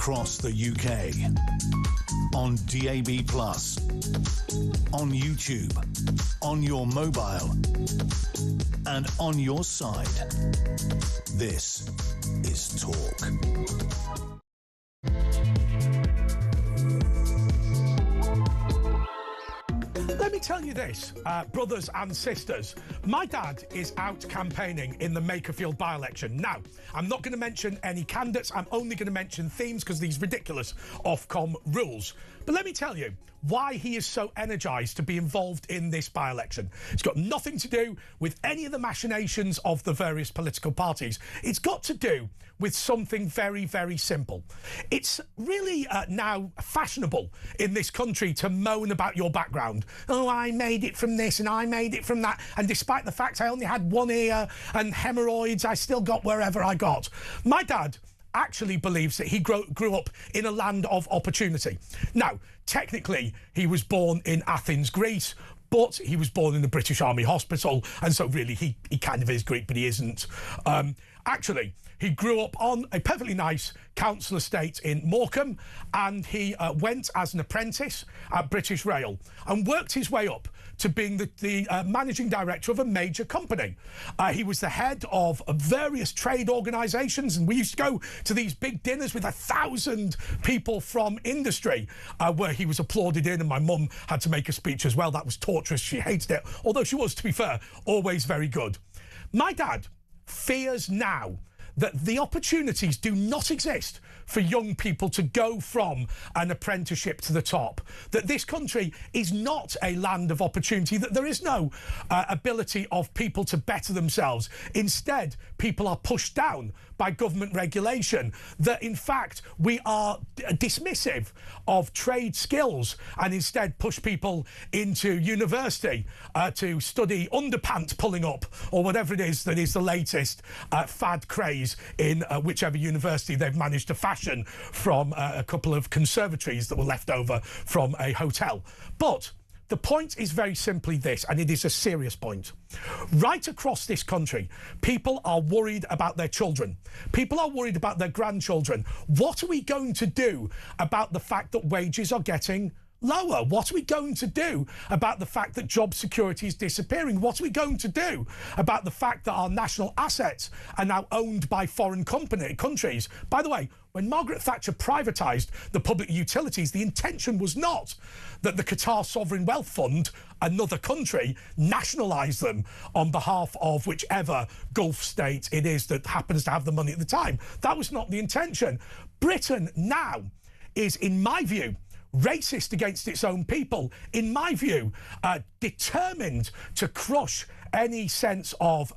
across the UK, on DAB+, on YouTube, on your mobile, and on your side. This is Talk. Let me tell you this, brothers and sisters. My dad is out campaigning in the Makerfield by-election. Now, I'm not going to mention any candidates. I'm only going to mention themes because these ridiculous Ofcom rules. But let me tell you why he is so energised to be involved in this by-election. It's got nothing to do with any of the machinations of the various political parties. It's got to do with something very, very simple. It's really now fashionable in this country to moan about your background. Oh, I made it from this and I made it from that. And despite the fact I only had one ear and hemorrhoids, I still got wherever I got. My dad actually believes that he grew up in a land of opportunity. Now, technically, he was born in Athens, Greece, but he was born in the British Army Hospital, and so really he kind of is Greek, but he isn't. Actually, he grew up on a perfectly nice council estate in Morecambe, and he went as an apprentice at British Rail and worked his way up to being the managing director of a major company. He was the head of various trade organisations, and we used to go to these big dinners with 1,000 people from industry where he was applauded in, and my mum had to make a speech as well. That was torturous. She hated it, although she was, to be fair, always very good. My dad fears now that the opportunities do not exist for young people to go from an apprenticeship to the top, that this country is not a land of opportunity, that there is no ability of people to better themselves. Instead, people are pushed down by government regulation, that in fact we are dismissive of trade skills and instead push people into university to study underpants pulling up or whatever it is that is the latest fad craze in whichever university they've managed to fashion from a couple of conservatories that were left over from a hotel. But the point is very simply this, and it is a serious point. Right across this country, people are worried about their children. People are worried about their grandchildren. What are we going to do about the fact that wages are getting lower? What are we going to do about the fact that job security is disappearing? What are we going to do about the fact that our national assets are now owned by foreign countries? By the way, when Margaret Thatcher privatised the public utilities, the intention was not that the Qatar Sovereign Wealth Fund, another country, nationalised them on behalf of whichever Gulf state it is that happens to have the money at the time. That was not the intention. Britain now is, in my view, racist against its own people, in my view, determined to crush any sense of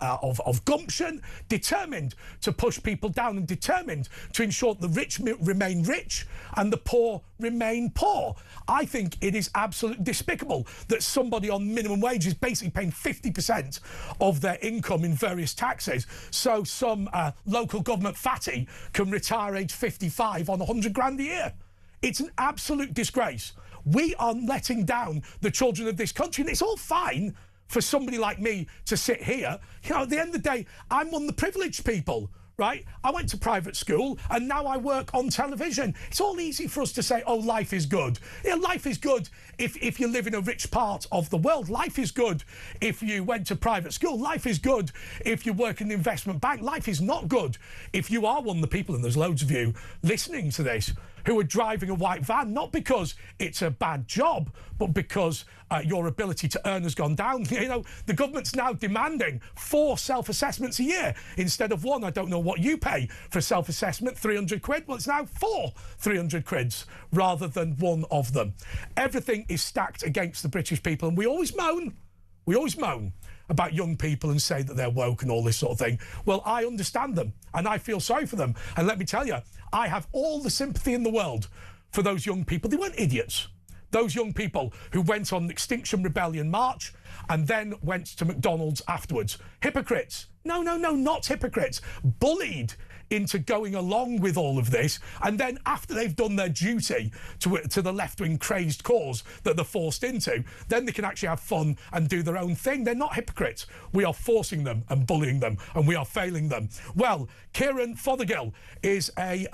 gumption, determined to push people down, and determined to ensure the rich remain rich and the poor remain poor. I think it is absolutely despicable that somebody on minimum wage is basically paying 50% of their income in various taxes, so some local government fatty can retire age 55 on 100 grand a year. It's an absolute disgrace. We are letting down the children of this country, and it's all fine for somebody like me to sit here. You know, at the end of the day, I'm one of the privileged people, right? I went to private school and now I work on television. It's all easy for us to say, oh, life is good. Yeah, life is good if you live in a rich part of the world. Life is good if you went to private school. Life is good if you work in the investment bank. Life is not good if you are one of the people, and there's loads of you listening to this, who are driving a white van, not because it's a bad job, but because your ability to earn has gone down. You know, the government's now demanding 4 self-assessments a year instead of 1. I don't know what you pay for self-assessment, 300 quid. Well, it's now 4 300 quids rather than 1 of them. Everything is stacked against the British people, and we always moan about young people and say that they're woke and all this sort of thing. Well, I understand them and I feel sorry for them. And let me tell you, I have all the sympathy in the world for those young people. They weren't idiots. Those young people who went on Extinction Rebellion March and then went to McDonald's afterwards. Hypocrites. No, not hypocrites. Bullied into going along with all of this, and then after they've done their duty to the left-wing crazed cause that they're forced into, then they can actually have fun and do their own thing. They're not hypocrites. We are forcing them and bullying them, and we are failing them. Well, Kieran Fothergill is a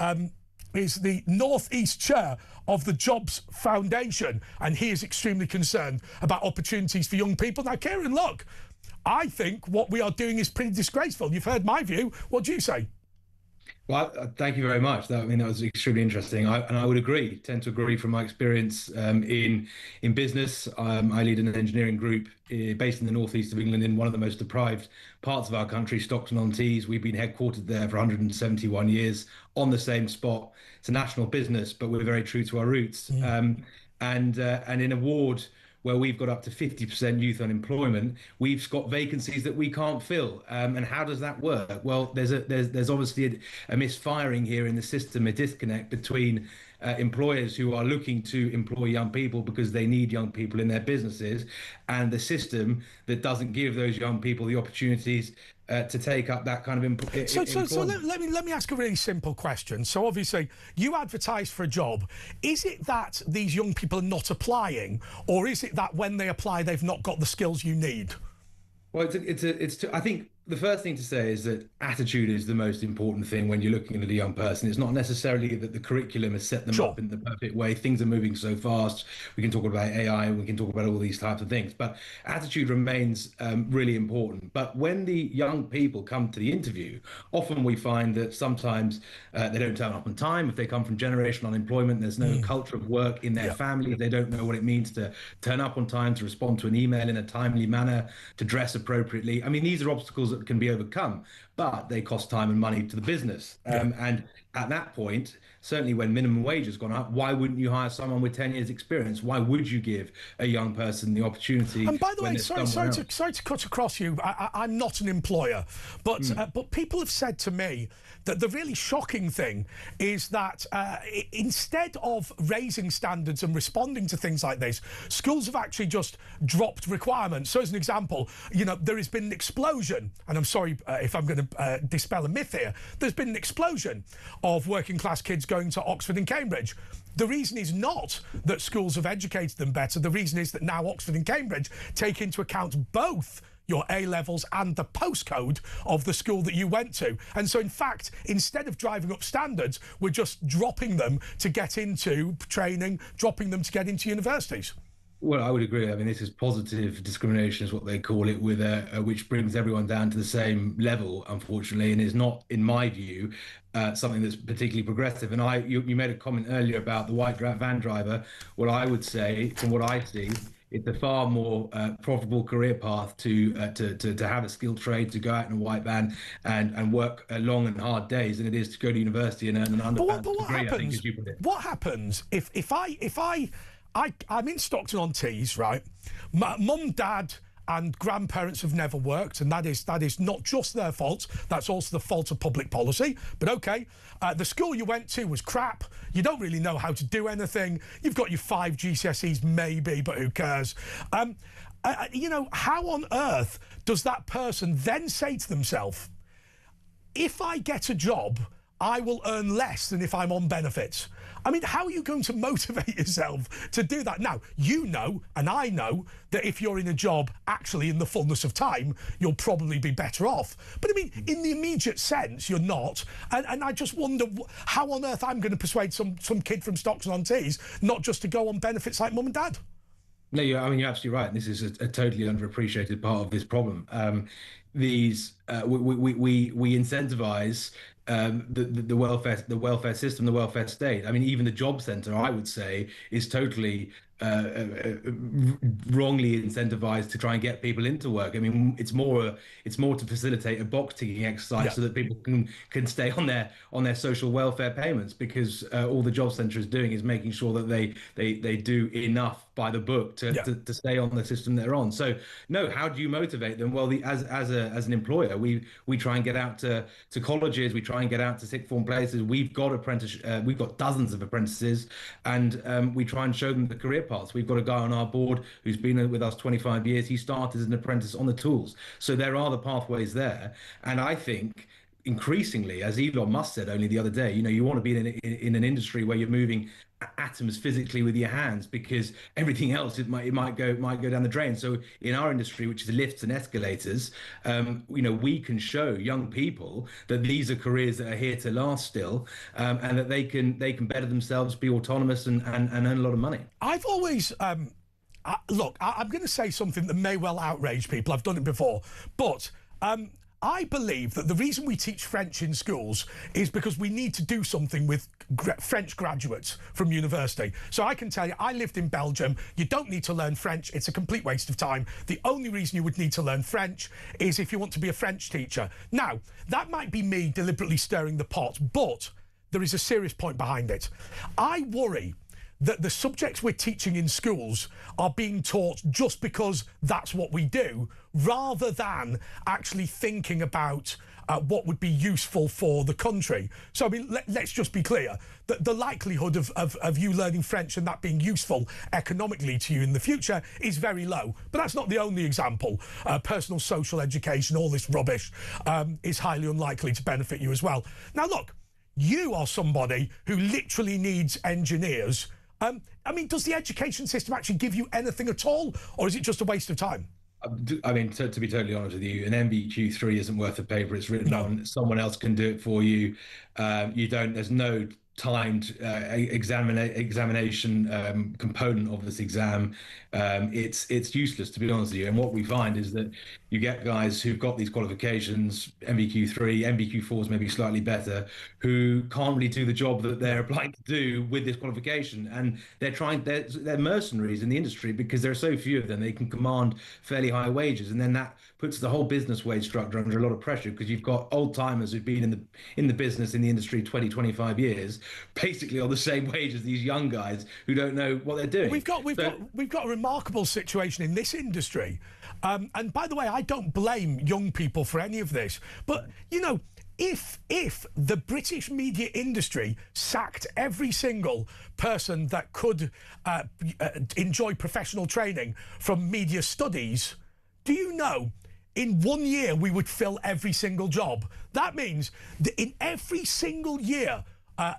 is the Northeast chair of the Jobs Foundation, and he is extremely concerned about opportunities for young people. Now, Kieran, look, I think what we are doing is pretty disgraceful. You've heard my view. What do you say? Well, thank you very much. That was extremely interesting. I would tend to agree from my experience in business. I lead an engineering group based in the northeast of England, in one of the most deprived parts of our country, Stockton-on-Tees. We've been headquartered there for 171 years on the same spot. It's a national business, but we're very true to our roots. And in a ward where we've got up to 50% youth unemployment, we've got vacancies that we can't fill. And how does that work? Well, there's obviously a misfiring here in the system, a disconnect between employers who are looking to employ young people because they need young people in their businesses, and the system that doesn't give those young people the opportunities to take up that kind of employment. So let me ask a really simple question. So obviously you advertise for a job. Is it that these young people are not applying, or is it that when they apply they've not got the skills you need? Well, I think the first thing to say is that attitude is the most important thing when you're looking at a young person. It's not necessarily that the curriculum has set them up in the perfect way. Things are moving so fast. We can talk about AI, we can talk about all these types of things, but attitude remains really important. But when the young people come to the interview, often we find that sometimes they don't turn up on time. If they come from generational unemployment, there's no culture of work in their family. They don't know what it means to turn up on time, to respond to an email in a timely manner, to dress appropriately. I mean, these are obstacles that can be overcome, but they cost time and money to the business. And at that point, certainly when minimum wage has gone up, why wouldn't you hire someone with 10 years experience? Why would you give a young person the opportunity? And by the way, sorry to cut across you. I'm not an employer, but people have said to me that the really shocking thing is that instead of raising standards and responding to things like this, schools have actually just dropped requirements. So as an example, you know, there has been an explosion, and I'm sorry if I'm going to dispel a myth here, there's been an explosion of working class kids going to Oxford and Cambridge. The reason is not that schools have educated them better. The reason is that now Oxford and Cambridge take into account both your A-levels and the postcode of the school that you went to. And so, in fact, instead of driving up standards, we're just dropping them to get into training, dropping them to get into universities. Well, I would agree. I mean, this is positive discrimination is what they call it, with which brings everyone down to the same level, unfortunately, and is not, in my view, something that's particularly progressive. And you made a comment earlier about the white van driver. What I would say, from what I see, it's a far more profitable career path to have a skilled trade, to go out in a white van and work long and hard days, than it is to go to university and earn an undergraduate degree. I think, as you put it. What happens if I'm in Stockton-on-Tees, right? Mum, dad, and grandparents have never worked, and that is not just their fault. That's also the fault of public policy. But okay, the school you went to was crap. You don't really know how to do anything. You've got your 5 GCSEs maybe, but who cares? You know, how on earth does that person then say to themselves, if I get a job, I will earn less than if I'm on benefits? I mean, how are you going to motivate yourself to do that? Now, you know, and I know, that if you're in a job, actually, in the fullness of time, you'll probably be better off. But I mean, in the immediate sense, you're not. And I just wonder how on earth I'm going to persuade some kid from Stockton-on-Tees not just to go on benefits like mum and dad. No, you're absolutely right. This is a totally underappreciated part of this problem. We incentivize the welfare system, the welfare state. I mean, even the job centre, I would say, is totally wrongly incentivized to try and get people into work. I mean, it's more to facilitate a box ticking exercise so that people can stay on their social welfare payments, because all the job centre is doing is making sure that they do enough by the book to stay on the system they're on. So no, how do you motivate them? Well, as an employer, we try and get out to colleges, we try and get out to sixth form places. We've got dozens of apprentices, and we try and show them the career paths. We've got a guy on our board who's been with us 25 years. He started as an apprentice on the tools. So there are the pathways there. And I think increasingly, as Elon Musk said only the other day, you want to be in an industry where you're moving atoms physically with your hands, because everything else it might go down the drain. So in our industry, which is lifts and escalators, we can show young people that these are careers that are here to last still, and that they can better themselves, be autonomous, and earn a lot of money. I've always look, I'm going to say something that may well outrage people. I've done it before, but I believe that the reason we teach French in schools is because we need to do something with French graduates from university. So I can tell you, I lived in Belgium. You don't need to learn French. It's a complete waste of time. The only reason you would need to learn French is if you want to be a French teacher. Now, that might be me deliberately stirring the pot, but there is a serious point behind it. I worry that the subjects we're teaching in schools are being taught just because that's what we do, rather than actually thinking about what would be useful for the country. So, I mean, let's just be clear that the likelihood of you learning French and that being useful economically to you in the future is very low. But that's not the only example. Personal social education, all this rubbish, is highly unlikely to benefit you as well. Now, look, you are somebody who literally needs engineers. I mean, does the education system actually give you anything at all, or is it just a waste of time? I mean, to be totally honest with you, an MBQ3 isn't worth the paper it's written on. Someone else can do it for you. There's no timed examination component of this exam. It's useless, to be honest with you. And what we find is that you get guys who've got these qualifications, MBQ3, MBQ4 is maybe slightly better, who can't really do the job that they're applying to do with this qualification. And they're mercenaries in the industry because there are so few of them. They can command fairly high wages, and then that puts the whole business wage structure under a lot of pressure, because you've got old timers who've been in the business, in the industry 20, 25 years, basically on the same wage as these young guys who don't know what they're doing. We've got a remarkable situation in this industry, and by the way, I don't blame young people for any of this, but if the British media industry sacked every single person that could enjoy professional training from media studies, do you know, in 1 year we would fill every single job? That means that in every single year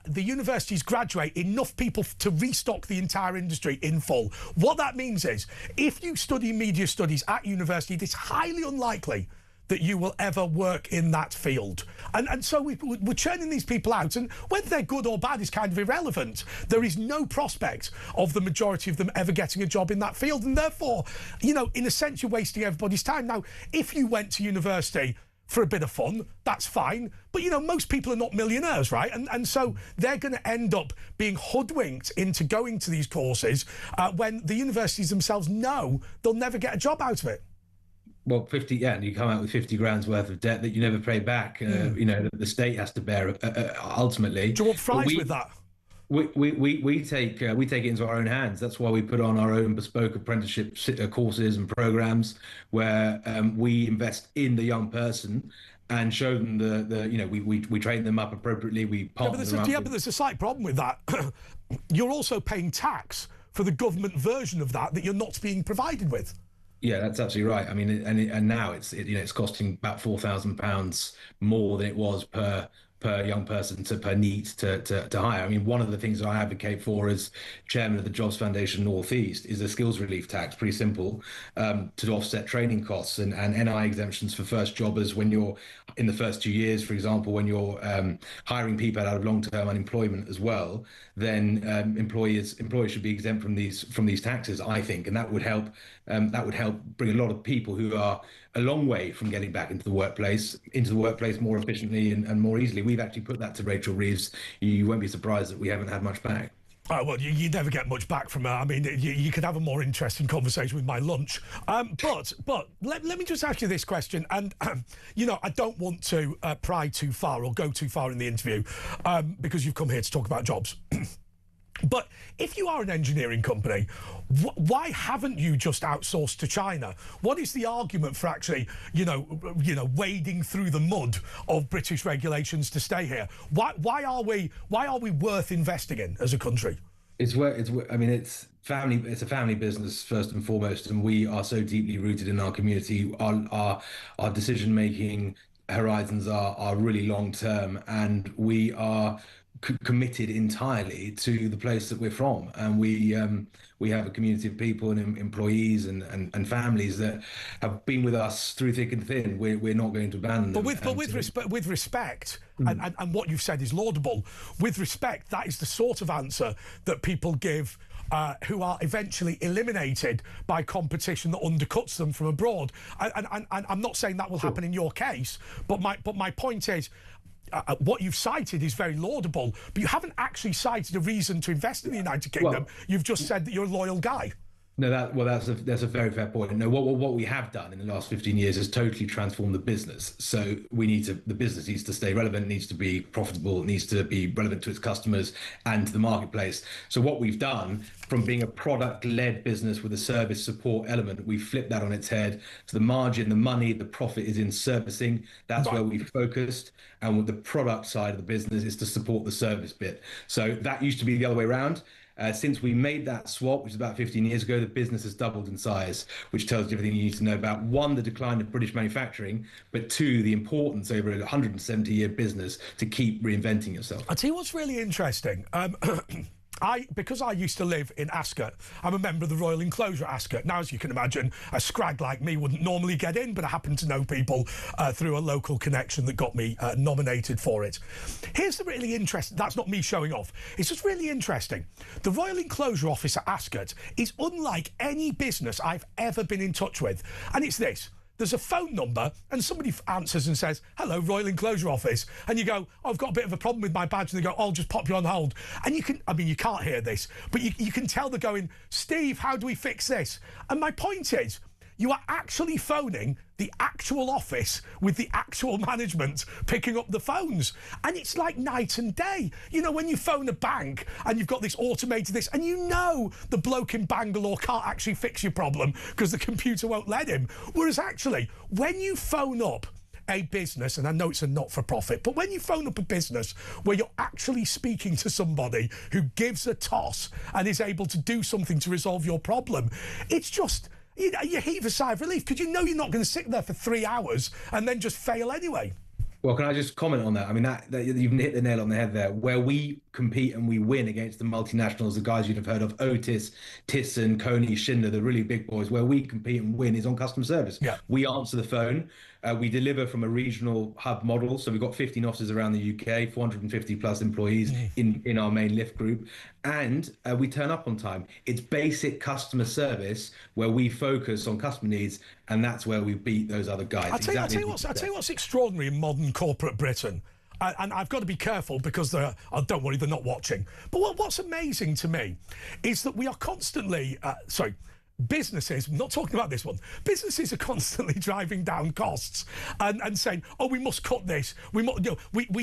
the universities graduate enough people to restock the entire industry in full. What that means is, if you study media studies at university, it's highly unlikely that you will ever work in that field. And so we're churning these people out, and whether they're good or bad is kind of irrelevant. There is no prospect of the majority of them ever getting a job in that field, and therefore, in a sense, you're wasting everybody's time. Now, if you went to university for a bit of fun, that's fine. But, most people are not millionaires, right? And so they're going to end up being hoodwinked into going to these courses when the universities themselves know they'll never get a job out of it. Well, 50, and you come out with 50 grand's worth of debt that you never pay back, that the state has to bear ultimately. Do you want fries with that? We take it into our own hands. That's why we put on our own bespoke apprenticeship courses and programs where we invest in the young person and show them we train them up appropriately. We partner them up. But there's a slight problem with that. You're also paying tax for the government version of that you're not being provided with. Yeah, that's absolutely right. I mean, and now it's costing about £4,000 more than it was per young person per NEET to hire. I mean, one of the things that I advocate for as chairman of the Jobs Foundation North East is a skills relief tax, pretty simple, to offset training costs and NI exemptions for first jobbers when you're in the first 2 years, for example, when you're hiring people out of long-term unemployment as well. Then employers should be exempt from these taxes, I think, and that would help bring a lot of people who are a long way from getting back into the workplace more efficiently and more easily. We've actually put that to Rachel Reeves. You won't be surprised that we haven't had much back. Oh, well, you never get much back from her. I mean, you could have a more interesting conversation with my lunch. But let me just ask you this question. And, I don't want to pry too far or go too far in the interview because you've come here to talk about jobs. But if you are an engineering company, why haven't you just outsourced to China? What is the argument for actually, wading through the mud of British regulations to stay here? Why are we worth investing in as a country? It's family. It's a family business first and foremost, and we are so deeply rooted in our community. Our decision making horizons are really long term, and we are committed entirely to the place that we're from, and we have a community of people and employees and families that have been with us through thick and thin. We're not going to abandon them. But with respect, and what you've said is laudable. With respect, that is the sort of answer that people give who are eventually eliminated by competition that undercuts them from abroad. And I'm not saying that will happen in your case, but my point is, what you've cited is very laudable, but you haven't actually cited a reason to invest in the United Kingdom. You've just said that you're a loyal guy. No, that's a very fair point. No, what we have done in the last 15 years is totally transformed the business. So the business needs to stay relevant, needs to be profitable, needs to be relevant to its customers and to the marketplace. So what we've done, from being a product-led business with a service support element, we flipped that on its head. So the margin, the money, the profit is in servicing. That's where we've focused. And with the product side of the business is to support the service bit. So that used to be the other way around. Since we made that swap, which is about 15 years ago, the business has doubled in size, which tells you everything you need to know about, one, the decline of British manufacturing, but two, the importance over a 170-year business to keep reinventing yourself. I'll tell you what's really interesting. Because I used to live in Ascot, I'm a member of the Royal Enclosure at Ascot. Now, as you can imagine, a scrag like me wouldn't normally get in, but I happen to know people through a local connection that got me nominated for it. Here's the really interesting, that's not me showing off, it's just really interesting. The Royal Enclosure office at Ascot is unlike any business I've ever been in touch with. And it's this. There's a phone number and somebody answers and says, hello, Royal Enclosure Office. And you go, oh, I've got a bit of a problem with my badge. And they go, I'll just pop you on hold. And you can't hear this, but you can tell they're going, Steve, how do we fix this? And my point is, you are actually phoning the actual office with the actual management picking up the phones. And it's like night and day. You know, when you phone a bank and you've got this automated this, and you know the bloke in Bangalore can't actually fix your problem because the computer won't let him. Whereas actually, when you phone up a business, and I know it's a not-for-profit, but when you phone up a business where you're actually speaking to somebody who gives a toss and is able to do something to resolve your problem, it's just... You heave a sigh of relief because you know you're not going to sit there for 3 hours and then just fail anyway. Well, can I just comment on that? I mean, that you've hit the nail on the head there. Where we compete and we win against the multinationals, the guys you'd have heard of, Otis, Thyssen, Coney, Schindler, the really big boys, where we compete and win is on customer service. Yeah. We answer the phone. We deliver from a regional hub model. So we've got 15 offices around the UK, 450 plus employees in our main lift group. And we turn up on time. It's basic customer service where we focus on customer needs. And that's where we beat those other guys. I'll tell you what's extraordinary in modern corporate Britain. And I've got to be careful because don't worry, they're not watching. But what's amazing to me is that we are constantly, businesses, I'm not talking about this one, businesses are constantly driving down costs and saying, oh, we must cut this, we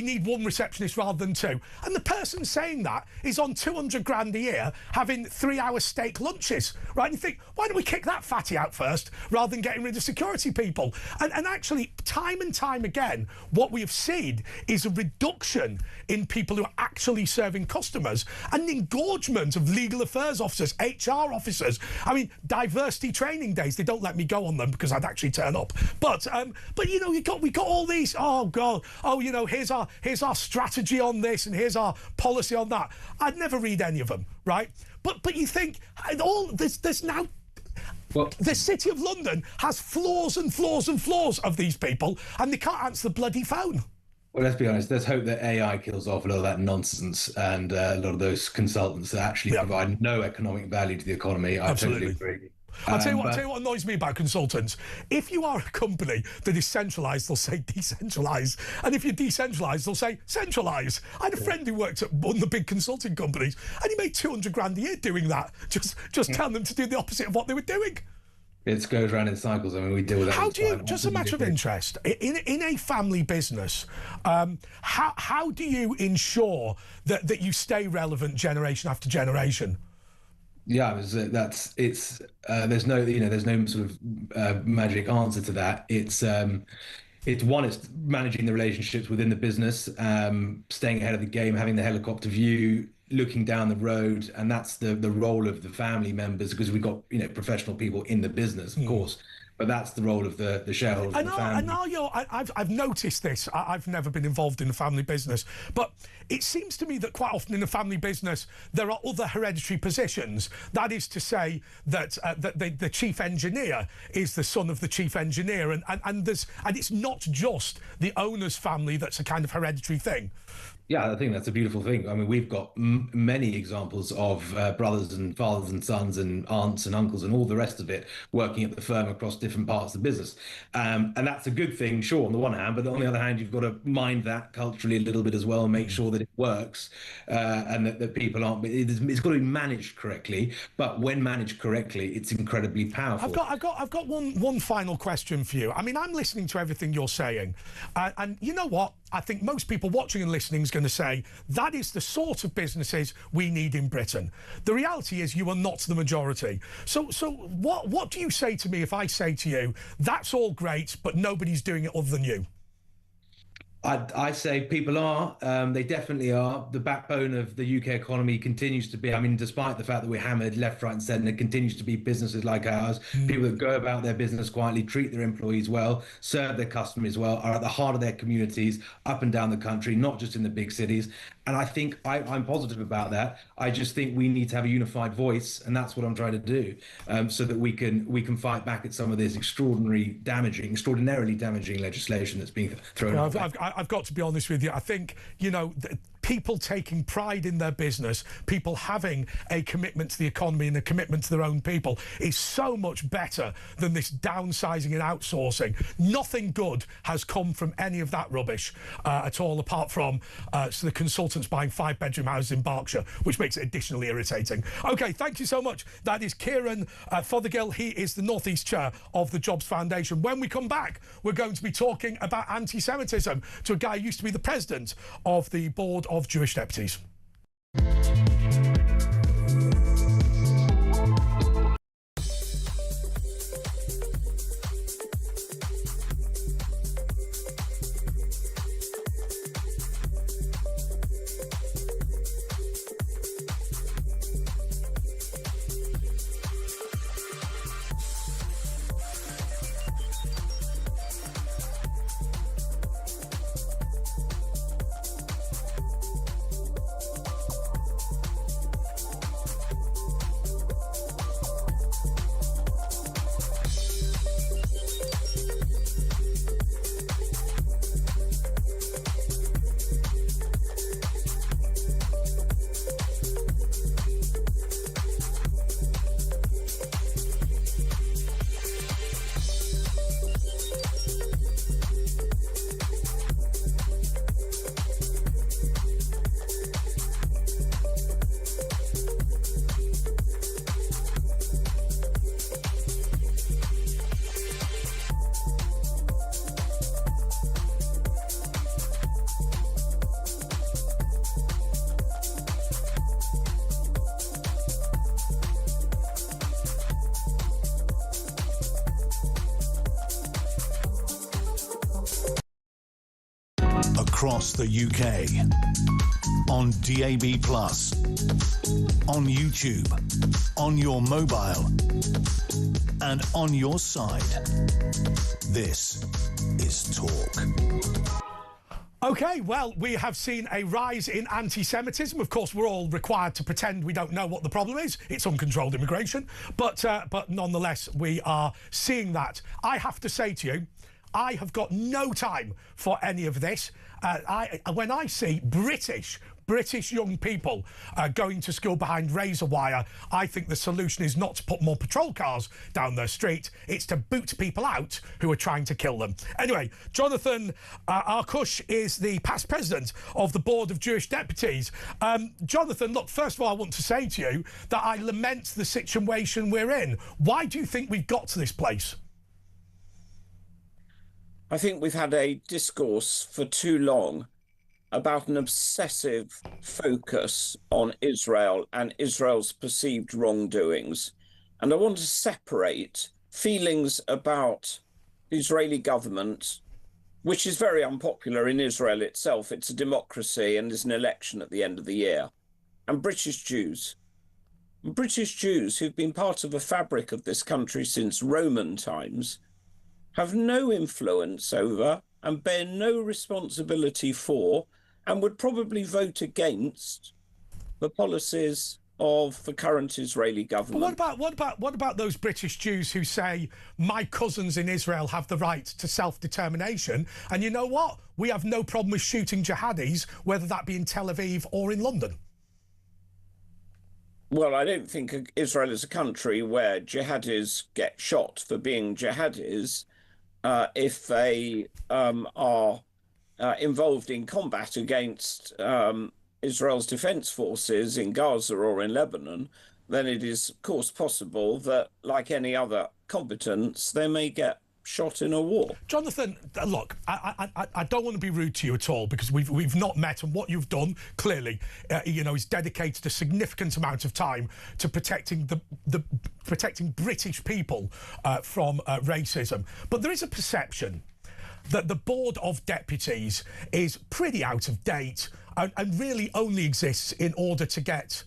need one receptionist rather than two. And the person saying that is on 200 grand a year having 3-hour steak lunches, right? And you think, why don't we kick that fatty out first rather than getting rid of security people? And actually, time and time again, what we have seen is a reduction in people who are actually serving customers and an engorgement of legal affairs officers, HR officers. I mean, diversity training days, they don't let me go on them because I'd actually turn up. But you know, we got all these, oh God, oh, you know, here's our strategy on this and here's our policy on that. I'd never read any of them, right? But you think there's now. Well, the City of London has floors and floors and floors of these people and they can't answer the bloody phone. Well, let's be honest. Let's hope that AI kills off a lot of that nonsense and a lot of those consultants that actually provide no economic value to the economy. I totally agree. I'll tell you what annoys me about consultants. If you are a company that is centralised, they'll say decentralise. And if you're decentralised, they'll say centralise. I had a friend who worked at one of the big consulting companies and he made 200 grand a year doing that. Just telling them to do the opposite of what they were doing. It goes around in cycles. I mean, we deal with that. How do you, just a matter of interest, in a family business, how do you ensure that you stay relevant generation after generation? Yeah, there's no sort of magic answer to that. It's managing the relationships within the business, staying ahead of the game, having the helicopter view, looking down the road, and that's the role of the family members, because we've got professional people in the business, of course, but that's the role of the shareholders and the family. I've noticed this. I've never been involved in a family business, but it seems to me that quite often in a family business there are other hereditary positions. That is to say that the chief engineer is the son of the chief engineer, and it's not just the owner's family that's a kind of hereditary thing. Yeah, I think that's a beautiful thing. I mean, we've got many examples of brothers and fathers and sons and aunts and uncles and all the rest of it working at the firm across different parts of the business. And that's a good thing, sure, on the one hand, but on the other hand, you've got to mind that culturally a little bit as well and make sure that it works and that people aren't, it's got to be managed correctly. But when managed correctly, it's incredibly powerful. I've got one final question for you. I mean, I'm listening to everything you're saying, and you know what? I think most people watching and listening is going to say that is the sort of businesses we need in Britain. The reality is you are not the majority. So what do you say to me if I say to you, that's all great, but nobody's doing it other than you? I say people are, they definitely are. The backbone of the UK economy continues to be, I mean, despite the fact that we're hammered left, right and centre, there continues to be businesses like ours, people that go about their business quietly, treat their employees well, serve their customers well, are at the heart of their communities up and down the country, not just in the big cities. And I think I'm positive about that. I just think we need to have a unified voice, and that's what I'm trying to do, so that we can fight back at some of this extraordinarily damaging legislation that's being thrown out. I've got to be honest with you. I think, you know, people taking pride in their business, people having a commitment to the economy and a commitment to their own people is so much better than this downsizing and outsourcing. Nothing good has come from any of that rubbish at all, apart from the consultants buying 5-bedroom houses in Berkshire, which makes it additionally irritating. OK, thank you so much. That is Kieran Fothergill. He is the North East Chair of the Jobs Foundation. When we come back, we're going to be talking about anti-Semitism to a guy who used to be the president of the board of Jewish deputies. Across the UK, on DAB+, on YouTube, on your mobile, and on your side. This is Talk. OK, well, we have seen a rise in anti-Semitism. Of course, we're all required to pretend we don't know what the problem is. It's uncontrolled immigration. But nonetheless, we are seeing that. I have to say to you, I have got no time for any of this. When I see British young people going to school behind razor wire, I think the solution is not to put more patrol cars down their street. It's to boot people out who are trying to kill them. Anyway, Jonathan Arkush is the past president of the Board of Jewish Deputies. Jonathan, look, first of all, I want to say to you that I lament the situation we're in. Why do you think we've got to this place? I think we've had a discourse for too long about an obsessive focus on Israel and Israel's perceived wrongdoings. And I want to separate feelings about the Israeli government, which is very unpopular in Israel itself. It's a democracy and there's an election at the end of the year. And British Jews. British Jews who've been part of the fabric of this country since Roman times, have no influence over, and bear no responsibility for, and would probably vote against the policies of the current Israeli government. But what about those British Jews who say my cousins in Israel have the right to self-determination, and you know what? We have no problem with shooting jihadis, whether that be in Tel Aviv or in London. Well, I don't think Israel is a country where jihadis get shot for being jihadis if they are involved in combat against Israel's defense forces in Gaza or in Lebanon. Then it is, of course, possible that, like any other combatants, they may get shot in a war. Jonathan, look, I don't want to be rude to you at all, because we've not met, and what you've done clearly, is dedicated a significant amount of time to protecting protecting British people from racism. But there is a perception that the Board of Deputies is pretty out of date and really only exists in order to get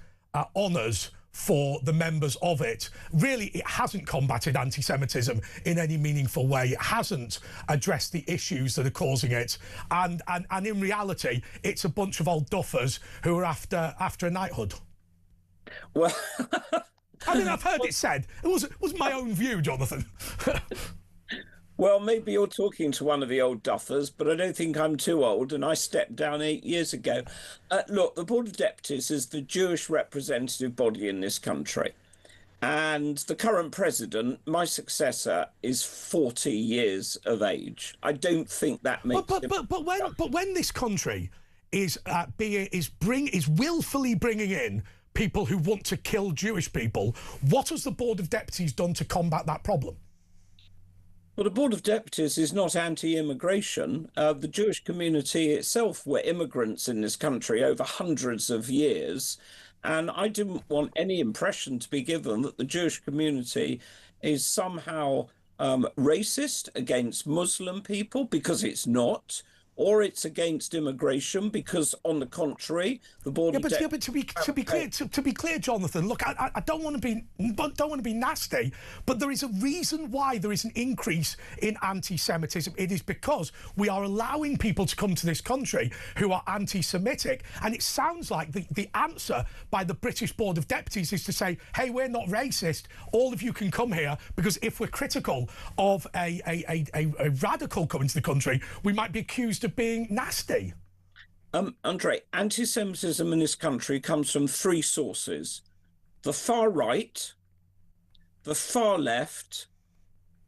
honours for the members of it. Really, it hasn't combated anti-Semitism in any meaningful way. It hasn't addressed the issues that are causing it. And in reality, it's a bunch of old duffers who are after a knighthood. Well, I mean, I've heard it said. It was my own view, Jonathan. Well, maybe you're talking to one of the old duffers, but I don't think I'm too old, and I stepped down 8 years ago. Look, the Board of Deputies is the Jewish representative body in this country. And the current president, my successor, is 40 years of age. I don't think that makes but when this country is willfully bringing in people who want to kill Jewish people, what has the Board of Deputies done to combat that problem? Well, the Board of Deputies is not anti-immigration. The Jewish community itself were immigrants in this country over hundreds of years. And I didn't want any impression to be given that the Jewish community is somehow racist against Muslim people, because it's not. Or it's against immigration, because, on the contrary, the Board of Deputies... But to be clear, Jonathan, look, I don't want to be nasty, but there is a reason why there is an increase in anti-Semitism. It is because we are allowing people to come to this country who are anti-Semitic, and it sounds like the answer by the British Board of Deputies is to say, hey, we're not racist, all of you can come here, because if we're critical of a radical coming to the country, we might be accused of being nasty. Andre, anti-Semitism in this country comes from three sources: the far right, the far left,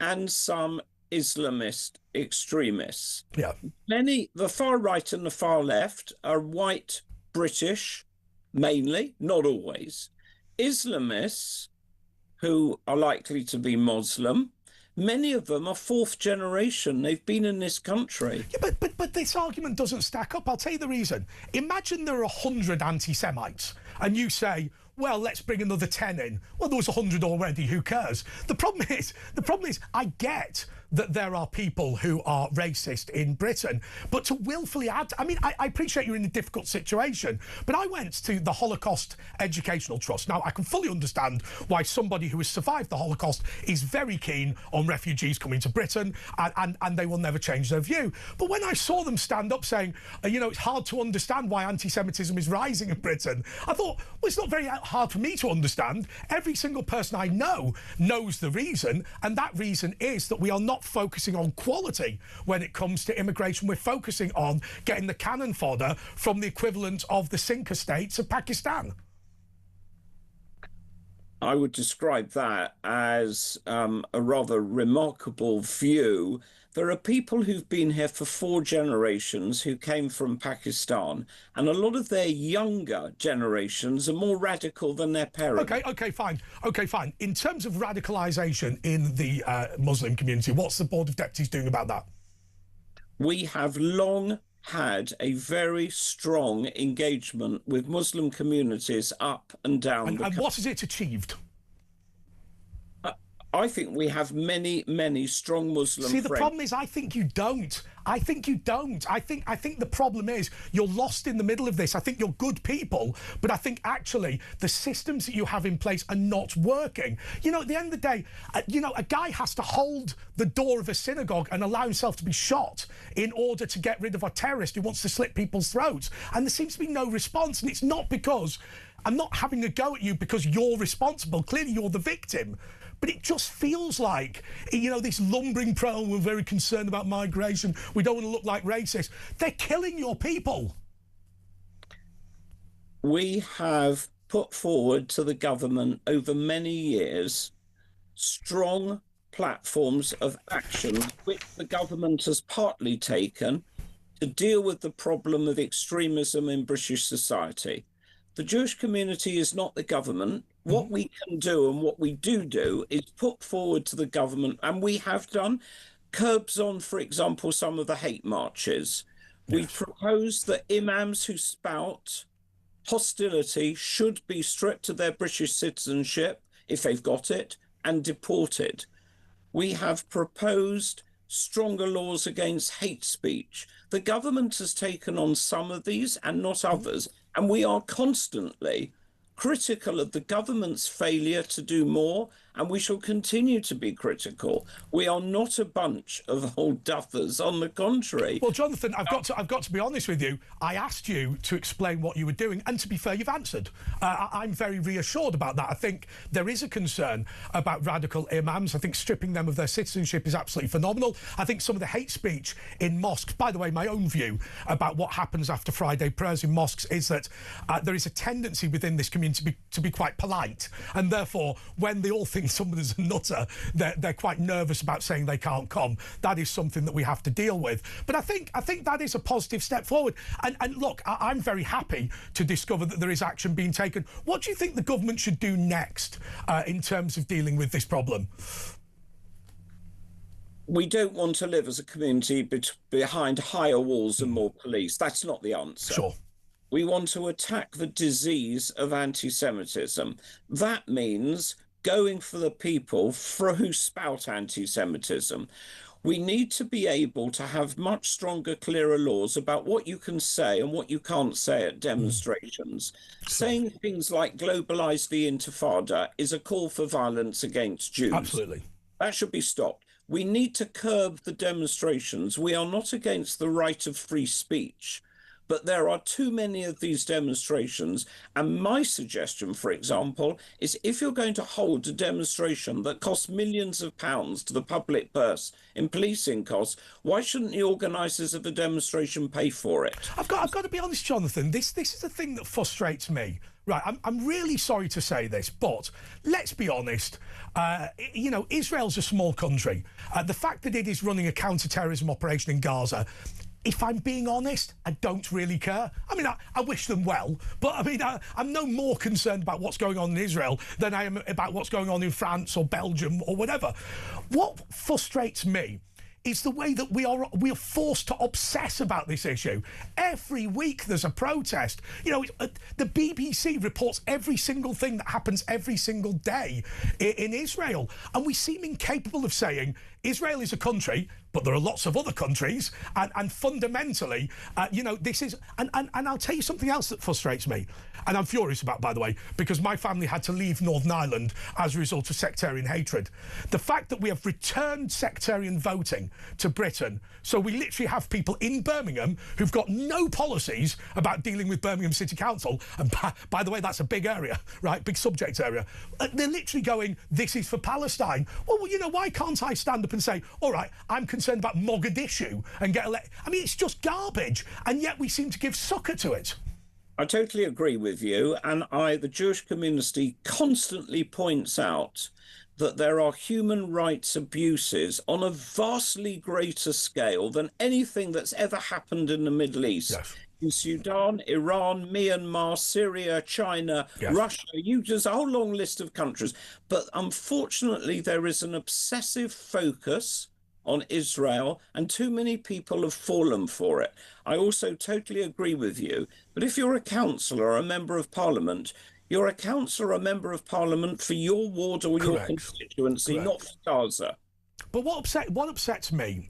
and some Islamist extremists. Yeah. The far right and the far left are white British, mainly, not always. Islamists, who are likely to be Muslim, many of them are fourth generation. They've been in this country. Yeah, but this argument doesn't stack up. I'll tell you the reason. Imagine there are 100 anti-Semites and you say, well, let's bring another 10 in. Well, there was 100 already, who cares? The problem is, I get that there are people who are racist in Britain, but to willfully add, I mean, I appreciate you're in a difficult situation, but I went to the Holocaust Educational Trust. Now, I can fully understand why somebody who has survived the Holocaust is very keen on refugees coming to Britain, and they will never change their view. But when I saw them stand up saying, it's hard to understand why anti-Semitism is rising in Britain, I thought, well, it's not very hard for me to understand. Every single person I know knows the reason, and that reason is that we are not focusing on quality when it comes to immigration. We're focusing on getting the cannon fodder from the equivalent of the sinker states of Pakistan. I would describe that as a rather remarkable view. There are people who've been here for 4 generations who came from Pakistan, and a lot of their younger generations are more radical than their parents. Okay, fine. In terms of radicalisation in the Muslim community, what's the Board of Deputies doing about that? We have long had a very strong engagement with Muslim communities up and down. And what has it achieved? I think we have many, many strong Muslim See, the friends. problem is, I think you don't. I think you don't. I think the problem is you're lost in the middle of this. I think you're good people, but I think actually the systems that you have in place are not working. You know, at the end of the day, a guy has to hold the door of a synagogue and allow himself to be shot in order to get rid of a terrorist who wants to slit people's throats. And there seems to be no response. And it's not because I'm not having a go at you because you're responsible. Clearly, you're the victim. But it just feels like, you know, this lumbering pro, we're very concerned about migration, we don't want to look like racists. They're killing your people. We have put forward to the government over many years strong platforms of action which the government has partly taken to deal with the problem of extremism in British society. The Jewish community is not the government. What we can do and what we do is put forward to the government, and we have done, curbs on, for example, some of the hate marches. Yes. We propose that imams who spout hostility should be stripped of their British citizenship, if they've got it, and deported. We have proposed stronger laws against hate speech. The government has taken on some of these and not others. And we are constantly critical of the government's failure to do more, and we shall continue to be critical. We are not a bunch of old duffers, on the contrary. Well, Jonathan, I've got to be honest with you. I asked you to explain what you were doing, and to be fair, you've answered. I'm very reassured about that. I think there is a concern about radical imams. I think stripping them of their citizenship is absolutely phenomenal. I think some of the hate speech in mosques, by the way, my own view about what happens after Friday prayers in mosques is that there is a tendency within this community to be quite polite, and therefore when they all think somebody's a nutter, they're quite nervous about saying they can't come. That is something that we have to deal with. But I think that is a positive step forward. And look, I'm very happy to discover that there is action being taken. What do you think the government should do next in terms of dealing with this problem? We don't want to live as a community behind higher walls and more police. That's not the answer. Sure. We want to attack the disease of anti-Semitism. That means going for the people who spout anti-Semitism. We need to be able to have much stronger, clearer laws about what you can say and what you can't say at demonstrations. Saying things like globalize the Intifada is a call for violence against Jews. Absolutely. That should be stopped. We need to curb the demonstrations. We are not against the right of free speech, but there are too many of these demonstrations. And my suggestion, for example, is if you're going to hold a demonstration that costs millions of pounds to the public purse in policing costs, why shouldn't the organisers of the demonstration pay for it? I've got to be honest, Jonathan, this is the thing that frustrates me. Right, I'm really sorry to say this, but let's be honest. You know, Israel's a small country. The fact that it is running a counter-terrorism operation in Gaza, if I'm being honest, I don't really care. I mean, I wish them well, but I mean, I'm no more concerned about what's going on in Israel than I am about what's going on in France or Belgium or whatever. What frustrates me is the way that we are forced to obsess about this issue. Every week there's a protest. You know, the BBC reports every single thing that happens every single day in Israel, and we seem incapable of saying Israel is a country, but there are lots of other countries, and fundamentally, you know, this is... And I'll tell you something else that frustrates me, and I'm furious about, by the way, because my family had to leave Northern Ireland as a result of sectarian hatred. The fact that we have returned sectarian voting to Britain, so we literally have people in Birmingham who've got no policies about dealing with Birmingham City Council, and by the way, that's a big area, right, big subject area. They're literally going, this is for Palestine. Well, you know, why can't I stand up and say, all right, I'm concerned about Mogadishu and get elected? I mean, it's just garbage, and yet we seem to give succor to it. I totally agree with you, and the Jewish community constantly points out that there are human rights abuses on a vastly greater scale than anything that's ever happened in the Middle East. Yes. In Sudan, Iran, Myanmar, Syria, China, yes, Russia, there's a whole long list of countries. But unfortunately, there is an obsessive focus on Israel, and too many people have fallen for it. I also totally agree with you. But if you're a councillor or a member of parliament, You're a councillor, a member of parliament for your ward or your constituency, not for Gaza. But what upsets me,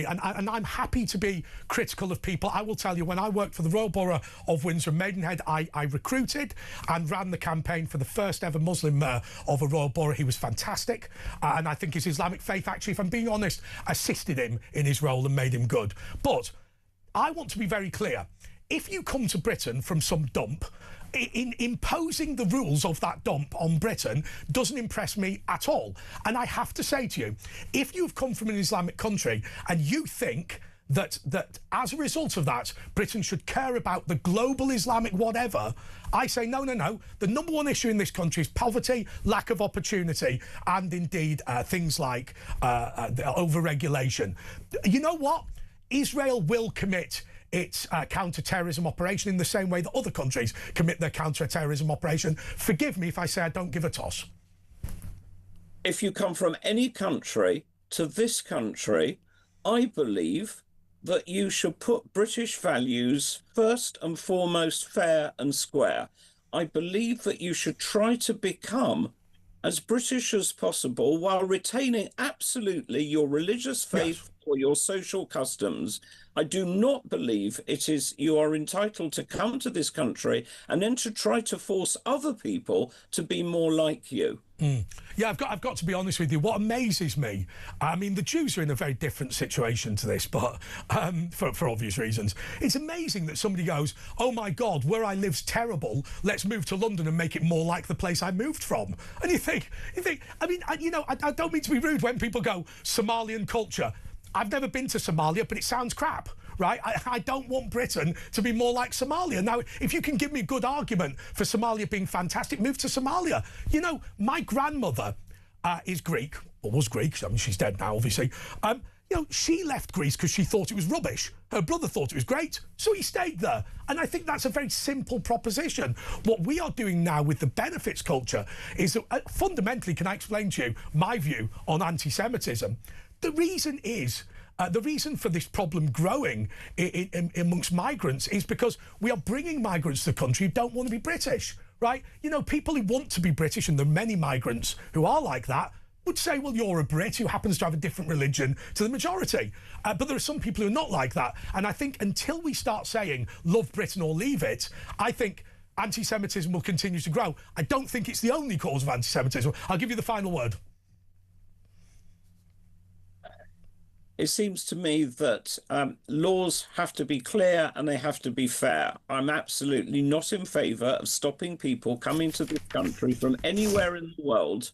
and I'm happy to be critical of people. I will tell you, when I worked for the Royal Borough of Windsor and Maidenhead, I recruited and ran the campaign for the first ever Muslim mayor of a Royal Borough. He was fantastic. And I think his Islamic faith, actually, if I'm being honest, assisted him in his role and made him good. But I want to be very clear. If you come to Britain from some dump, in imposing the rules of that dump on Britain doesn't impress me at all. And I have to say to you, if you've come from an Islamic country and you think that as a result of that, Britain should care about the global Islamic whatever, I say no. The number one issue in this country is poverty, lack of opportunity, and indeed things like over-regulation. You know what? Israel will commit its counter-terrorism operation in the same way that other countries commit their counter-terrorism operation. Forgive me if I say I don't give a toss. If you come from any country to this country, I believe that you should put British values first and foremost, fair and square. I believe that you should try to become as British as possible while retaining absolutely your religious faith or your social customs. I do not believe it is you are entitled to come to this country and then to try to force other people to be more like you. Yeah, I've got to be honest with you. What amazes me, I mean, the Jews are in a very different situation to this, but for obvious reasons. It's amazing that somebody goes, oh my God, where I live's terrible. Let's move to London and make it more like the place I moved from. And you think, I mean, I don't mean to be rude when people go Somalian culture. I've never been to Somalia, but it sounds crap, right? I don't want Britain to be more like Somalia. Now, if you can give me a good argument for Somalia being fantastic, move to Somalia. You know, my grandmother is Greek, or was Greek. I mean, she's dead now, obviously. You know, she left Greece because she thought it was rubbish. Her brother thought it was great, so he stayed there. And I think that's a very simple proposition. What we are doing now with the benefits culture is that, fundamentally, can I explain to you my view on anti-Semitism? The reason for this problem growing amongst migrants is because we are bringing migrants to the country who don't want to be British, right? You know, people who want to be British, and there are many migrants who are like that, would say, well, you're a Brit who happens to have a different religion to the majority. But there are some people who are not like that. And I think until we start saying, love Britain or leave it, I think anti-Semitism will continue to grow. I don't think it's the only cause of anti-Semitism. I'll give you the final word. It seems to me that laws have to be clear and they have to be fair. I'm absolutely not in favour of stopping people coming to this country from anywhere in the world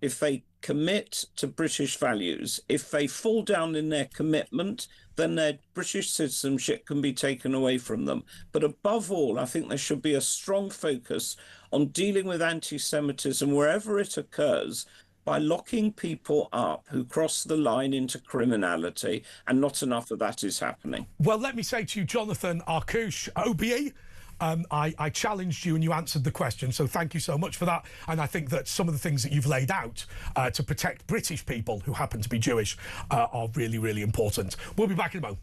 if they commit to British values. If they fall down in their commitment, then their British citizenship can be taken away from them. But above all, I think there should be a strong focus on dealing with anti-Semitism wherever it occurs, by locking people up who cross the line into criminality, and not enough of that is happening. Well, let me say to you, Jonathan Arkush, OBE, I challenged you and you answered the question, so thank you so much for that. And I think that some of the things that you've laid out to protect British people who happen to be Jewish are really, really important. We'll be back in a moment.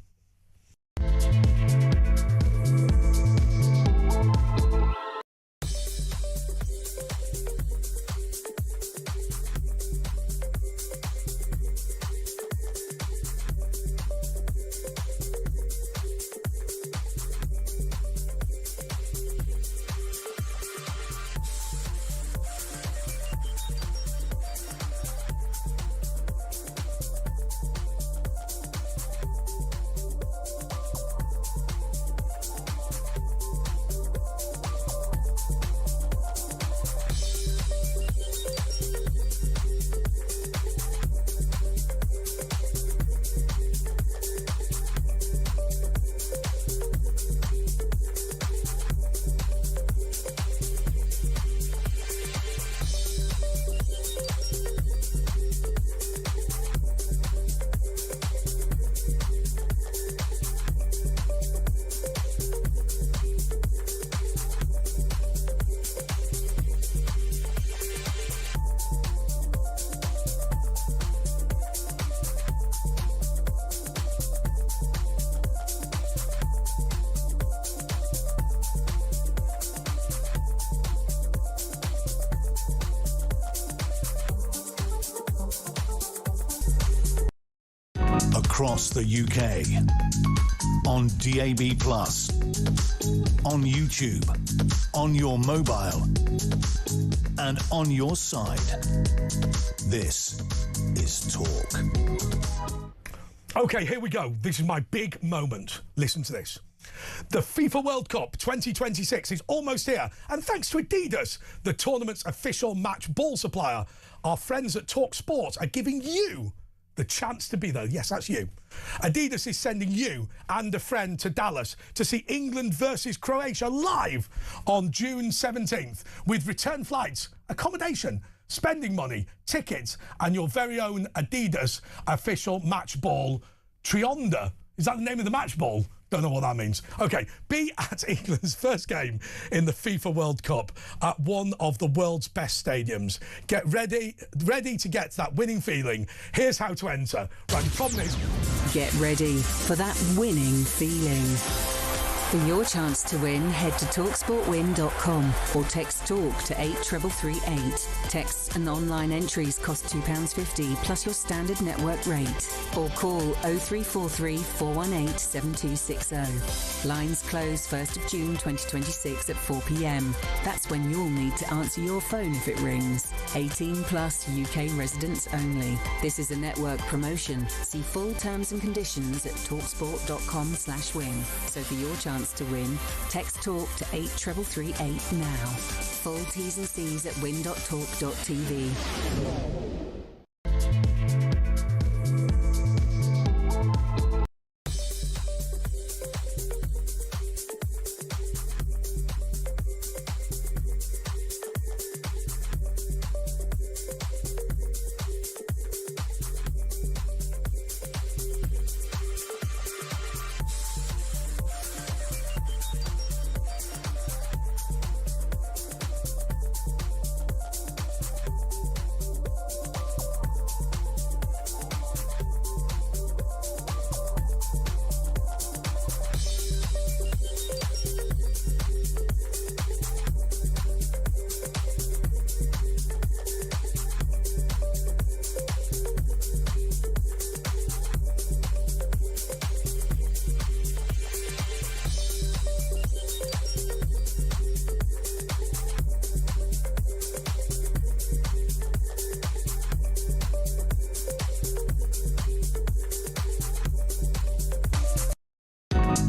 across the UK, on DAB+, on YouTube, on your mobile, and on your side. This is Talk. Okay, here we go. This is my big moment. Listen to this. The FIFA World Cup 2026 is almost here, and thanks to Adidas, the tournament's official match ball supplier, our friends at Talk Sport are giving you the chance to be there. Yes, that's you. Adidas is sending you and a friend to Dallas to see England versus Croatia live on June 17th with return flights, accommodation, spending money, tickets, and your very own Adidas official match ball Trionda. Is that the name of the match ball? Don't know what that means. Okay, be at England's first game in the FIFA World Cup at one of the world's best stadiums. Get ready to get that winning feeling. Here's how to enter. Right, the problem is... Get ready for that winning feeling. For your chance to win, head to talksportwin.com or text TALK to 83338. Texts and online entries cost £2.50 plus your standard network rate. Or call 0343 418 7260. Lines close 1st of June 2026 at 4 p.m. That's when you'll need to answer your phone if it rings. 18 plus UK residents only. This is a network promotion. See full terms and conditions at talksport.com/win. So for your chance to win, text TALK to 83338 now. Full T's and C's at win.talk.tv.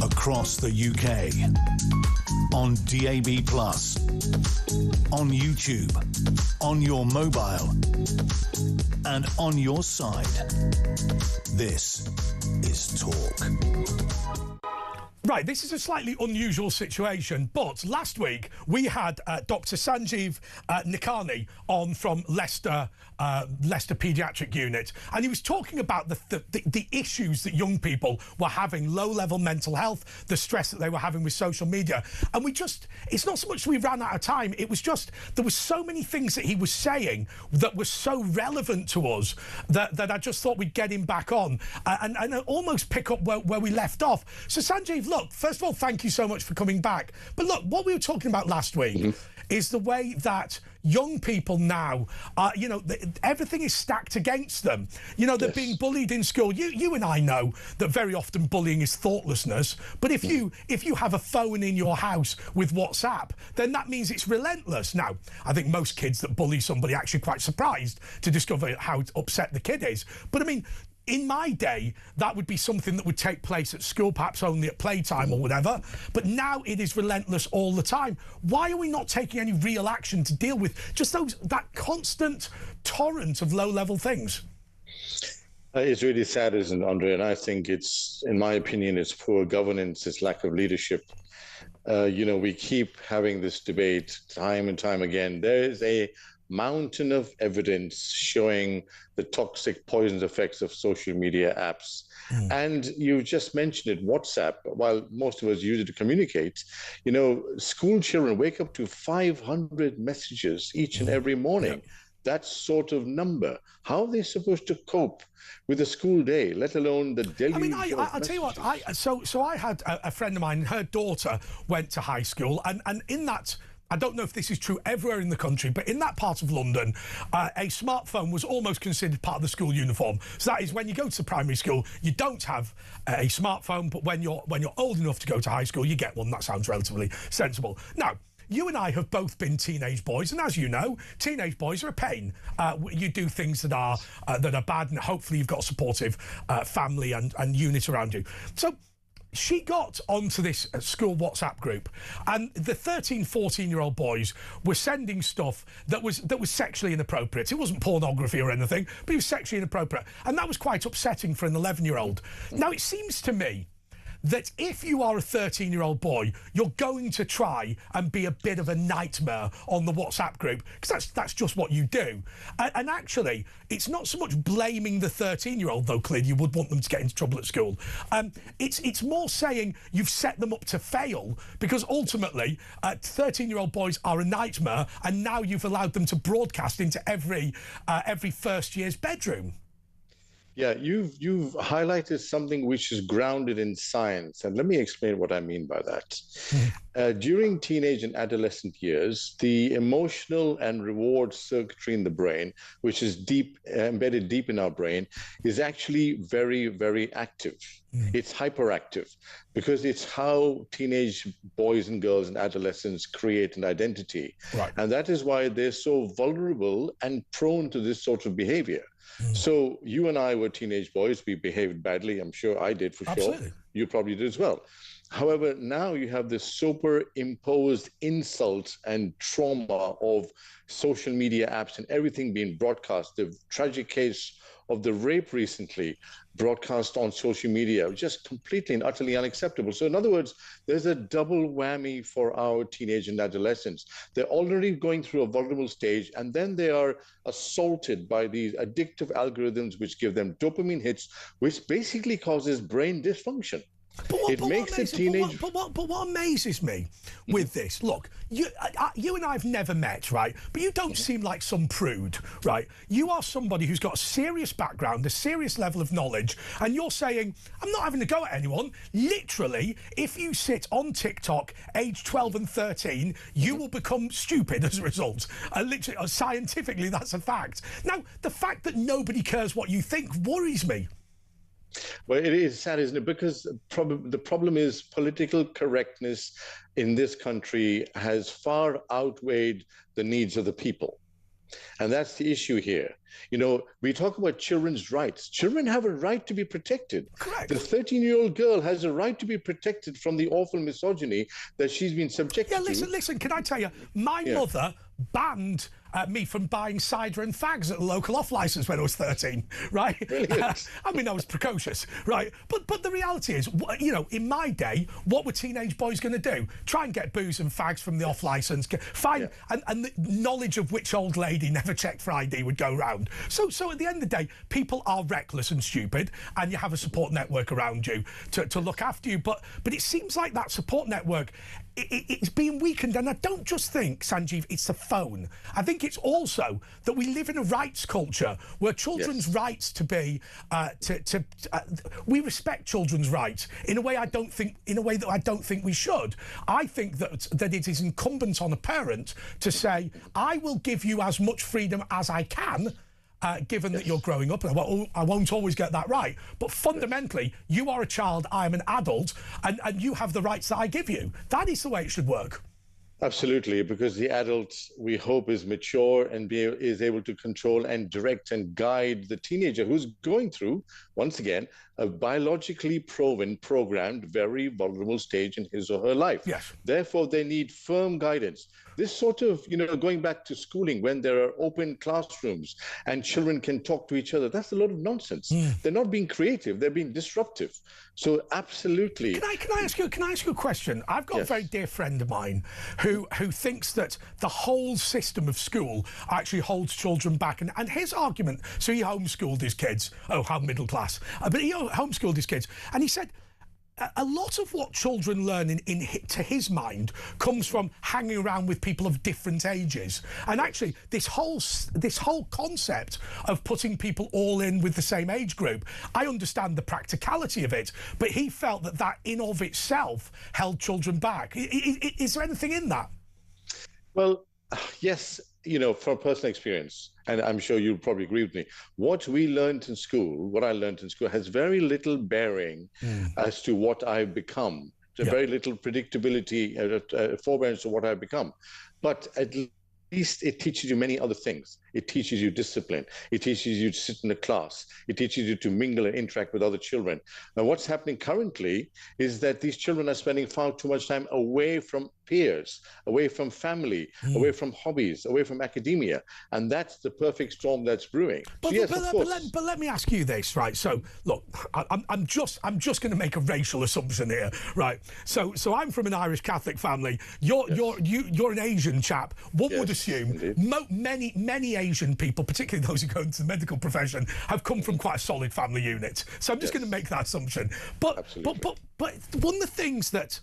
Across the UK, on DAB+, on YouTube, on your mobile, and on your side. This is Talk. Right, this is a slightly unusual situation, but last week we had Dr. Sanjeev Nikarni on from Leicester Paediatric Unit, and he was talking about the issues that young people were having, low-level mental health, the stress that they were having with social media. And it's not so much we ran out of time, it was just there were so many things that he was saying that were so relevant to us that I just thought we'd get him back on and almost pick up where we left off. So Sanjeev, look, first of all, thank you so much for coming back. But look, what we were talking about last week is the way that young people now, everything is stacked against them. You know, they're being bullied in school. You and I know that very often bullying is thoughtlessness. But if you have a phone in your house with WhatsApp, then that means it's relentless. Now, I think most kids that bully somebody are actually quite surprised to discover how upset the kid is. But I mean, in my day, that would be something that would take place at school, perhaps only at playtime or whatever. But now it is relentless all the time. Why are we not taking any real action to deal with just that constant torrent of low-level things? It's really sad, isn't it, Andre? And I think in my opinion, it's poor governance, it's lack of leadership. We keep having this debate time and time again. There is a mountain of evidence showing the toxic poisonous effects of social media apps. And you just mentioned it, WhatsApp. While most of us use it to communicate, school children wake up to 500 messages each and every morning. That sort of number. How are they supposed to cope with a school day, let alone the deluge? I mean, I'll tell you what. So I had a friend of mine. Her daughter went to high school, and in that I don't know if this is true everywhere in the country, but in that part of London, a smartphone was almost considered part of the school uniform. So that is when you go to primary school, you don't have a smartphone, but when you're old enough to go to high school, you get one. That sounds relatively sensible. Now, you and I have both been teenage boys, and as you know, teenage boys are a pain. You do things that are bad, and hopefully you've got a supportive family and unit around you. So she got onto this school WhatsApp group, and the 13, 14-year-old boys were sending stuff that was sexually inappropriate. It wasn't pornography or anything, but it was sexually inappropriate, and that was quite upsetting for an 11-year-old. Now, it seems to me that if you are a 13-year-old boy, you're going to try and be a bit of a nightmare on the WhatsApp group, because that's just what you do. And actually, it's not so much blaming the 13-year-old, though clearly you would want them to get into trouble at school. It's more saying you've set them up to fail, because ultimately, 13-year-old boys are a nightmare, and now you've allowed them to broadcast into every first year's bedroom. Yeah, you've highlighted something which is grounded in science, and let me explain what I mean by that. During teenage and adolescent years, the emotional and reward circuitry in the brain, which is embedded deep in our brain, is actually very, very active. It's hyperactive because it's how teenage boys and girls and adolescents create an identity. Right. And that is why they're so vulnerable and prone to this sort of behavior. So you and I were teenage boys. We behaved badly. I'm sure I did for sure. You probably did as well. However, now you have this superimposed insult and trauma of social media apps and everything being broadcast. The tragic case of the rape recently broadcast on social media, just completely and utterly unacceptable. So in other words, there's a double whammy for our teenage and adolescents. They're already going through a vulnerable stage, and then they are assaulted by these addictive algorithms which give them dopamine hits, which basically causes brain dysfunction. But what amazes me with this, look, you and I have never met, right? But you don't seem like some prude, right? You are somebody who's got a serious background, a serious level of knowledge, and you're saying, I'm not having to go at anyone. Literally, if you sit on TikTok, age 12 and 13, you will become stupid as a result. Literally, scientifically, that's a fact. Now, the fact that nobody cares what you think worries me. Well, it is sad, isn't it? Because the problem is political correctness in this country has far outweighed the needs of the people. And that's the issue here. You know, we talk about children's rights. Children have a right to be protected. Correct. The 13-year-old girl has a right to be protected from the awful misogyny that she's been subjected to. Listen, can I tell you, my mother banned me from buying cider and fags at the local off-licence when I was 13, right? I mean, I was precocious, right? But the reality is, you know, in my day, what were teenage boys going to do? Try and get booze and fags from the off-licence, and the knowledge of which old lady never checked for ID would go round. So at the end of the day, people are reckless and stupid, and you have a support network around you to look after you. But it seems like that support network, it's being weakened, and I don't just think, Sanjeev, it's the phone. I think it's also that we live in a rights culture where children's rights to be we respect children's rights in a way that I don't think we should. I think that it is incumbent on a parent to say, I will give you as much freedom as I can. Given that you're growing up, and I won't always get that right, but fundamentally, you are a child, I am an adult, and you have the rights that I give you. That is the way it should work. Absolutely, because the adult, we hope, is mature and is able to control and direct and guide the teenager who's going through, once again, a biologically proven, programmed, very vulnerable stage in his or her life. Yes. Therefore, they need firm guidance. This sort of, you know, going back to schooling when there are open classrooms and children can talk to each other, that's a lot of nonsense. They're not being creative, they're being disruptive. So absolutely. Can I ask you a question? I've got a very dear friend of mine who thinks that the whole system of school actually holds children back. And his argument, so he homeschooled his kids. Oh, how middle class. But he homeschooled his kids. And he said, a lot of what children learn to his mind comes from hanging around with people of different ages. And actually, this whole concept of putting people all in with the same age group, I understand the practicality of it, but he felt that in of itself held children back. Is there anything in that? Well, yes, from personal experience, and I'm sure you'll probably agree with me, what we learned in school, what I learned in school, has very little bearing as to what I've become. There's very little predictability, forbearance of what I've become. But at least it teaches you many other things. It teaches you discipline. It teaches you to sit in a class. It teaches you to mingle and interact with other children. Now, what's happening currently is that these children are spending far too much time away from peers, away from family, away from hobbies, away from academia. And that's the perfect storm that's brewing. But, so, yes, but let me ask you this, right? So, look, I'm just going to make a racial assumption here, right? So I'm from an Irish Catholic family. You're an Asian chap. One would assume many Asian people, particularly those who go into the medical profession, have come from quite a solid family unit. So I'm just going to make that assumption. But one of the things that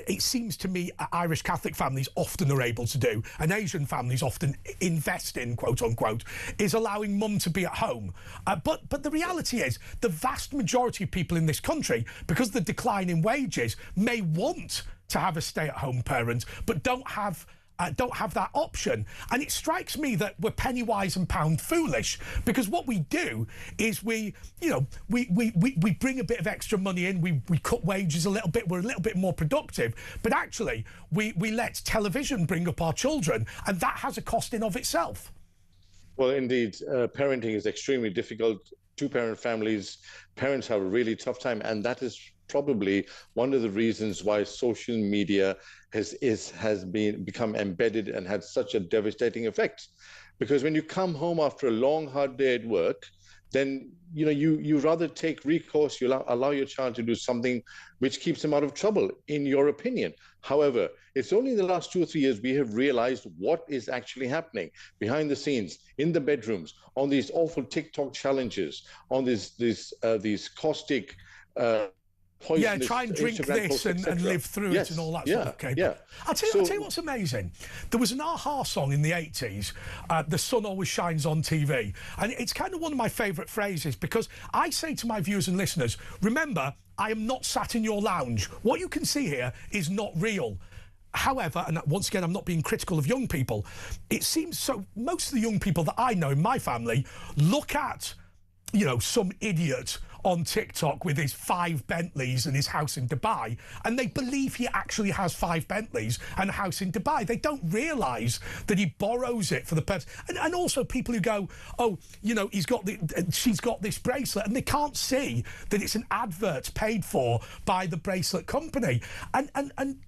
it seems to me Irish Catholic families often are able to do, and Asian families often invest in, quote unquote, is allowing mum to be at home. But the reality is the vast majority of people in this country, because of the decline in wages, may want to have a stay-at-home parent, but don't have that option. And it strikes me that we're penny wise and pound foolish, because what we do is we bring a bit of extra money in, we cut wages a little bit, we're a little bit more productive, but actually we let television bring up our children, and that has a cost in of itself. Well, indeed, parenting is extremely difficult. Two-parent families, parents have a really tough time, and that is probably one of the reasons why social media has become embedded and had such a devastating effect. Because when you come home after a long, hard day at work, then you rather take recourse, you allow your child to do something which keeps them out of trouble, in your opinion. However, it's only in the last 2 or 3 years we have realized what is actually happening behind the scenes, in the bedrooms, on these awful TikTok challenges, on these caustic poisonous, try and drink Instagram this posts, and live through it and all that sort of thing. I'll tell you what's amazing. There was an Aha song in the 80s, The Sun Always Shines on TV. And it's kind of one of my favourite phrases, because I say to my viewers and listeners, remember, I am not sat in your lounge. What you can see here is not real. However, and once again, I'm not being critical of young people, it seems so most of the young people that I know in my family look at, some idiot on TikTok with his 5 Bentleys and his house in Dubai, and they believe he actually has 5 Bentleys and a house in Dubai. They don't realise that he borrows it for the purpose. And also people who go, she's got this bracelet, and they can't see that it's an advert paid for by the bracelet company. And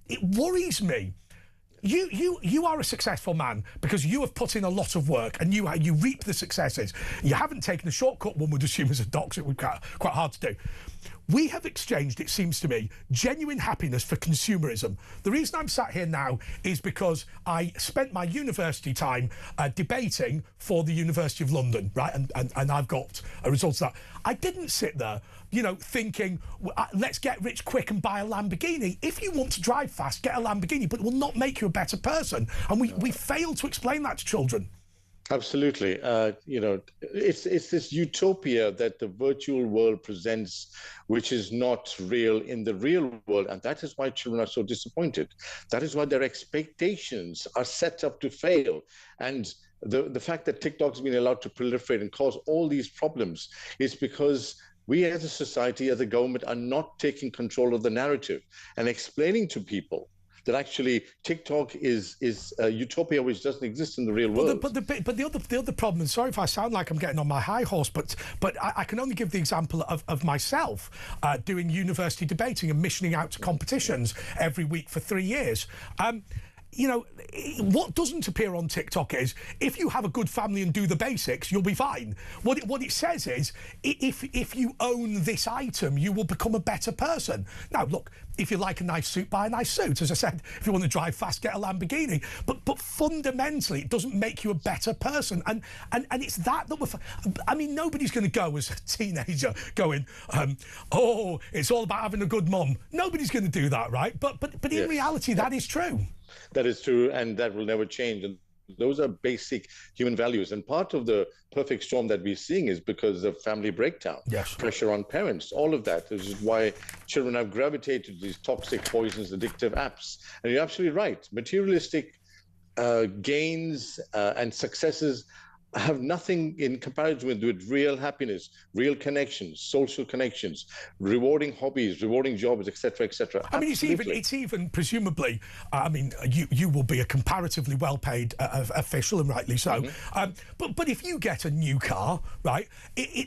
it worries me. You are a successful man because you have put in a lot of work and you reap the successes. You haven't taken a shortcut, one would assume, as a doctor. It would be quite hard to do. We have exchanged, it seems to me, genuine happiness for consumerism. The reason I'm sat here now is because I spent my university time debating for the University of London, right? And I've got a result of that. I didn't sit there, thinking, let's get rich quick and buy a Lamborghini. If you want to drive fast, get a Lamborghini, but it will not make you a better person. And we fail to explain that to children. Absolutely. It's this utopia that the virtual world presents, which is not real in the real world. And that is why children are so disappointed. That is why their expectations are set up to fail. And the fact that TikTok has been allowed to proliferate and cause all these problems is because we as a society, as a government, are not taking control of the narrative and explaining to people that actually TikTok is a utopia which doesn't exist in the real world. But the other problem, and sorry if I sound like I'm getting on my high horse, but I can only give the example of myself doing university debating and missioning out to competitions every week for 3 years. What doesn't appear on TikTok is if you have a good family and do the basics, you'll be fine. What it says is if you own this item, you will become a better person. Now, look, if you like a nice suit, buy a nice suit. As I said, if you want to drive fast, get a Lamborghini. But fundamentally, it doesn't make you a better person. And it's that nobody's going to go as a teenager going, it's all about having a good mum. Nobody's going to do that, right? But in reality, that is true. That is true, and that will never change. And those are basic human values. And part of the perfect storm that we're seeing is because of family breakdown, pressure on parents, all of that. This is why children have gravitated to these toxic, poisonous, addictive apps. And you're absolutely right. Materialistic gains and successes have nothing in comparison with real happiness, real connections, social connections, rewarding hobbies, rewarding jobs, etc., etc. I mean, it's even presumably. I mean, you will be a comparatively well-paid official, and rightly so. But if you get a new car, right,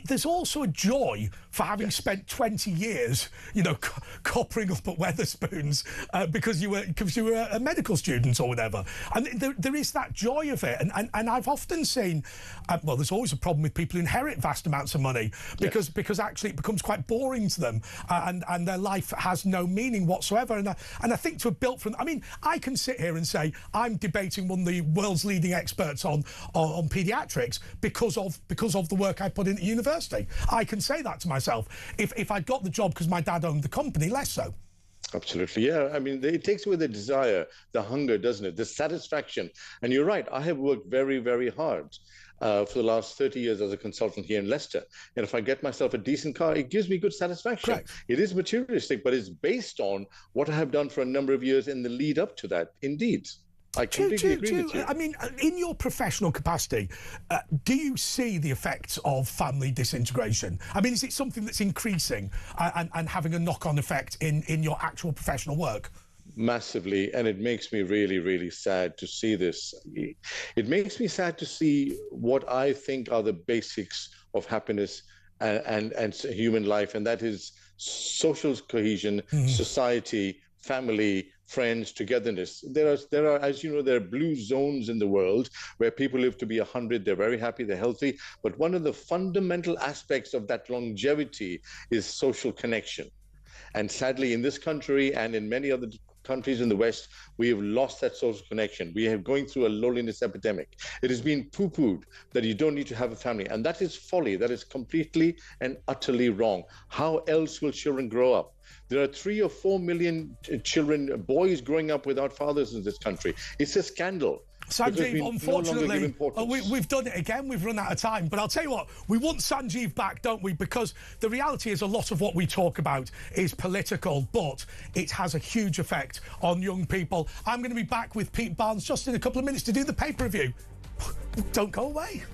there's also a joy for having spent 20 years, you know, coppering up at Weatherspoons because you were a medical student or whatever, and there is that joy of it. And I've often seen. Well, there's always a problem with people who inherit vast amounts of money because actually it becomes quite boring to them and their life has no meaning whatsoever. And I think to have built from, I mean, I can sit here and say I'm debating one of the world's leading experts on paediatrics because of the work I put in at university. I can say that to myself. If I got the job because my dad owned the company, less so. Absolutely, yeah. I mean, it takes away the desire, the hunger, doesn't it? The satisfaction. And you're right, I have worked very, very hard for the last 30 years as a consultant here in Leicester. And if I get myself a decent car, it gives me good satisfaction. Correct. It is materialistic, but it's based on what I have done for a number of years in the lead up to that. Indeed. I completely agree with you. I mean, in your professional capacity, do you see the effects of family disintegration? I mean, is it something that's increasing and having a knock-on effect in your actual professional work? Massively, and it makes me really, really sad to see this. It makes me sad to see what I think are the basics of happiness and human life, and that is social cohesion, society, family, friends, togetherness. There are, as you know, there are blue zones in the world where people live to be 100. They're very happy, they're healthy. But one of the fundamental aspects of that longevity is social connection. And sadly, in this country and in many other countries in the West, we have lost that social connection. We are going through a loneliness epidemic. It has been poo-pooed that you don't need to have a family. And that is folly. That is completely and utterly wrong. How else will children grow up? There are 3 or 4 million children, boys growing up without fathers in this country. It's a scandal. Sanjeev, unfortunately, we've done it again. We've run out of time. But I'll tell you what, we want Sanjeev back, don't we? Because the reality is a lot of what we talk about is political, but it has a huge effect on young people. I'm going to be back with Pete Barnes just in a couple of minutes to do the pay-per-view. Don't go away.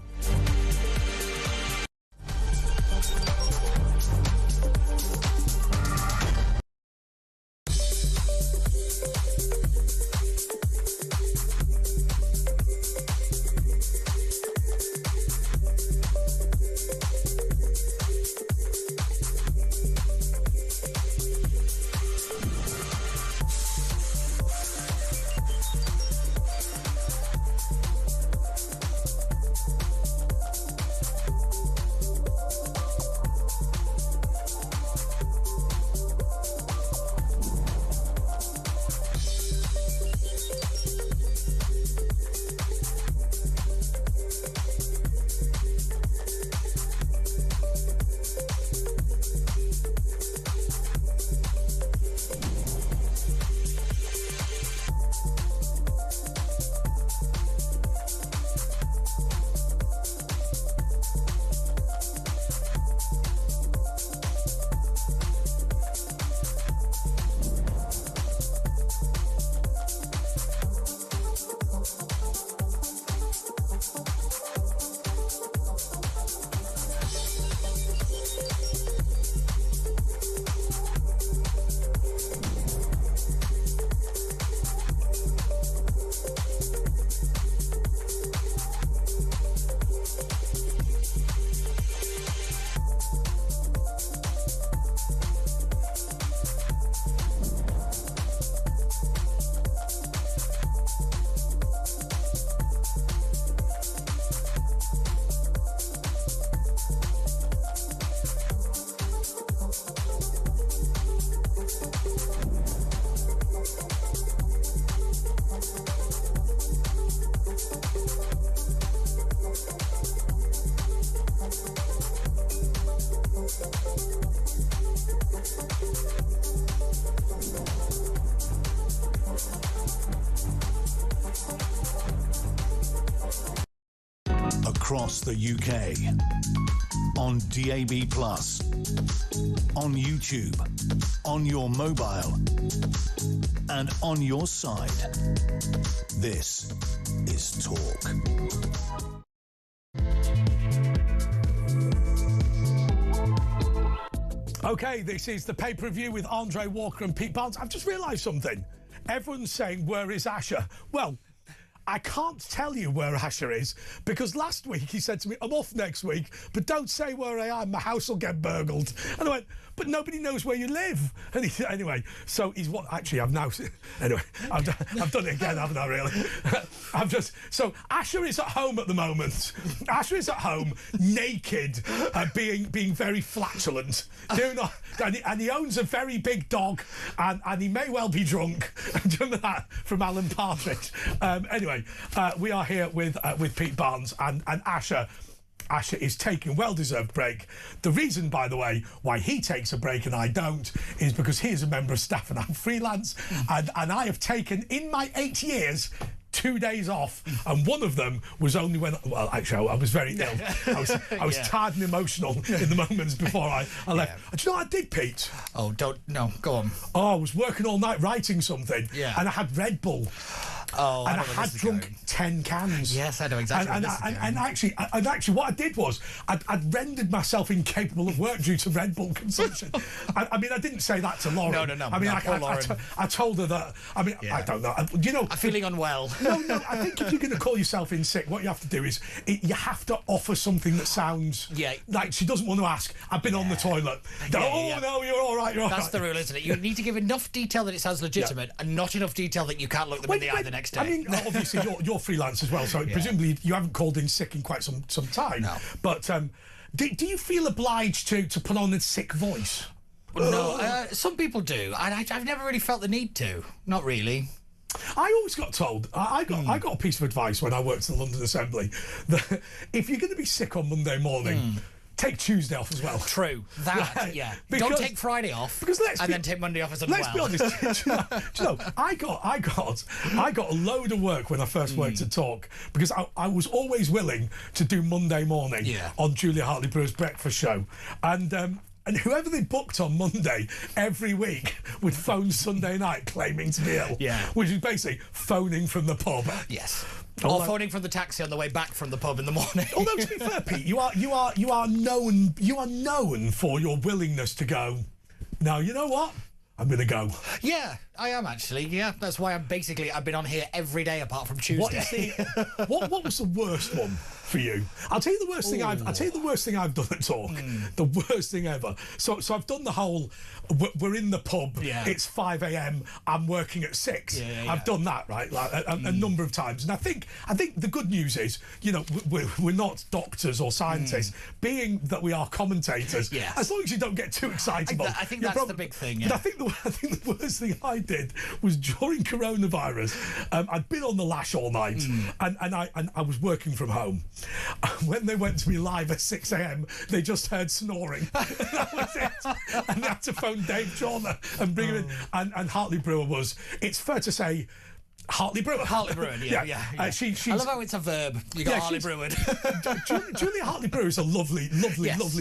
Across the UK, on DAB+, on YouTube, on your mobile, and on your side. This is Talk. Okay, this is the pay-per-view with Andre Walker and Pete Barnes. I've just realised something. Everyone's saying, where is Asher? Well, I can't tell you where Asher is because last week he said to me, I'm off next week, but don't say where I am, my house will get burgled. And I went, but nobody knows where you live. And he said, anyway, so he's what, actually, I've now, anyway, I've done it again, haven't I, really? So Asher is at home at the moment. Asher is at home, naked, being very flatulent. And he owns a very big dog, and he may well be drunk. Remember that from Alan Partridge. Anyway, we are here with Pete Barnes and Asher. Asher is taking a well-deserved break. The reason, by the way, why he takes a break and I don't is because he is a member of staff and I'm freelance. And I have taken, in my 8 years, 2 days off, and one of them was only when, well, actually, I was very ill. I was tired and emotional in the moments before I left. Yeah. Do you know what I did, Pete? Oh, go on. Oh, I was working all night writing something, and I had Red Bull. Oh, and I had drunk 10 cans. Yes, I know exactly. And actually, what I did was I'd rendered myself incapable of work due to Red Bull consumption. I mean, I didn't say that to Lauren. No. I mean, I told her that. I mean, I don't know. You know, I'm feeling unwell. No. I think if you're going to call yourself in sick, what you have to do is you have to offer something that sounds like she doesn't want to ask. I've been on the toilet. No, you're all right. That's the rule, isn't it? You need to give enough detail that it sounds legitimate, and not enough detail that you can't look them in the eye the next day. I mean, obviously you're freelance as well, so presumably you haven't called in sick in quite some time. No. But do you feel obliged to put on a sick voice? No, some people do. I've never really felt the need to. Not really. I always got told, I got a piece of advice when I worked at the London Assembly, that if you're going to be sick on Monday morning, take Tuesday off as well. True. That, because, don't take Friday off then take Monday off as well. Let's be honest. do you know, I got a load of work when I first worked at Talk because I was always willing to do Monday morning on Julia Hartley-Brewer's breakfast show. And whoever they booked on Monday every week would phone Sunday night claiming to be ill. Yeah. Which is basically phoning from the pub. Yes. Or phoning from the taxi on the way back from the pub in the morning. Although to be fair, Pete, you are known for your willingness to go, now you know what? I'm going to go. Yeah, I am actually. Yeah, that's why I've been on here every day apart from Tuesday. What was the worst one for you? I'll tell you the worst thing I've done at Talk. The worst thing ever. So I've done the whole. We're in the pub. Yeah. It's 5 a.m. I'm working at 6. I've done that a number of times, and I think the good news is, you know, we're not doctors or scientists. Being that we are commentators, as long as you don't get too excitable. I think that's the big thing. Yeah. But I think the worst thing I did was during coronavirus. I'd been on the lash all night, and I was working from home. When they went to me live at 6 a.m., they just heard snoring. That was it. And they had to phone Dave Joyner and bring him in. And Hartley Brewer was, it's fair to say, Hartley Brewer. Hartley Brewer, yeah. I love how it's a verb. You got Hartley Brewer. Julia Hartley Brewer is a lovely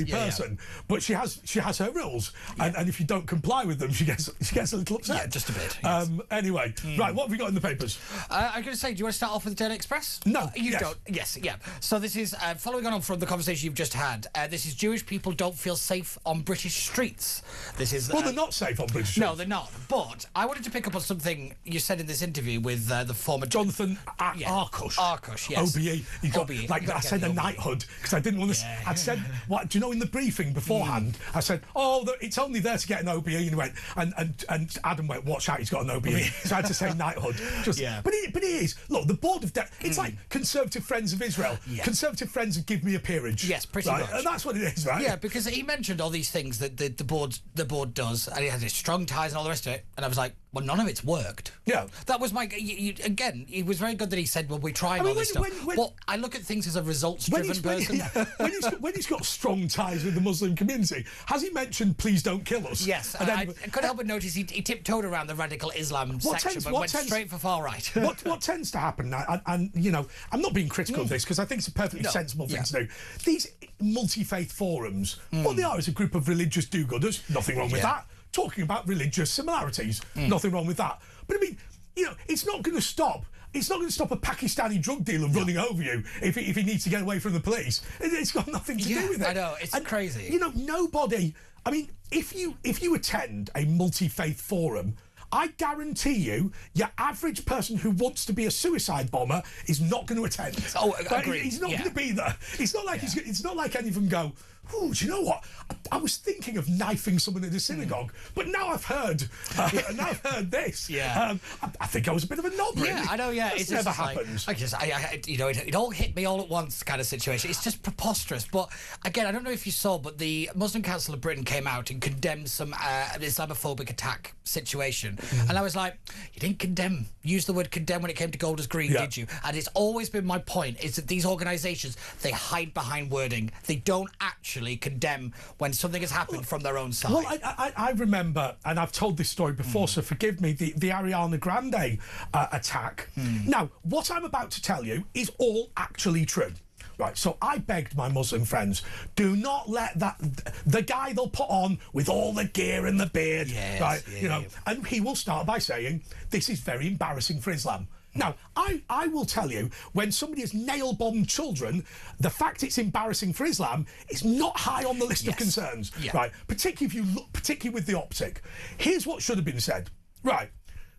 person, but she has her rules, and if you don't comply with them, she gets a little upset. Yeah, just a bit. Yes. Anyway, right, what have we got in the papers? I'm going to say, do you want to start off with the Daily Express? No, you don't. Yes, yeah. So this is following on from the conversation you've just had. This is Jewish people don't feel safe on British streets. This is they're not safe on British streets. No, they're not. But I wanted to pick up on something you said in this interview with the former Jonathan Arkush. Arkush, yes. OBE. He got OBE. I said a knighthood because I didn't want to. I'd said, what do you know? In the briefing beforehand, I said, it's only there to get an OBE, and he went, and Adam went, watch out, he's got an OBE. So I had to say knighthood. But it is. Look, the board of it's like Conservative Friends of Israel. Yeah. Conservative Friends of Give Me a Peerage. Yes, pretty much. And that's what it is, right? Yeah, because he mentioned all these things that the board does, and he has his strong ties and all the rest of it, and I was like, Well, none of it's worked. Yeah. That was my... again, it was very good that he said, well, we're trying all this stuff. Well, I look at things as a results-driven person. When he's got strong ties with the Muslim community, has he mentioned, please don't kill us? Yes. I couldn't help but notice he tiptoed around the radical Islam section, but went straight for far right. What tends to happen now, and you know, I'm not being critical of this, because I think it's a perfectly sensible thing to do. These multi-faith forums, what they are is a group of religious do-gooders, nothing wrong with that, talking about religious similarities. Nothing wrong with that. But I mean, you know, it's not going to stop. It's not going to stop a Pakistani drug dealer running over you if he needs to get away from the police. It's got nothing to do with it. I know, it's crazy. You know, nobody... I mean, if you attend a multi-faith forum, I guarantee you, your average person who wants to be a suicide bomber is not going to attend. Oh, agreed. He's not going to be there. It's not like it's not like any of them go, oh, do you know what? I was thinking of knifing someone in a synagogue, but now I've heard this. Yeah. I think I was a bit of a knob, really. Yeah, I know, yeah. It never happens. You know, it all hit me all at once kind of situation. It's just preposterous. But again, I don't know if you saw, but the Muslim Council of Britain came out and condemned some an Islamophobic attack situation. And I was like, you didn't use the word condemn when it came to Golders Green, did you? And it's always been my point, is that these organisations, they hide behind wording. They don't actually condemn when something has happened from their own side. Well, I remember, and I've told this story before, so forgive me, the Ariana Grande attack. Now, what I'm about to tell you is all actually true. Right, so I begged my Muslim friends, do not let the guy they'll put on with all the gear and the beard, and he will start by saying, this is very embarrassing for Islam. Now, I will tell you, when somebody has nail-bombed children, the fact it's embarrassing for Islam is not high on the list of concerns, right? Particularly with the optic. Here's what should have been said. Right,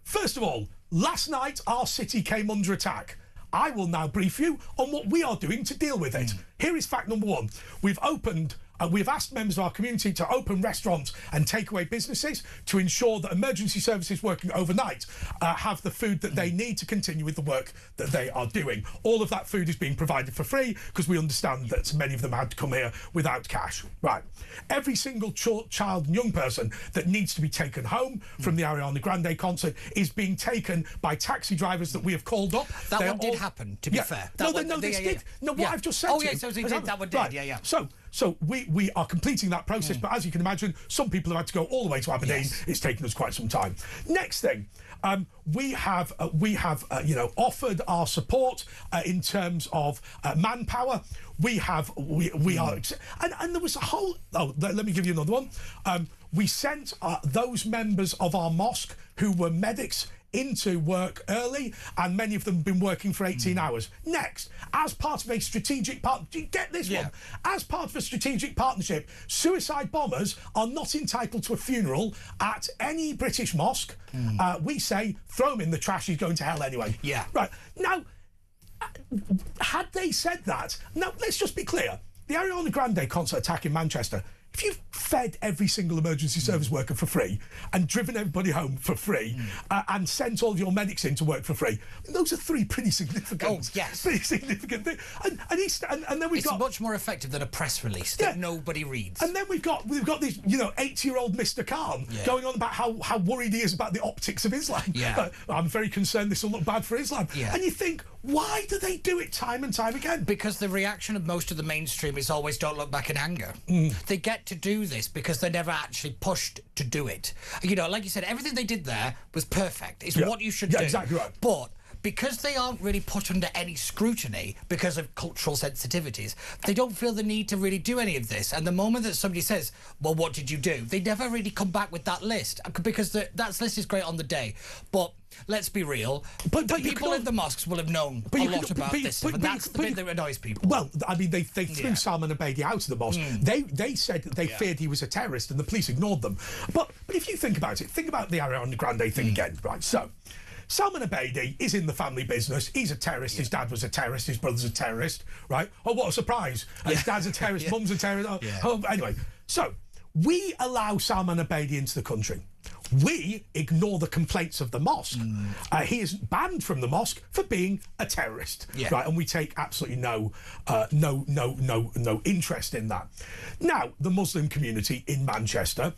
first of all, last night our city came under attack. I will now brief you on what we are doing to deal with it. Here is fact number one. We've asked members of our community to open restaurants and takeaway businesses to ensure that emergency services working overnight have the food that they need to continue with the work that they are doing. All of that food is being provided for free because we understand that many of them had to come here without cash. Right. Every single child and young person that needs to be taken home from the Ariana Grande concert is being taken by taxi drivers that we have called up. That one did happen, to be fair. This did. No, what I've just said to you. So he did, that one did, right. So we are completing that process, but as you can imagine, some people have had to go all the way to Aberdeen. It's taken us quite some time. Next thing, we have offered our support in terms of manpower. We are, and there was a whole. Oh, let me give you another one. We sent those members of our mosque who were medics into work early, and many of them have been working for 18 hours. Next, as part of a strategic do you get this one? As part of a strategic partnership, suicide bombers are not entitled to a funeral at any British mosque. We say, throw him in the trash, he's going to hell anyway. Yeah. Right. Now, had they said that, now let's just be clear, the Ariana Grande concert attack in Manchester, if you've fed every single emergency service worker for free and driven everybody home for free and sent all of your medics in to work for free, those are three pretty significant, pretty significant things. And then we've got much more effective than a press release that nobody reads. And then we've got this 80-year-old Mr. Khan going on about how worried he is about the optics of Islam. I'm very concerned this will look bad for Islam. And you think, why do they do it time and time again? Because the reaction of most of the mainstream is always don't look back in anger. They get to do this because they're never actually pushed to do it. You know, like you said, everything they did there was perfect. It's what you should do. Exactly right. But because they aren't really put under any scrutiny because of cultural sensitivities, they don't feel the need to really do any of this. And the moment that somebody says, well, what did you do? They never really come back with that list, because that list is great on the day. But let's be real, but people in the mosques will have known a lot about this stuff, and that's the bit that annoys people. Well, I mean, they threw Salman Abedi out of the mosque. They said that they feared he was a terrorist, and the police ignored them. But if you think about it, think about the Ariana Grande thing again, right? So Salman Abedi is in the family business. He's a terrorist. His dad was a terrorist. His brother's a terrorist, right? Oh, what a surprise. His dad's a terrorist. Mum's a terrorist. Anyway, so we allow Salman Abedi into the country. We ignore the complaints of the mosque. He is banned from the mosque for being a terrorist, right? And we take absolutely no interest in that. Now, the Muslim community in Manchester,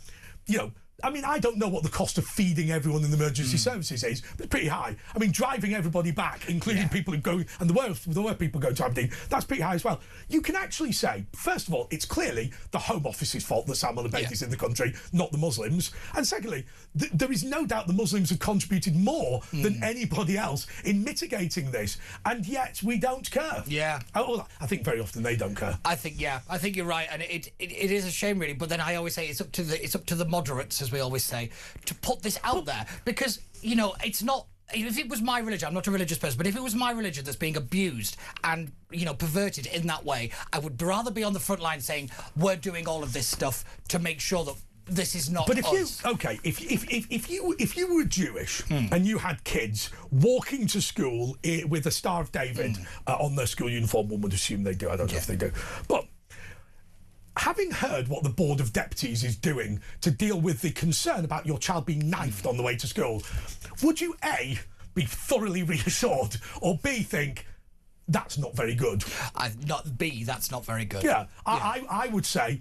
I mean, I don't know what the cost of feeding everyone in the emergency services is, but it's pretty high. I mean, driving everybody back, including people who go, and there were people going to Aberdeen, that's pretty high as well. You can actually say, first of all, it's clearly the Home Office's fault that Samuel Abed is in the country, not the Muslims. And secondly, there is no doubt the Muslims have contributed more than anybody else in mitigating this, and yet we don't care. Yeah. I think very often they don't care. I think you're right, and it is a shame, really. But then I always say it's up to the moderates, as we always say, to put this out there, because it's not. If it was my religion, I'm not a religious person, but if it was my religion that's being abused and perverted in that way, I would rather be on the front line saying we're doing all of this stuff to make sure that this is not. But if us. if you were Jewish and you had kids walking to school with a Star of David on their school uniform, one would assume they do. I don't know if they do, but having heard what the Board of Deputies is doing to deal with the concern about your child being knifed on the way to school, would you A, be thoroughly reassured, or B, think that's not very good? That's not very good. Yeah. I would say,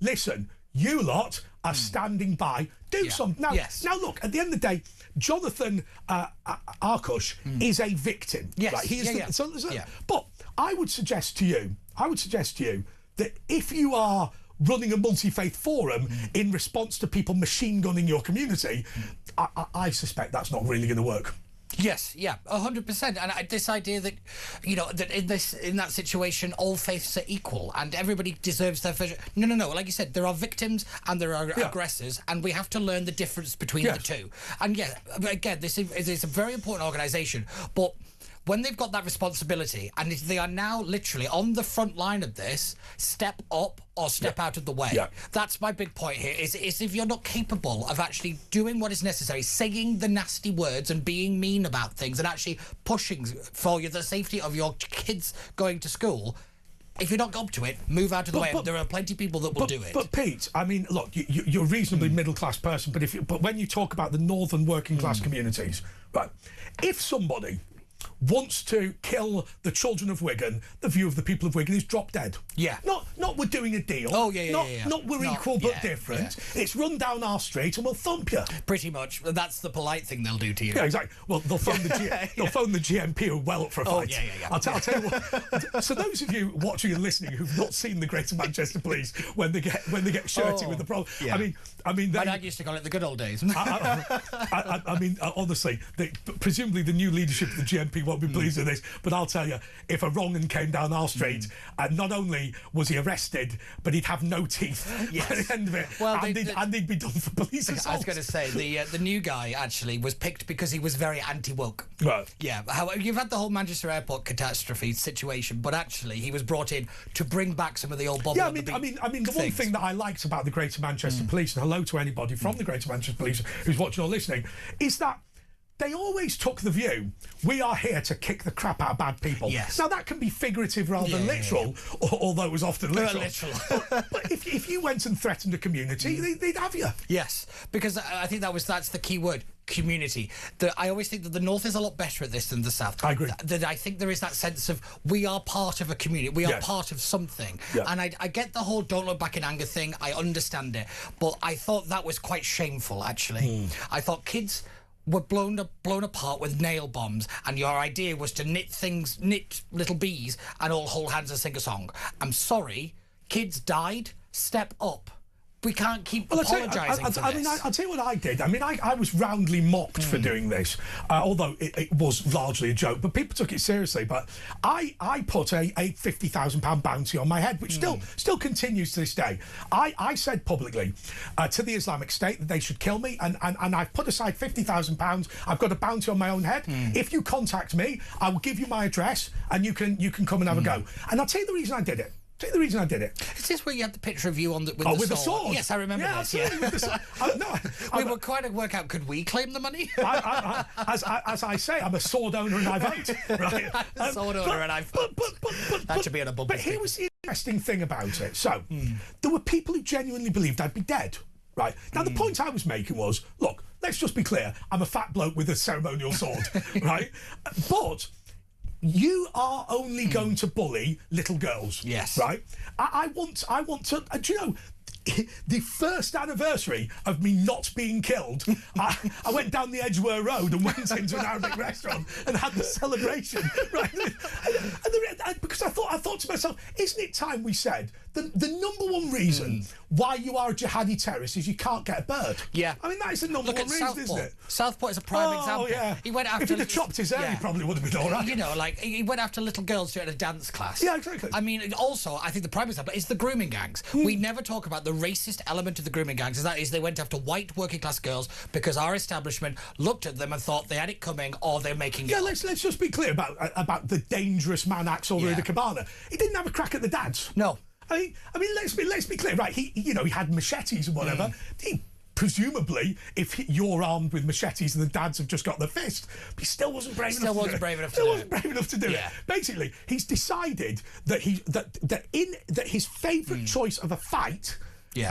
listen, you lot are standing by. Do something. Now, look, at the end of the day, Jonathan Arkush is a victim. Yes. Right? He is But I would suggest to you that if you are running a multi-faith forum in response to people machine gunning your community, I suspect that's not really going to work. Yes, 100%. And this idea that, that in that situation, all faiths are equal and everybody deserves their fair. No. Like you said, there are victims and there are aggressors, and we have to learn the difference between the two. And again, this is a very important organisation, but when they've got that responsibility and they are now literally on the front line of this, step up or step out of the way. That's my big point here, is if you're not capable of actually doing what is necessary, saying the nasty words and being mean about things and actually pushing for the safety of your kids going to school, if you're not up to it, move out of the way. There are plenty of people that will do it. But Pete, I mean, look, you're a reasonably middle-class person, but when you talk about the northern working-class communities, right, if somebody wants to kill the children of Wigan, the view of the people of Wigan is drop dead. Yeah. Not we're doing a deal. Not we're equal but different. It's run down our street and we'll thump you. Pretty much. That's the polite thing they'll do to you. Yeah, exactly. Well, they'll phone the GMP who are well up for a fight. I'll tell you what. So those of you watching and listening who've not seen the Greater Manchester Police when they get shirty with the problem, I mean, my dad used to call it the good old days. I mean, honestly, presumably the new leadership of the GMP won't be pleased with this, but I'll tell you, if a wrong 'un came down our street, and not only was he arrested, but he'd have no teeth at the end of it, and he'd be done for police assault. I was going to say, the new guy actually was picked because he was very anti-woke. Right. Yeah, however, you've had the whole Manchester Airport catastrophe situation, but actually he was brought in to bring back some of the old Bobby. Yeah, I mean, the one thing that I liked about the Greater Manchester Police, and hello to anybody from the Greater Manchester Police who's watching or listening, is that they always took the view, we are here to kick the crap out of bad people. Yes. Now, that can be figurative rather than literal, although it was often literal. But if you went and threatened a community, they'd have you. Yes, because I think that's the key word, community. I always think that the North is a lot better at this than the South. I agree. I think there is that sense of we are part of a community, we are part of something. And I get the whole don't look back in anger thing, I understand it, but I thought that was quite shameful, actually. I thought kids were blown apart with nail bombs, and your idea was to knit little bees and all hold hands and sing a song. I'm sorry, kids died. Step up. We can't keep apologising for this. I mean, I'll tell you what I did. I mean, I was roundly mocked for doing this, although it was largely a joke, but people took it seriously. But I put a £50,000 bounty on my head, which still continues to this day. I said publicly to the Islamic State that they should kill me, and I've put aside £50,000. I've got a bounty on my own head. If you contact me, I will give you my address, and you can come and have a go. And I'll tell you the reason I did it. Tell you the reason I did it. Is this where you had the picture of you with the sword? Yes, I remember that. Yeah, with the sword. We were trying to work out, could we claim the money? As I say, I'm a sword owner and I vote. Right? I'm a sword owner and I vote. That should be on a bumper. But here was the interesting thing about it. So, there were people who genuinely believed I'd be dead. Right? Now, the point I was making was, look, let's just be clear. I'm a fat bloke with a ceremonial sword. Right? But you are only going to bully little girls. Yes. Right? I want to. Do you know? the first anniversary of me not being killed, I went down the Edgware Road and went into an Arabic restaurant and had the celebration, right? Because I thought to myself, isn't it time we said the number one reason why you are a jihadi terrorist is you can't get a bird? Yeah. I mean, that is the number one reason, isn't it? Southport is a prime example. Yeah. He went after... If he'd have chopped his hair, he probably would have been all right. You know, like, he went after little girls during a dance class. Yeah, exactly. I mean, also, I think the prime example is the grooming gangs. We never talk about the racist element of the grooming gangs, that is they went after white working class girls because our establishment looked at them and thought they had it coming or they're making it up. Let's just be clear about the dangerous man Axel Rueda Cabana. He didn't have a crack at the dads. No. I mean, let's be clear, right? He had machetes and whatever. He presumably, if you're armed with machetes and the dads have just got the fist, but he still wasn't brave enough. Still wasn't brave enough to do it. Basically, he's decided that his favourite choice of a fight.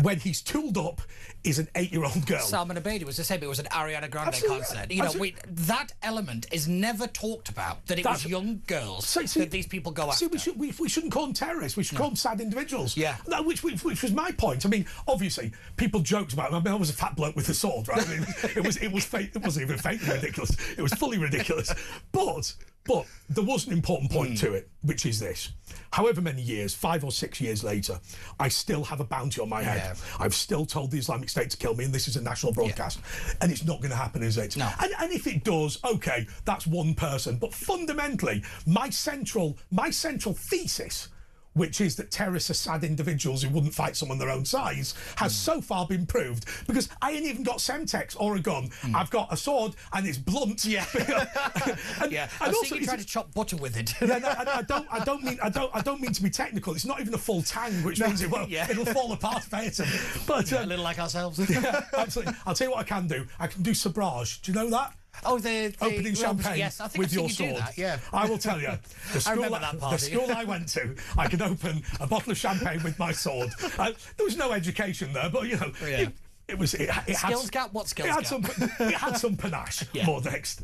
When he's tooled up is an 8-year-old girl. Salman Abedi was the same. It was an Ariana Grande concert. You know, that element is never talked about. That it was young girls that these people go after. We shouldn't call them terrorists. We should call them sad individuals. Yeah. Which was my point. I mean, obviously, people joked about it. I mean, I was a fat bloke with a sword, right? I mean, it was fake. It wasn't even fake. Ridiculous. It was fully ridiculous. But there was an important point to it, which is this. However many years, 5 or 6 years later, I still have a bounty on my head. Yeah. I've still told the Islamic State to kill me, and this is a national broadcast. And it's not going to happen, is it? No. And if it does, OK, that's one person. But fundamentally, my central thesis, which is that terrorists are sad individuals who wouldn't fight someone their own size, has so far been proved. Because I ain't even got Semtex or a gun. I've got a sword and it's blunt. Yeah. and also, you try to chop butter with it. I don't mean to be technical. It's not even a full tang, which means it'll fall apart later. But a little like ourselves. Yeah, absolutely. I'll tell you what I can do. I can do sabrage. Do you know that? Oh, the opening champagne with your sword. That, yeah. I will tell you. I remember that party. The school I went to, I could open a bottle of champagne with my sword. There was no education there, but you know, it was. It skills gap. What skills gap? It had some panache. More next.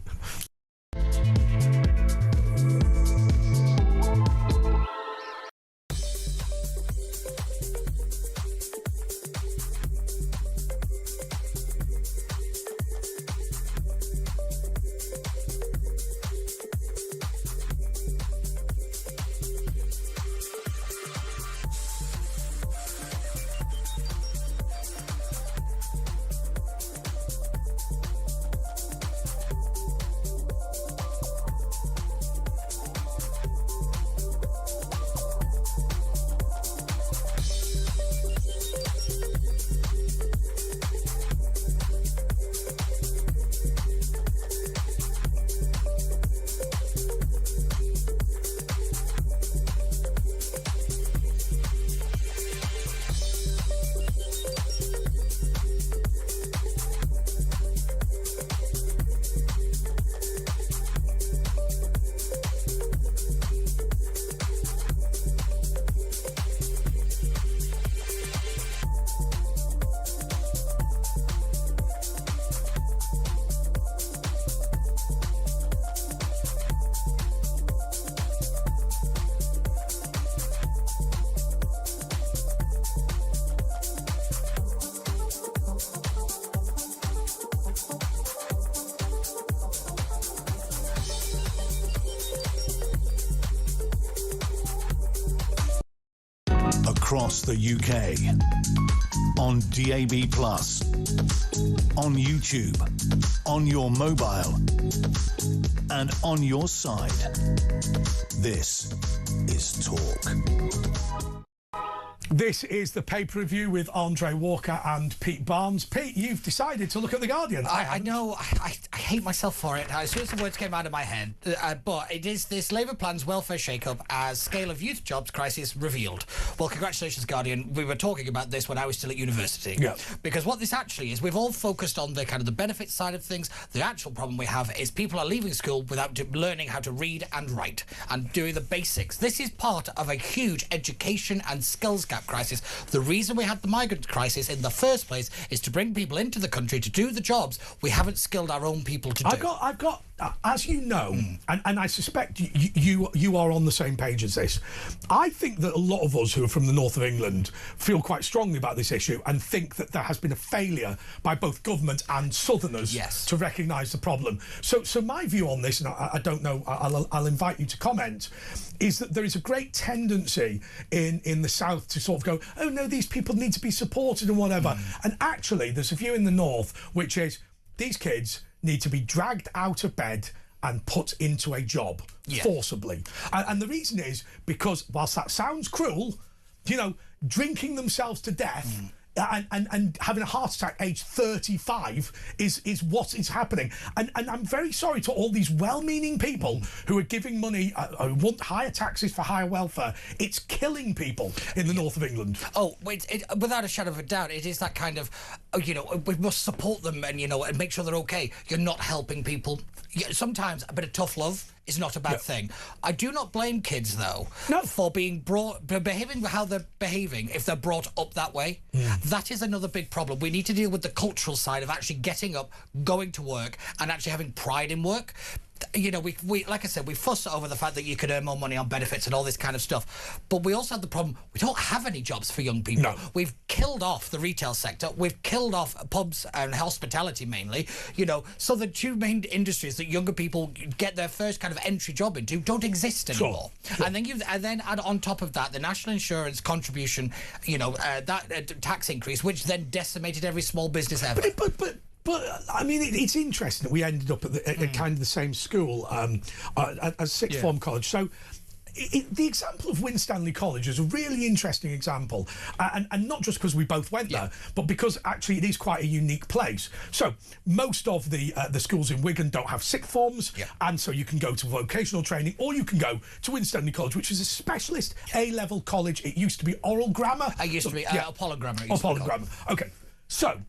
Across the UK, on DAB+, on YouTube, on your mobile, and on your side. This is Talk. This is the pay-per-view with Andre Walker and Pete Barnes. Pete, you've decided to look at The Guardian. I know. I hate myself for it. As soon as the words came out of my head. But it is this Labour plans welfare shake-up as scale of youth jobs crisis revealed. Well, congratulations, Guardian. We were talking about this when I was still at university. Yeah. Because what this actually is, we've all focused on the kind of the benefits side of things. The actual problem we have is people are leaving school without learning how to read and write and doing the basics. This is part of a huge education and skills gap gap crisis. The reason we had the migrant crisis in the first place is to bring people into the country to do the jobs we haven't skilled our own people to do. I've got, as you know, and I suspect you are on the same page as this. I think that a lot of us who are from the north of England feel quite strongly about this issue and think that there has been a failure by both government and Southerners to recognise the problem. So my view on this, and I don't know, I'll invite you to comment, is that there is a great tendency in the south to sort of go, oh no, these people need to be supported and whatever. And actually, there's a view in the north which is these kids need to be dragged out of bed and put into a job forcibly. And the reason is because, whilst that sounds cruel, you know, drinking themselves to death and having a heart attack age 35 is what is happening. And I'm very sorry to all these well-meaning people who are giving money, who want higher taxes for higher welfare. It's killing people in the north of England. Oh, without a shadow of a doubt, it is that kind of, you know, we must support them and, you know, and make sure they're okay. You're not helping people. Sometimes a bit of tough love is not a bad thing. I do not blame kids, though, for behaving how they're behaving if they're brought up that way. That is another big problem. We need to deal with the cultural side of actually getting up, going to work, and actually having pride in work. You know, we like I said, we fuss over the fact that you could earn more money on benefits and all this kind of stuff. But we also have the problem, we don't have any jobs for young people. No. We've killed off the retail sector. We've killed off pubs and hospitality mainly, you know. So the two main industries that younger people get their first kind of entry job into don't exist anymore. Sure. And then add on top of that the national insurance contribution, you know, that tax increase, which then decimated every small business ever. But I mean, it's interesting that we ended up at kind of the same school as sixth form college. So the example of Winstanley College is a really interesting example, and not just because we both went there, but because actually it is quite a unique place. So most of the schools in Wigan don't have sixth forms, and so you can go to vocational training, or you can go to Winstanley College, which is a specialist A-level college. It used to be oral grammar. It used to be Apollo Grammar. Apollo Grammar. Okay, so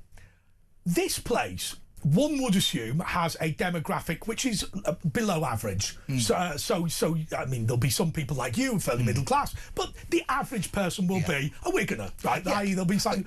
this place, one would assume, has a demographic which is below average. So I mean, there'll be some people like you, fairly middle class, but the average person will be a Wiganer, right? They'll be something.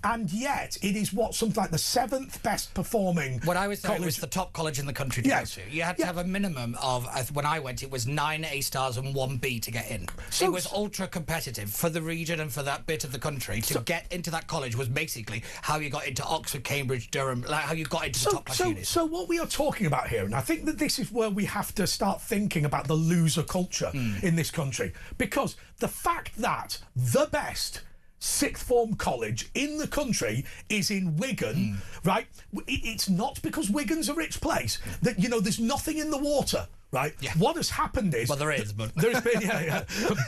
And yet, it is something like the 7th best performing. When I was there, it was the top college in the country to go to. You had to have a minimum of, when I went, it was 9 A stars and 1 B to get in. So it was ultra competitive for the region and for that bit of the country. To get into that college was basically how you got into Oxford, Cambridge, Durham, like how you got into the top class units. So what we are talking about here, and I think that this is where we have to start thinking about the loser culture in this country, because the fact that the best sixth form college in the country is in Wigan, right? It's not because Wigan's a rich place. That, you know, there's nothing in the water, right? What has happened is... Well, there is, but... There's been,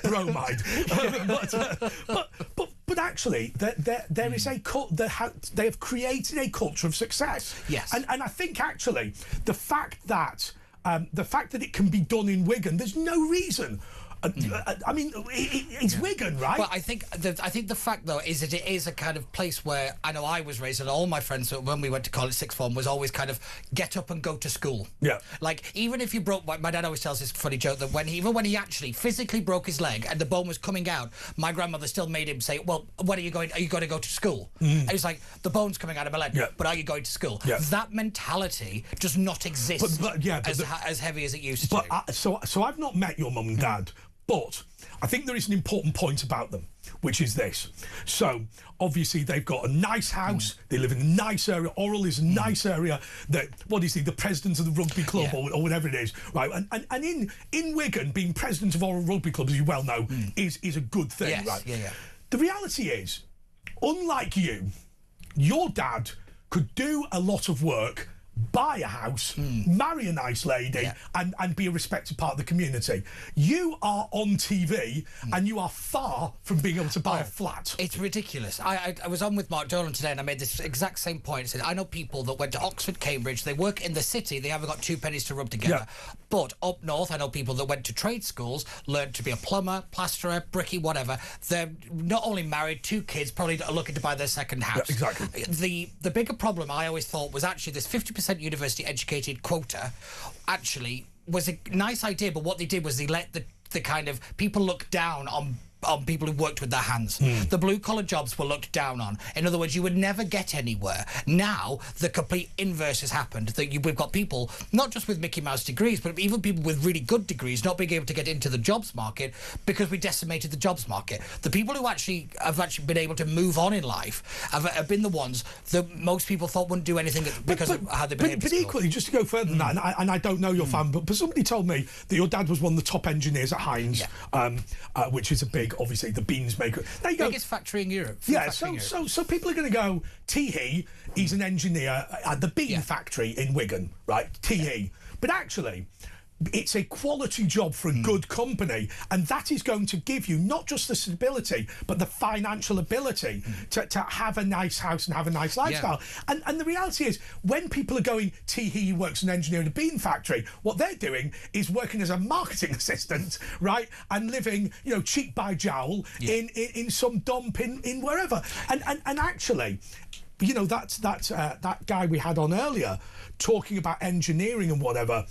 bromide. But actually, there is they have created a culture of success. Yes. And I think, actually, the fact that it can be done in Wigan, there's no reason... I mean, it's Wigan, right? Well, I think the fact, though, is that it is a kind of place where I know I was raised, and all my friends when we went to college, sixth form, was always kind of get up and go to school. Yeah. Like, even if you broke, my dad always tells this funny joke that even when he actually physically broke his leg and the bone was coming out, my grandmother still made him say, "Well, what are you going to go to school?" And he was like, "The bone's coming out of my leg, but are you going to school?" That mentality does not exist as heavy as it used to. But so I've not met your mum and dad. But I think there is an important point about them, which is this. So, obviously, they've got a nice house. They live in a nice area. Oral is a nice area. The president of the rugby club or whatever it is, right? And in Wigan, being president of Oral Rugby Club, as you well know, is a good thing, right? The reality is, unlike you, your dad could do a lot of work, buy a house, marry a nice lady, and be a respected part of the community. You are on TV, and you are far from being able to buy a flat. It's ridiculous. I was on with Mark Dolan today, and I made this exact same point. I said, I know people that went to Oxford, Cambridge, they work in the city, they haven't got 2 pennies to rub together. But up north, I know people that went to trade schools, learned to be a plumber, plasterer, bricky, whatever. They're not only married, 2 kids, probably looking to buy their second house. Exactly. The bigger problem I always thought was actually this 50% university educated quota actually was a nice idea, but what they did was they let the kind of people look down on on people who worked with their hands. The blue-collar jobs were looked down on. In other words, you would never get anywhere. Now, the complete inverse has happened. We've got people, not just with Mickey Mouse degrees, but even people with really good degrees not being able to get into the jobs market because we decimated the jobs market. The people who have actually been able to move on in life have been the ones that most people thought wouldn't do anything because of how they've been able to. But equally, just to go further than that, and I don't know your family, but somebody told me that your dad was one of the top engineers at Heinz, which is a big, obviously, the beans maker. There you go. Biggest factory in Europe. Yeah, so people are going to go, Teehee, he's an engineer at the bean factory in Wigan, right? Teehee. But actually, it's a quality job for a good company, and that is going to give you not just the stability but the financial ability to have a nice house and have a nice lifestyle. And the reality is, when people are going, he works as an engineer in a bean factory, what they're doing is working as a marketing assistant, right, and living, you know, cheek by jowl in some dump in wherever. And actually, you know, that guy we had on earlier talking about engineering and whatever.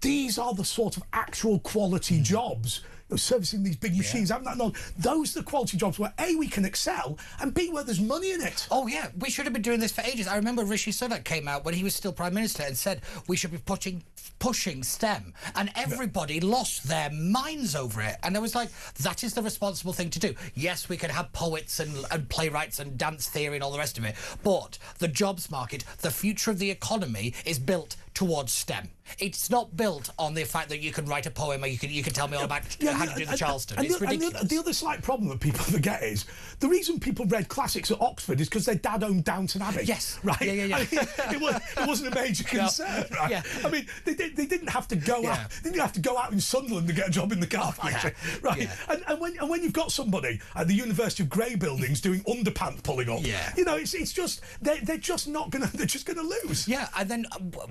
These are the sort of actual quality jobs, you know, servicing these big machines. Having that knowledge. Those are the quality jobs where A, we can excel, and B, where there's money in it. Oh yeah, we should have been doing this for ages. I remember Rishi Sunak came out when he was still Prime Minister and said we should be pushing STEM, and everybody lost their minds over it. And I was like, that is the responsible thing to do. Yes, we can have poets and playwrights and dance theory and all the rest of it, but the jobs market, the future of the economy is built towards STEM. It's not built on the fact that you can write a poem or you can tell me all about how to do the Charleston. It's ridiculous. The other slight problem that people forget is the reason people read classics at Oxford is because their dad owned Downton Abbey. Yes. Right? Yeah. I mean, it wasn't a major concern, right? Yeah. I mean, they didn't have to go out. They didn't have to go out in Sunderland to get a job in the car factory, right? Yeah. And when you've got somebody at the University of Grey buildings doing underpants pulling up, you know, it's just they're just gonna lose. Yeah, and then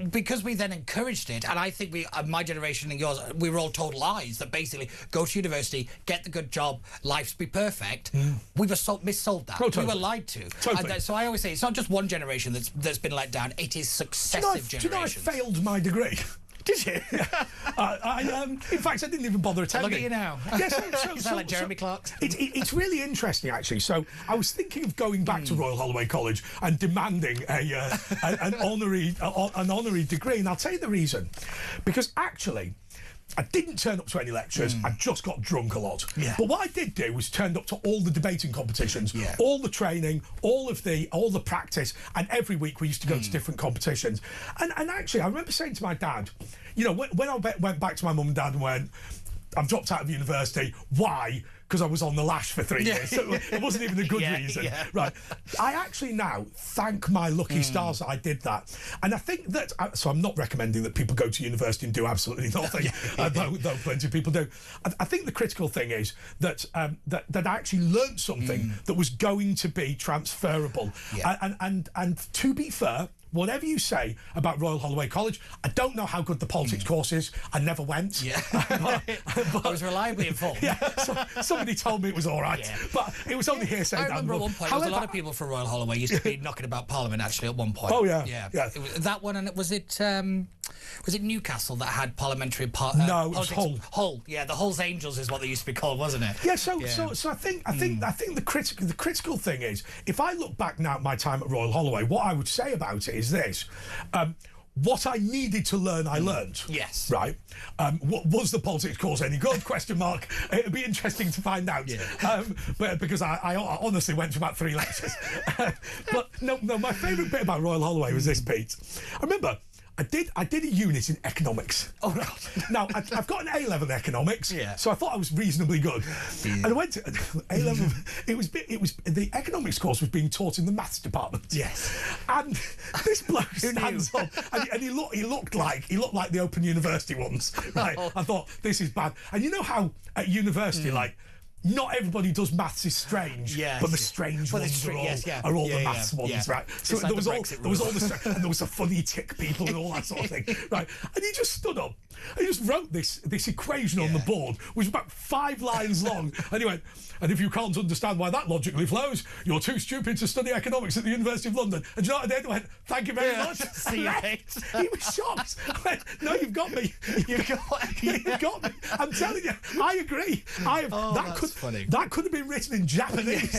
because we then encouraged it, and I think my generation and yours, we were all told lies that basically go to university, get the good job, life's be perfect. We were missold that. We were lied to. And so I always say it's not just one generation that's been let down; it is successive generations. Do you know I failed my degree? Did you? In fact, I didn't even bother attending. Look at you now. Yes, so like Jeremy Clarkson. It's really interesting, actually. So I was thinking of going back to Royal Holloway College and demanding an honorary degree, and I'll tell you the reason. Because actually, I didn't turn up to any lectures. I just got drunk a lot. But what I did do was turned up to all the debating competitions, all the training, all the practice, and every week we used to go to different competitions. And actually, I remember saying to my dad, you know, when I went back to my mum and dad and went, I've dropped out of university. Why? Because I was on the lash for 3 years. So it wasn't even a good reason. Right. I actually now thank my lucky stars that I did that. And I think that, so I'm not recommending that people go to university and do absolutely nothing, though plenty of people do. I think the critical thing is that that I actually learned something that was going to be transferable. And to be fair, whatever you say about Royal Holloway College, I don't know how good the politics course is. I never went. But I was reliably informed. Somebody told me it was all right, but it was only hearsay. I remember at one point, there was a lot of people from Royal Holloway used to be knocking about Parliament, actually, at one point. Oh, yeah. It was that one, and was it Newcastle that had parliamentary no, it was Hull. Hull, yeah, the Hull's Angels is what they used to be called, wasn't it? Yeah, so I think the critical thing is, if I look back now at my time at Royal Holloway, what I would say about it is this. What I needed to learn, I learned. Yes. Right. Was the politics course any good? Question mark. It'd be interesting to find out. But because I honestly went to about 3 lectures. But no, my favourite bit about Royal Holloway was this, Pete. I remember I did a unit in economics. Oh God! Now I've got an A-level in economics, so I thought I was reasonably good. And I went to A-level. It was the economics course was being taught in the maths department. Yes. And this bloke stands up, and he looked like the Open University ones. Right. I thought this is bad. And you know how at university, like, not everybody does maths is strange, but the strange ones are all the maths ones, right? So there was all the and there was a funny tick people and all that sort of thing, right? And he just stood up he just wrote this equation on the board, which was about 5 lines long, and he went, and if you can't understand why that logically flows, you're too stupid to study economics at the University of London. And do you know what I did? I went, thank you very much. See you, mate. He was shocked. I went, no, you've got me. You've got me. I'm telling you, I agree. That could have been written in Japanese.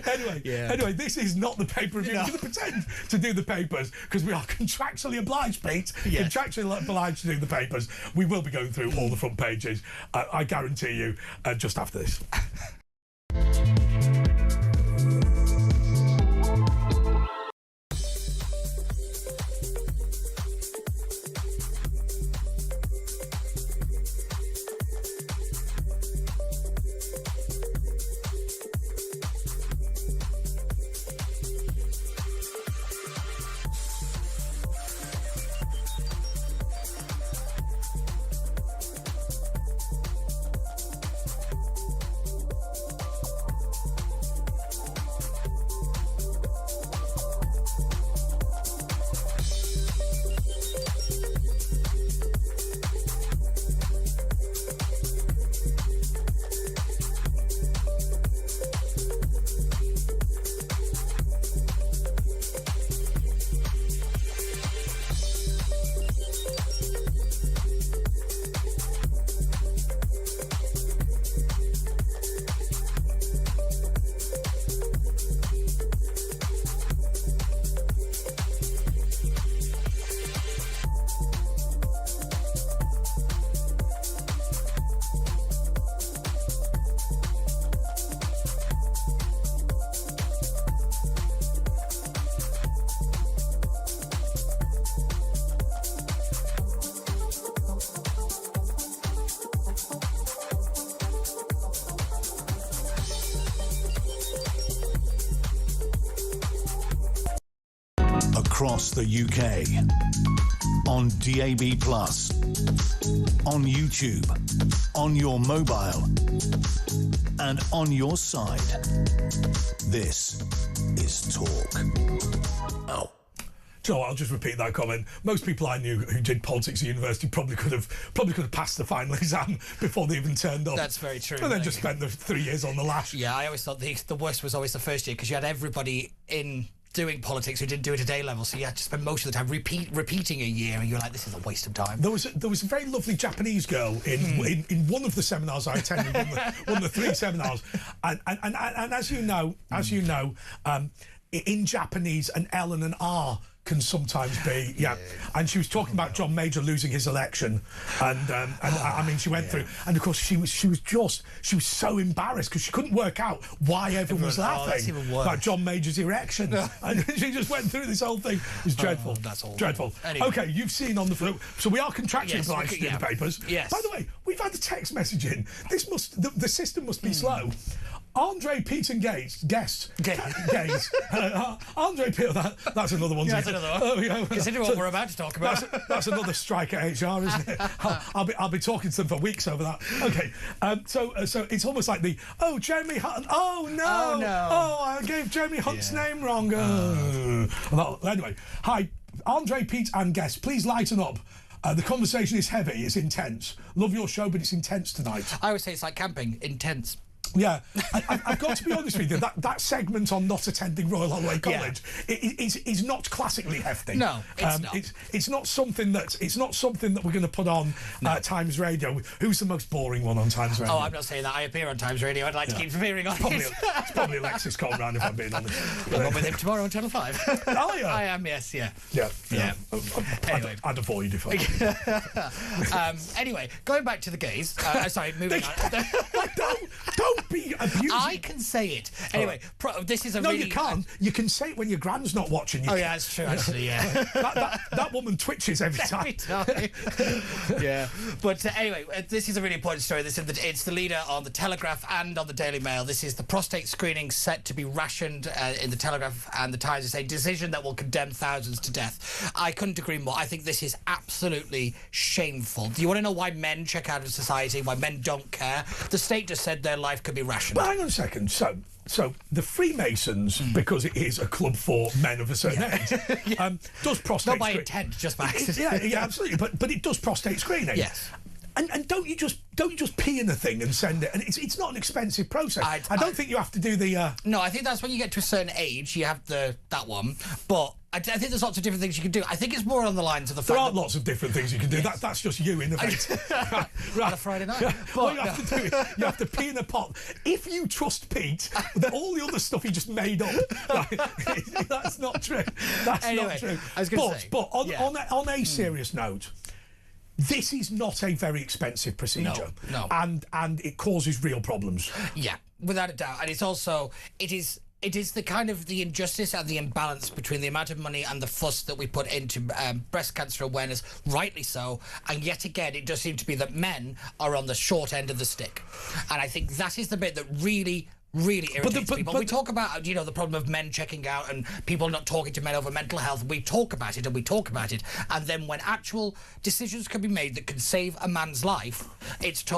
Anyway, this is not the paper review. We're going to pretend to do the papers because we are contractually obliged, Pete. Yes. Contractually obliged to do the papers. We will be going through all the front pages. I guarantee you, just after this. Across the UK, on DAB+, on YouTube, on your mobile, and on your side. This is Talk. Oh. Joe, I'll just repeat that comment. Most people I knew who did politics at university probably could have passed the final exam before they even turned up. That's very true. And then just spent the 3 years on the lash. Yeah, I always thought the worst was always the first year because you had everybody in doing politics who didn't do it at A level, so you had to spend most of the time repeating a year, and you're like, this is a waste of time. There was a very lovely Japanese girl in one of the seminars I attended, one of the 3 seminars, and as you know, in Japanese, an L and an R can sometimes be, and she was talking about John Major losing his election, and I mean, she went through, and of course she was so embarrassed because she couldn't work out why everyone was laughing about John Major's election, and she just went through this whole thing. It was dreadful. That's all dreadful. Anyway. Okay, you've seen on the floor, so we are contractually obliged to do the papers. Yes. By the way, we've had a text message in. The system must be slow. Andre Pete and Gaze. Andre Pete, that's another one. Yeah, that's another one. Oh, yeah. Consider what we're about to talk about. That's another strike at HR, isn't it? I'll be talking to them for weeks over that. Okay, so it's almost like Jeremy Hunt. Oh no! I gave Jeremy Hunt's name wrong. Well, anyway, hi, Andre Pete and guests. Please lighten up. The conversation is heavy. It's intense. Love your show, but it's intense tonight. I always say it's like camping. Intense. Yeah, I've got to be honest with you. That segment on not attending Royal Holloway College is not classically hefty. No, it's not. It's not something that we're going to put on Times Radio. Who's the most boring one on Times Radio? Oh, I'm not saying that. I appear on Times Radio. I'd like to keep appearing on it. It's probably Alexis Conrad, if I'm being honest. I'm on with him tomorrow on Channel 5. Oh, yeah. I am. Yes. Yeah. Anyway, I'd avoid if I. Anyway, going back to the gays. Sorry, moving on. Don't be abusing. I can say it. Anyway, this is a really... No, you can't. You can say it when your grand's not watching. Yeah, that's true, actually, yeah. that woman twitches every time. Yeah. But anyway, this is a really important story. It's the leader on the Telegraph and on the Daily Mail. This is the prostate screening set to be rationed in the Telegraph and the Times. It's a decision that will condemn thousands to death. I couldn't agree more. I think this is absolutely shameful. Do you want to know why men check out of society, why men don't care? The state just said their life could be rationed. But hang on a second. So, So the Freemasons, because it is a club for men of a certain age, does prostate Not by screening. intent, just by accident. Yeah, absolutely. But it does prostate screening. Yes. And don't you just pee in the thing and send it? And it's not an expensive process. I don't think you have to do the. No, I think that's when you get to a certain age, you have that one. But I think there's lots of different things you can do. I think it's more on the lines of the fact there are lots of different things you can do. Yes. That's just you innovating. right. On a Friday night. What you have to do is you have to pee in a pot. If you trust Pete, then all the other stuff he just made up, that's not true. That's not true. I was going to say. But on a serious note, this is not a very expensive procedure. No. And it causes real problems. Yeah, without a doubt. And it's also, it is the kind of the injustice and the imbalance between the amount of money and the fuss that we put into breast cancer awareness, rightly so. And yet again, it does seem to be that men are on the short end of the stick. And I think that is the bit that really irritates people. We talk about, the problem of men checking out and people not talking to men over mental health. We talk about it. And then when actual decisions can be made that can save a man's life,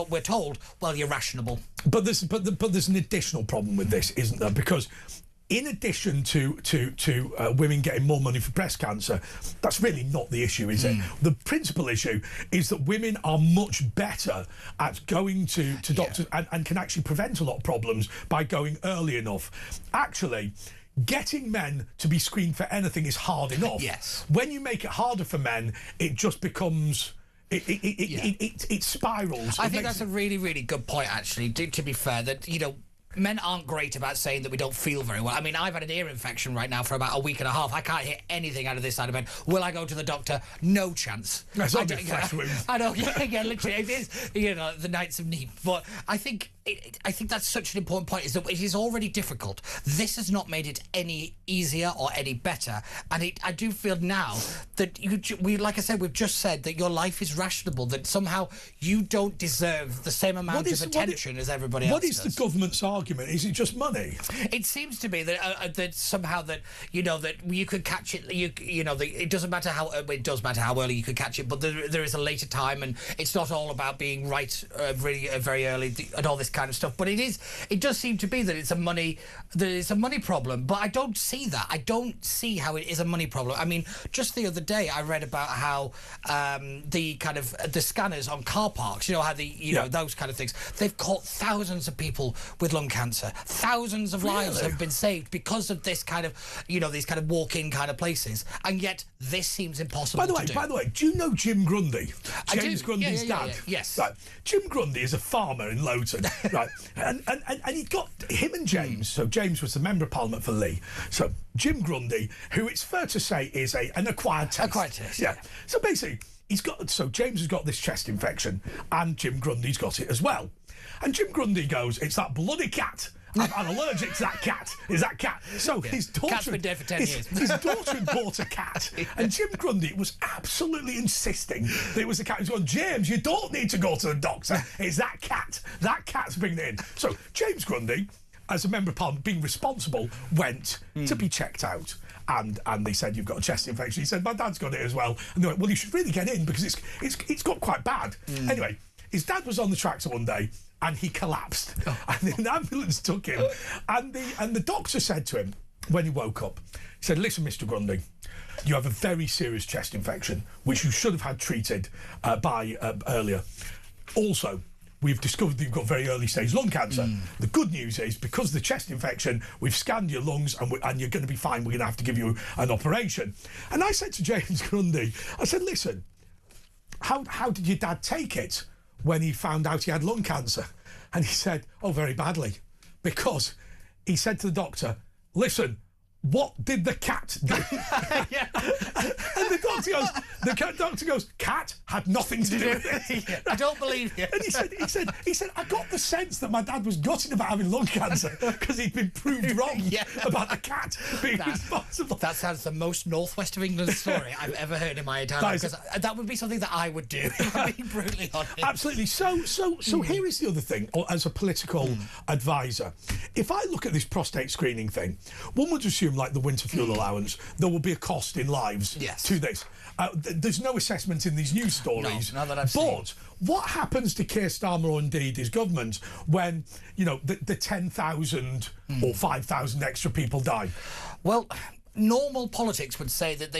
we're told, well, you're rational. But there's an additional problem with this, isn't there? Because in addition to women getting more money for breast cancer, that's really not the issue, is it? The principal issue is that women are much better at going to doctors and can actually prevent a lot of problems by going early enough. Actually, getting men to be screened for anything is hard enough. Yes. When you make it harder for men, it just becomes... It spirals. I think that's a really, really good point, actually, to be fair, that, men aren't great about saying that we don't feel very well. I mean, I've had an ear infection right now for about a week and a half. I can't hear anything out of this side of bed. Will I go to the doctor? No chance. That's only a flesh wound. I know, literally, it is, the nights of need. But I think that's such an important point, is that it is already difficult. This has not made it any easier or any better. And I do feel now that like I said, we've just said that your life is rational, that somehow you don't deserve the same amount of attention as everybody else What is does. the government's argument? Is it just money? It seems to be that somehow that you could catch it. It doesn't matter how it does matter how early you could catch it, but there is a later time, and it's not all about being right really very early and all this kind of stuff. But it does seem to be that it's a money problem. But I don't see that. I don't see how it is a money problem. I mean, just the other day I read about how the scanners on car parks, how those kind of things, they've caught thousands of people with lung cancer. Thousands of lives have been saved because of this kind of, these kind of walk-in kind of places. And yet this seems impossible to do. By the way, do you know Jim Grundy? James Grundy's dad? Yeah. Yes. Right. Jim Grundy is a farmer in Lowton, right? And he'd got him and James. So James was the Member of Parliament for Lee. So Jim Grundy, who it's fair to say is an acquired taste. Yeah. So basically, James has got this chest infection and Jim Grundy's got it as well. And Jim Grundy goes, it's that bloody cat. I'm allergic to that cat. Is that cat? So his daughter... Cat's been dead for 10 years. His daughter had bought a cat. And Jim Grundy was absolutely insisting that it was the cat. He's going, James, you don't need to go to the doctor. It's that cat. That cat's bringing it in. So James Grundy, as a Member of Parliament, being responsible, went to be checked out. And they said, you've got a chest infection. He said, my dad's got it as well. And they went, well, you should really get in because it's got quite bad. Anyway, his dad was on the tractor one day and he collapsed. And the ambulance took him. And the doctor said to him when he woke up, he said, listen, Mr. Grundy, you have a very serious chest infection, which you should have had treated earlier. Also, we've discovered that you've got very early stage lung cancer. The good news is, because of the chest infection, we've scanned your lungs and you're going to be fine. We're going to have to give you an operation. And I said to James Grundy, I said, listen, how did your dad take it when he found out he had lung cancer? And he said, oh, very badly. Because he said to the doctor, listen, what did the cat do? And the doctor goes, cat had nothing to do with it. I don't believe you. And he said, I got the sense that my dad was gutted about having lung cancer because he'd been proved wrong about the cat being responsible. That sounds the most northwest of England story I've ever heard in my entire life. Because that would be something that I would do, if I'm being brutally honest. Absolutely. So here is the other thing, as a political advisor. If I look at this prostate screening thing, one would assume assume, like the winter fuel allowance, there will be a cost in lives to this. There's no assessment in these news stories. No, that I've seen. But what happens to Keir Starmer or indeed his government when, you know, the 10,000 or 5,000 extra people die? Well, normal politics would say that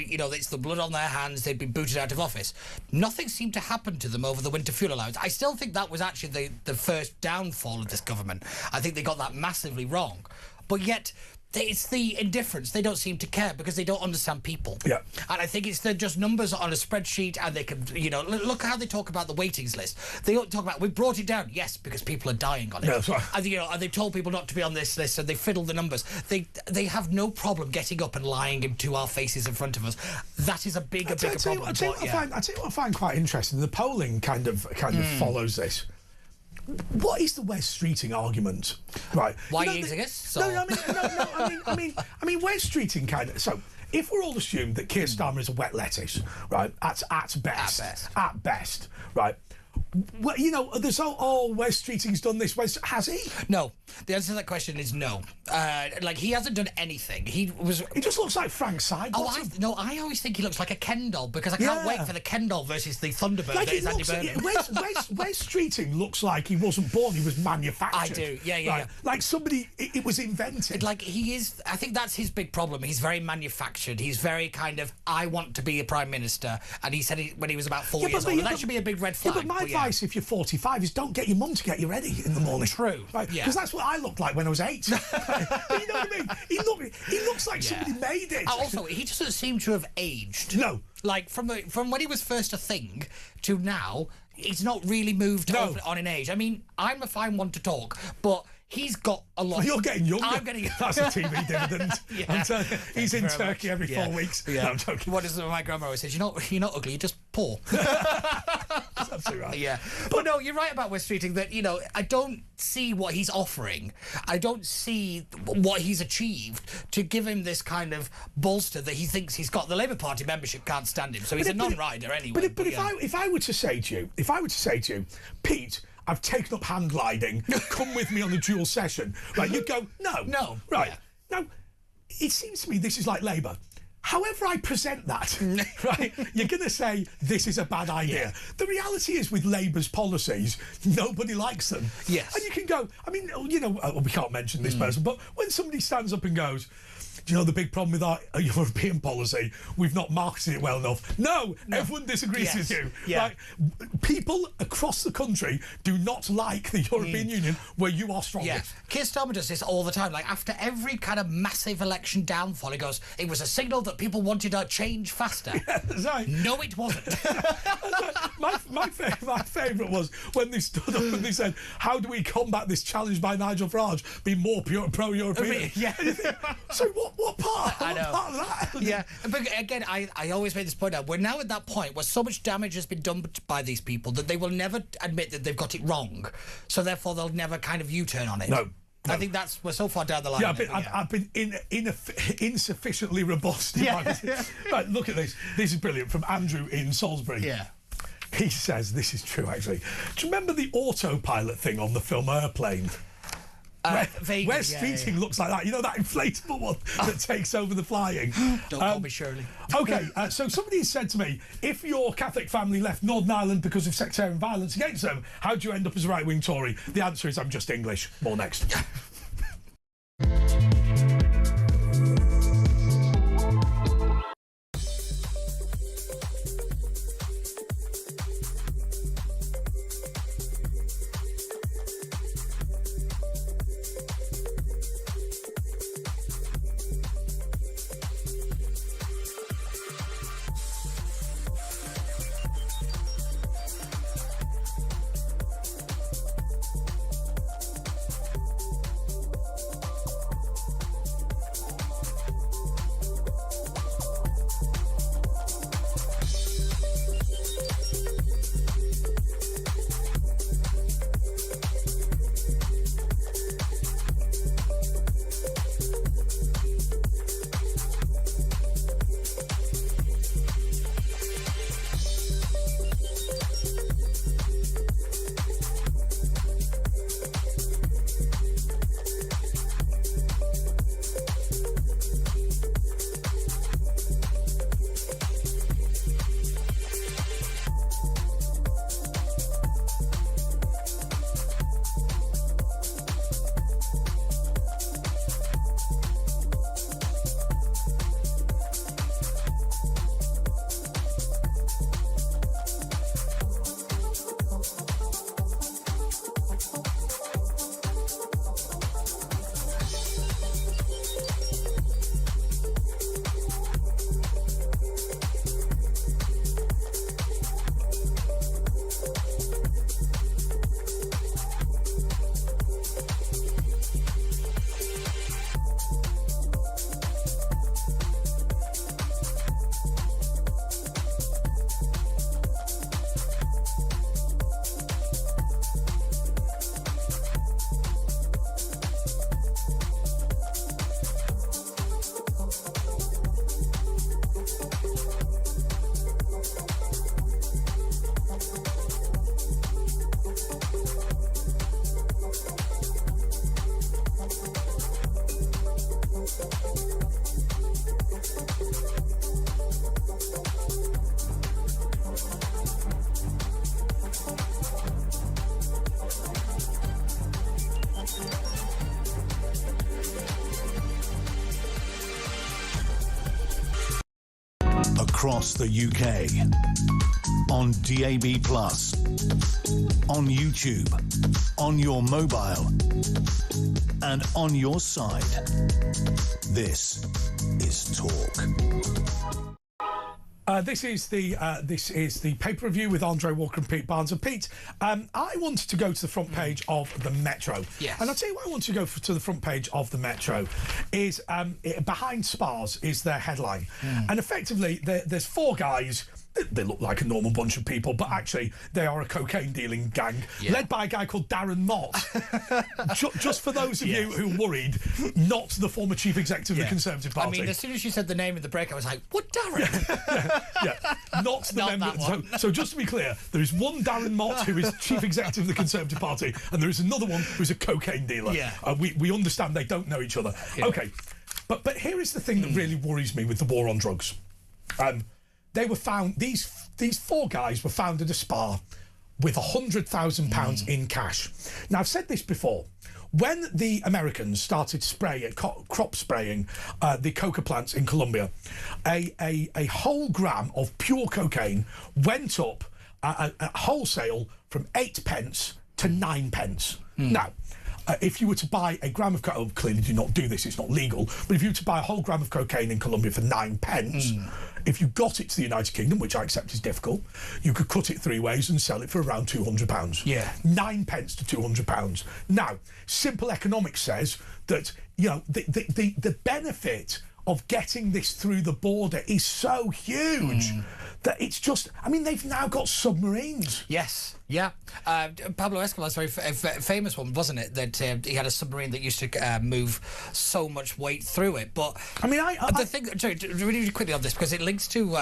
you know, it's the blood on their hands, they'd be booted out of office. Nothing seemed to happen to them over the winter fuel allowance. I still think that was actually the first downfall of this government. I think they got that massively wrong. But yet, it's the indifference. They don't seem to care because they don't understand people. Yeah. And I think they're just numbers on a spreadsheet, and they can, you know, look how they talk about the waitings list. They don't talk about, we brought it down, yes, because people are dying on it. Yeah, that's right. And, you know, and they told people not to be on this list, and they fiddle the numbers. They have no problem getting up and lying into our faces in front of us. That is a bigger problem. I tell you what I find quite interesting. The polling kind of follows this. What is the West Streeting argument? Right. Why he exists? No, I mean, West Streeting kind of. So, if we're all assumed that Keir Starmer is a wet lettuce, right? At best, right? Well, you know, there's West Streeting's done this. Has he? No. The answer to that question is no. Like, he hasn't done anything. He just looks like Frank Sidebottom. I always think he looks like a Ken doll, because I can't wait for the Ken doll versus the Thunderbird like that is Andy Burnham. West Streeting looks like he wasn't born, he was manufactured. I do, yeah. Like somebody, it was invented. Like, he is, I think that's his big problem. He's very manufactured. He's very kind of, I want to be a Prime Minister. And he said when he was about 4 years old. That should be a big red flag. Yeah, but my advice, if you're 45, is don't get your mum to get you ready in the morning. True. Right? Because that's what I looked like when I was 8. You know what I mean? He looks like somebody made it. Also, he doesn't seem to have aged. No. Like, from when he was first a thing to now, he's not really moved on in age. I mean, I'm a fine one to talk, but he's got a lot. Well, you're getting younger. I'm getting. That's a TV dividend. I'm telling you, he's in Turkey every 4 weeks. Yeah. No, I'm joking. What is my grandma always says? You're not ugly. You're just poor. That's absolutely right. Yeah, but no, you're right about West Streeting. That, you know, I don't see what he's offering. I don't see what he's achieved to give him this kind of bolster that he thinks he's got. The Labour Party membership can't stand him, so he's a non-rider anyway. But if I were to say to you, Pete, I've taken up hang gliding. Come with me on the dual session. Right, you'd go, no. Right. Yeah. Now, it seems to me this is like Labour. However I present that, right, you're going to say this is a bad idea. Yeah. The reality is, with Labour's policies, nobody likes them. Yes. And you can go, I mean, you know, we can't mention this person, but when somebody stands up and goes, do you know the big problem with our European policy? We've not marketed it well enough. No, everyone disagrees with you. Yeah. Like, people across the country do not like the European Union where you are strongest. Yeah. Keir Starmer does this all the time. Like, after every kind of massive election downfall, he goes, it was a signal that people wanted a change faster. Yeah, that's right. No, it wasn't. my favourite was when they stood up and they said, how do we combat this challenge by Nigel Farage? Be more pro-European. Yeah. So what part? I know. What part of that? Yeah, but again, I always made this point out. We're now at that point where so much damage has been done by these people that they will never admit that they've got it wrong. So therefore, they'll never kind of U-turn on it. No. I think we're so far down the line. Yeah, I've been insufficiently robust. Right, look at this. This is brilliant, from Andrew in Salisbury. Yeah. He says, this is true, actually. Do you remember the autopilot thing on the film Airplane? Where Streeting looks like that. You know, that inflatable one that takes over the flying. Don't call me Shirley. OK, so somebody has said to me, if your Catholic family left Northern Ireland because of sectarian violence against them, how do you end up as a right-wing Tory? The answer is, I'm just English. More next. across the UK. On DAB+, on YouTube, on your mobile, and on your side. This is Talk. This is the paper review with Andre Walker and Pete Barnes. And Pete, I wanted to go to the front page of the Metro. Yes. And I'll tell you why I want to go to the front page of the Metro is behind Spars is their headline. And effectively, there's four guys. They look like a normal bunch of people, but actually they are a cocaine dealing gang led by a guy called Darren Mott. Just for those of you who are worried, not the former chief executive of the Conservative Party. I mean, as soon as you said the name of the break, I was like, what Darren? Not the member. So just to be clear, there is one Darren Mott who is chief executive of the Conservative Party, and there is another one who's a cocaine dealer. We understand they don't know each other. Okay, but here is the thing that really worries me with the war on drugs. They were found. These four guys were found at a spa with £100,000 in cash. Now I've said this before. When the Americans started crop spraying the coca plants in Colombia, a whole gram of pure cocaine went up at wholesale from 8 pence to 9 pence. Now, if you were to buy a gram of cocaine, clearly do not do this, it's not legal, but if you were to buy a whole gram of cocaine in Colombia for 9 pence, if you got it to the United Kingdom, which I accept is difficult, you could cut it 3 ways and sell it for around £200. Yeah. 9 pence to £200. Now, simple economics says that, you know, the benefit of getting this through the border is so huge that it's just, I mean, they've now got submarines. Yes, yeah. Pablo Escobar's very famous one, wasn't it? That he had a submarine that used to move so much weight through it. But I mean, the thing, sorry, really quickly on this, because it links to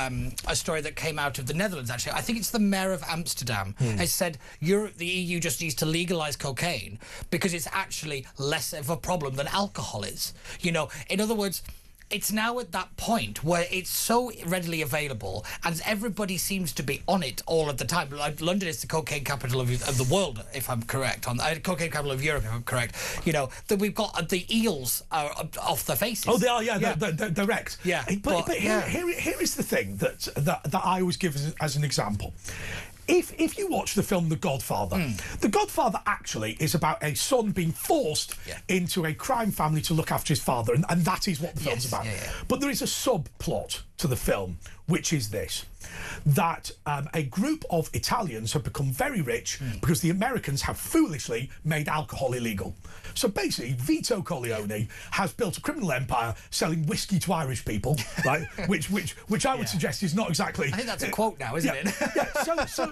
a story that came out of the Netherlands, actually. I think it's the mayor of Amsterdam has said the EU just needs to legalise cocaine because it's actually less of a problem than alcohol is. You know, in other words, it's now at that point where it's so readily available and everybody seems to be on it all of the time. Like London is the cocaine capital of the world, if I'm correct. Cocaine capital of Europe, if I'm correct. You know, that we've got the eels are off their faces. Oh, they are, they're wrecked. Yeah. But here is the thing that I always give as an example. If you watch the film The Godfather, The Godfather actually is about a son being forced into a crime family to look after his father, and that is what the film's about. But there is a subplot to the film, which is this, that a group of Italians have become very rich because the Americans have foolishly made alcohol illegal. So basically, Vito Corleone has built a criminal empire selling whiskey to Irish people, right? which I would suggest is not exactly. I think that's a quote now, isn't it?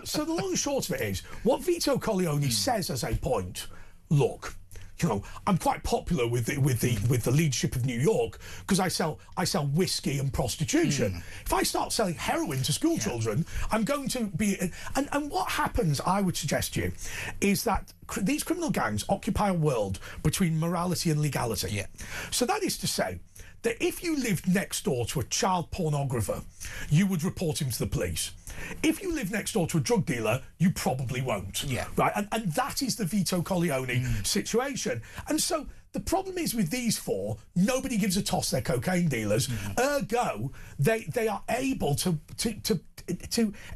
So the long and short of it is, what Vito Corleone says as a point, look, you know, I'm quite popular with the leadership of New York because I sell whiskey and prostitution. If I start selling heroin to school children, I'm going to be. And what happens, I would suggest to you, is that these criminal gangs occupy a world between morality and legality. Yeah. So that is to say that if you lived next door to a child pornographer, you would report him to the police. If you live next door to a drug dealer, you probably won't. Yeah. Right? And that is the Vito Corleone situation. And so the problem is with these four, nobody gives a toss they're cocaine dealers. Ergo, they are able to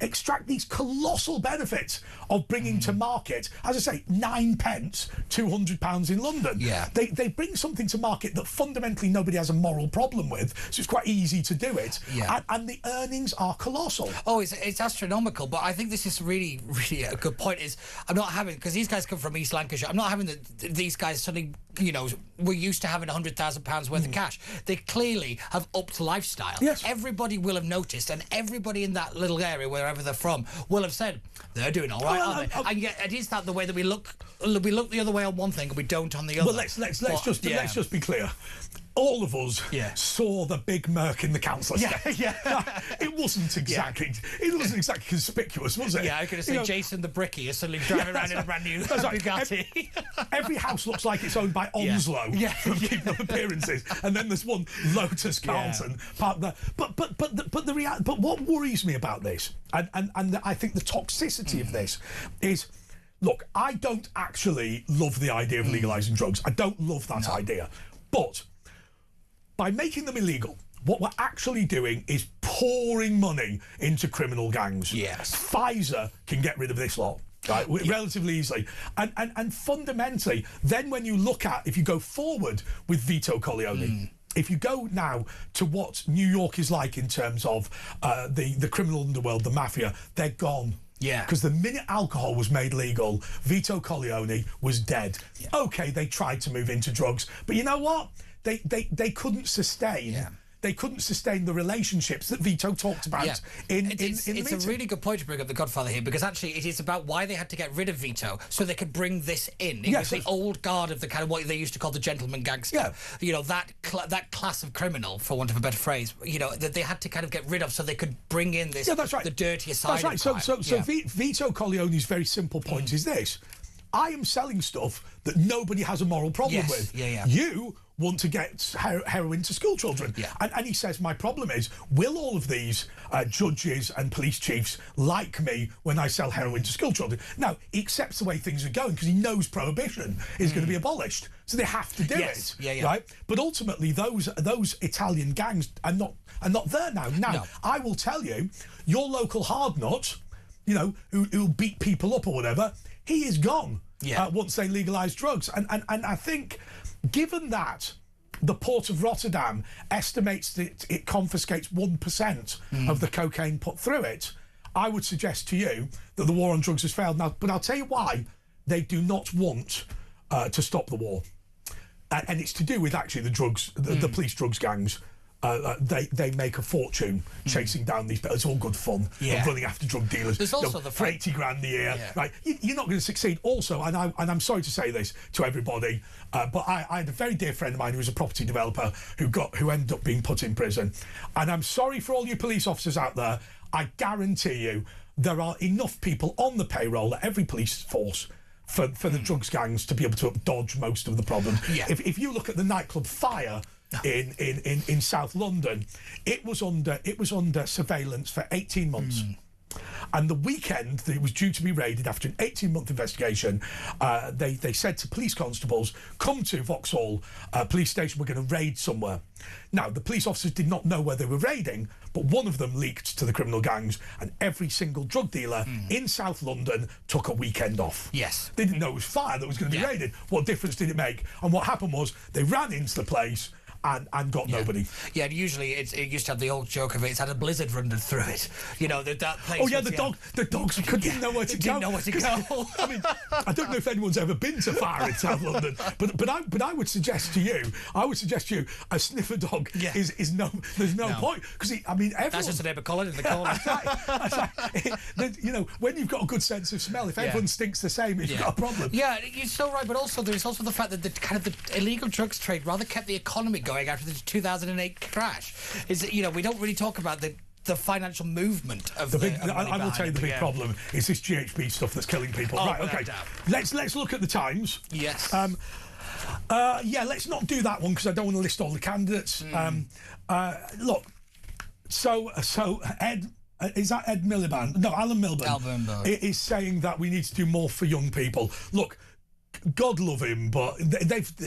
extract these colossal benefits of bringing to market, as I say, 9 pence, £200 in London. Yeah. They bring something to market that fundamentally nobody has a moral problem with, so it's quite easy to do it. Yeah. And the earnings are colossal. Oh, it's astronomical, but I think this is really, really a good point. Is I'm not having, because these guys come from East Lancashire, I'm not having these guys suddenly, you know, we're used to having £100,000 worth of cash. They clearly have upped lifestyle. Yes. Everybody will have noticed, and everybody in that little area, wherever they're from, will have said, they're doing all right, aren't they? And yet, it is that the way that we look the other way on one thing and we don't on the other. Well, let's just be clear. All of us saw the big Merc in the council estate. It wasn't exactly conspicuous, was it? Yeah, I could have seen Jason the Brickie is suddenly driving around in a brand new Bugatti. Every house looks like it's owned by Onslow from Keeping Up Appearances, and then there's one Lotus Carlton parked there. But what worries me about this, and I think the toxicity of this is, look, I don't actually love the idea of legalising drugs. I don't love that idea, but by making them illegal, what we're actually doing is pouring money into criminal gangs. Yes. Pfizer can get rid of this lot. Right, relatively easily, and fundamentally, then when you look at, if you go forward with Vito Corleone, if you go now to what New York is like in terms of the criminal underworld, the mafia, they're gone. Yeah. Because the minute alcohol was made legal, Vito Corleone was dead. Yeah. Okay, they tried to move into drugs, but you know what? They couldn't sustain. Yeah. They couldn't sustain the relationships that Vito talked about in the meeting. It's a really good point to bring up The Godfather here, because actually it is about why they had to get rid of Vito so they could bring this in. It was the old guard of the kind of what they used to call the gentleman gangster. Yeah. You know, that class of criminal, for want of a better phrase, you know, that they had to kind of get rid of so they could bring in this, that's right. the dirtier side of crime. So Vito Corleone's very simple point is this. I am selling stuff that nobody has a moral problem with. You want to get heroin to school children. And he says, my problem is, will all of these judges and police chiefs like me when I sell heroin to school children? Now, he accepts the way things are going because he knows prohibition is going to be abolished. So they have to do it. Right? But ultimately, those Italian gangs are not there now. Now, I will tell you, your local hard nut, you know, who'll beat people up or whatever, he is gone once they legalise drugs. And I think, given that the Port of Rotterdam estimates that it confiscates 1% of the cocaine put through it, I would suggest to you that the war on drugs has failed now. But I'll tell you why. They do not want to stop the war. And it's to do with actually the drugs, the police drugs gangs. They make a fortune chasing down these. It's all good fun. Running after drug dealers. There's also the for 80 grand a year. Right? You're not going to succeed. Also, and I'm sorry to say this to everybody, but I had a very dear friend of mine who was a property developer who ended up being put in prison. And I'm sorry for all you police officers out there. I guarantee you there are enough people on the payroll at every police force for the drugs gangs to be able to dodge most of the problems. If you look at the nightclub Fire in South London, it was under surveillance for 18 months. And the weekend that it was due to be raided after an 18-month investigation, they said to police constables, come to Vauxhall police station, we're going to raid somewhere. Now, the police officers did not know where they were raiding, but one of them leaked to the criminal gangs, and every single drug dealer in South London took a weekend off. They didn't know it was Fire that was going to be raided. What difference did it make? And what happened was they ran into the place and got nobody. Usually it used to have the old joke of it's had a blizzard running through it. You know, that place. Oh yeah, the dogs didn't know where to go. Didn't know where to go. I mean, I don't know if anyone's ever been to Fire in South London, but I would suggest to you, a sniffer dog is no. There's no point because everyone. That's just a neighbour Colin in the corner. You know, when you've got a good sense of smell, if everyone stinks the same, you've got a problem. Yeah, you're so right. But also there's also the fact that the illegal drugs trade rather kept the economy going after the 2008 crash. Is that, you know, we don't really talk about the financial movement of the big. I will tell you the big problem is this GHB stuff that's killing people. Right, okay. Let's look at the Times. Yes. Let's not do that one because I don't want to list all the candidates. Look, so Ed. Is that Ed Miliband? No, Alan Milburn. Is saying that we need to do more for young people. Look, God love him, but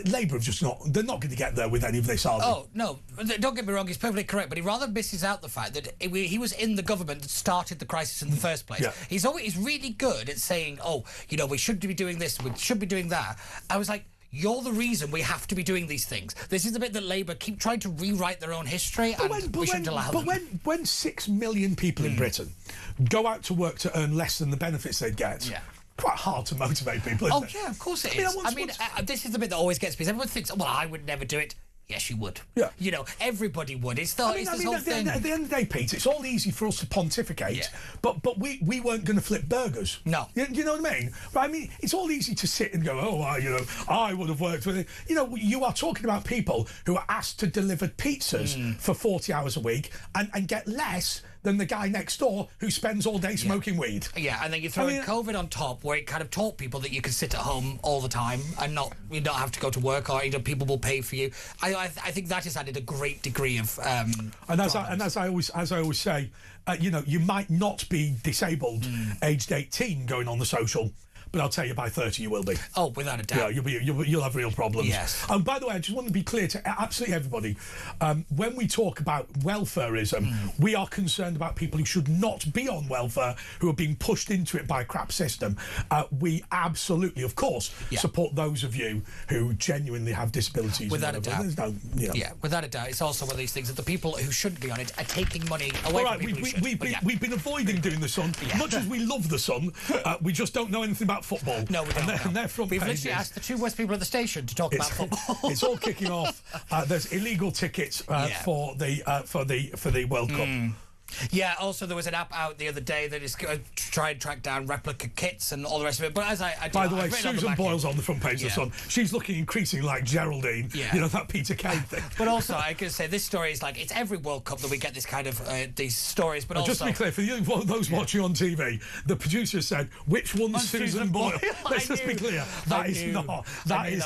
Labour have just not. They're not going to get there with any of this, are they? Oh no! Don't get me wrong. He's perfectly correct, but he rather misses out the fact that he was in the government that started the crisis in the first place. He's really good at saying, "Oh, you know, we should be doing this. We should be doing that." I was like, you're the reason we have to be doing these things. This is the bit that Labour keep trying to rewrite their own history, we shouldn't allow them. But when 6 million people in Britain go out to work to earn less than the benefits they'd get, quite hard to motivate people, isn't it? Yeah, of course it is. This is the bit that always gets me. Everyone thinks, well, I would never do it. Yes, you would. Yeah. You know, everybody would. It's this whole thing. At the end of the day, Pete, it's all easy for us to pontificate, but we weren't going to flip burgers. No. You know what I mean? But I mean, it's all easy to sit and go, I would have worked with it. You know, you are talking about people who are asked to deliver pizzas for 40 hours a week and get less than the guy next door who spends all day smoking weed. Yeah, and then you throw in COVID on top, where it kind of taught people that you can sit at home all the time and you don't have to go to work, or people will pay for you. I think that has added a great degree of. As I always say, you might not be disabled, aged 18, going on the social. but I'll tell you, by 30 you will be. Oh, without a doubt. Yeah, you'll have real problems. Yes. And by the way, I just want to be clear to absolutely everybody, when we talk about welfareism, we are concerned about people who should not be on welfare, who are being pushed into it by a crap system. We absolutely, of course, support those of you who genuinely have disabilities. Without a doubt. There's no, you know. Yeah, without a doubt. It's also one of these things that the people who shouldn't be on it are taking money away from people who should. We've been avoiding doing the Sun. Much as we love the Sun, we just don't know anything about football. No, we don't. And their front We've pages, literally asked the two worst people at the station to talk about football. It's all kicking off. There's illegal tickets for the World Cup. Yeah, also there was an app out the other day that is going to try and track down replica kits and all the rest of it. But as by the way, Susan Boyle's on the front page of the Sun. She's looking increasingly like Geraldine, you know, that Peter Kay thing. But also, I can say this story is like, it's every World Cup that we get this kind of these stories. But also, just to be clear, for those watching on TV, the producer said, "Which one's Susan Boyle?" Let's just be clear. That is not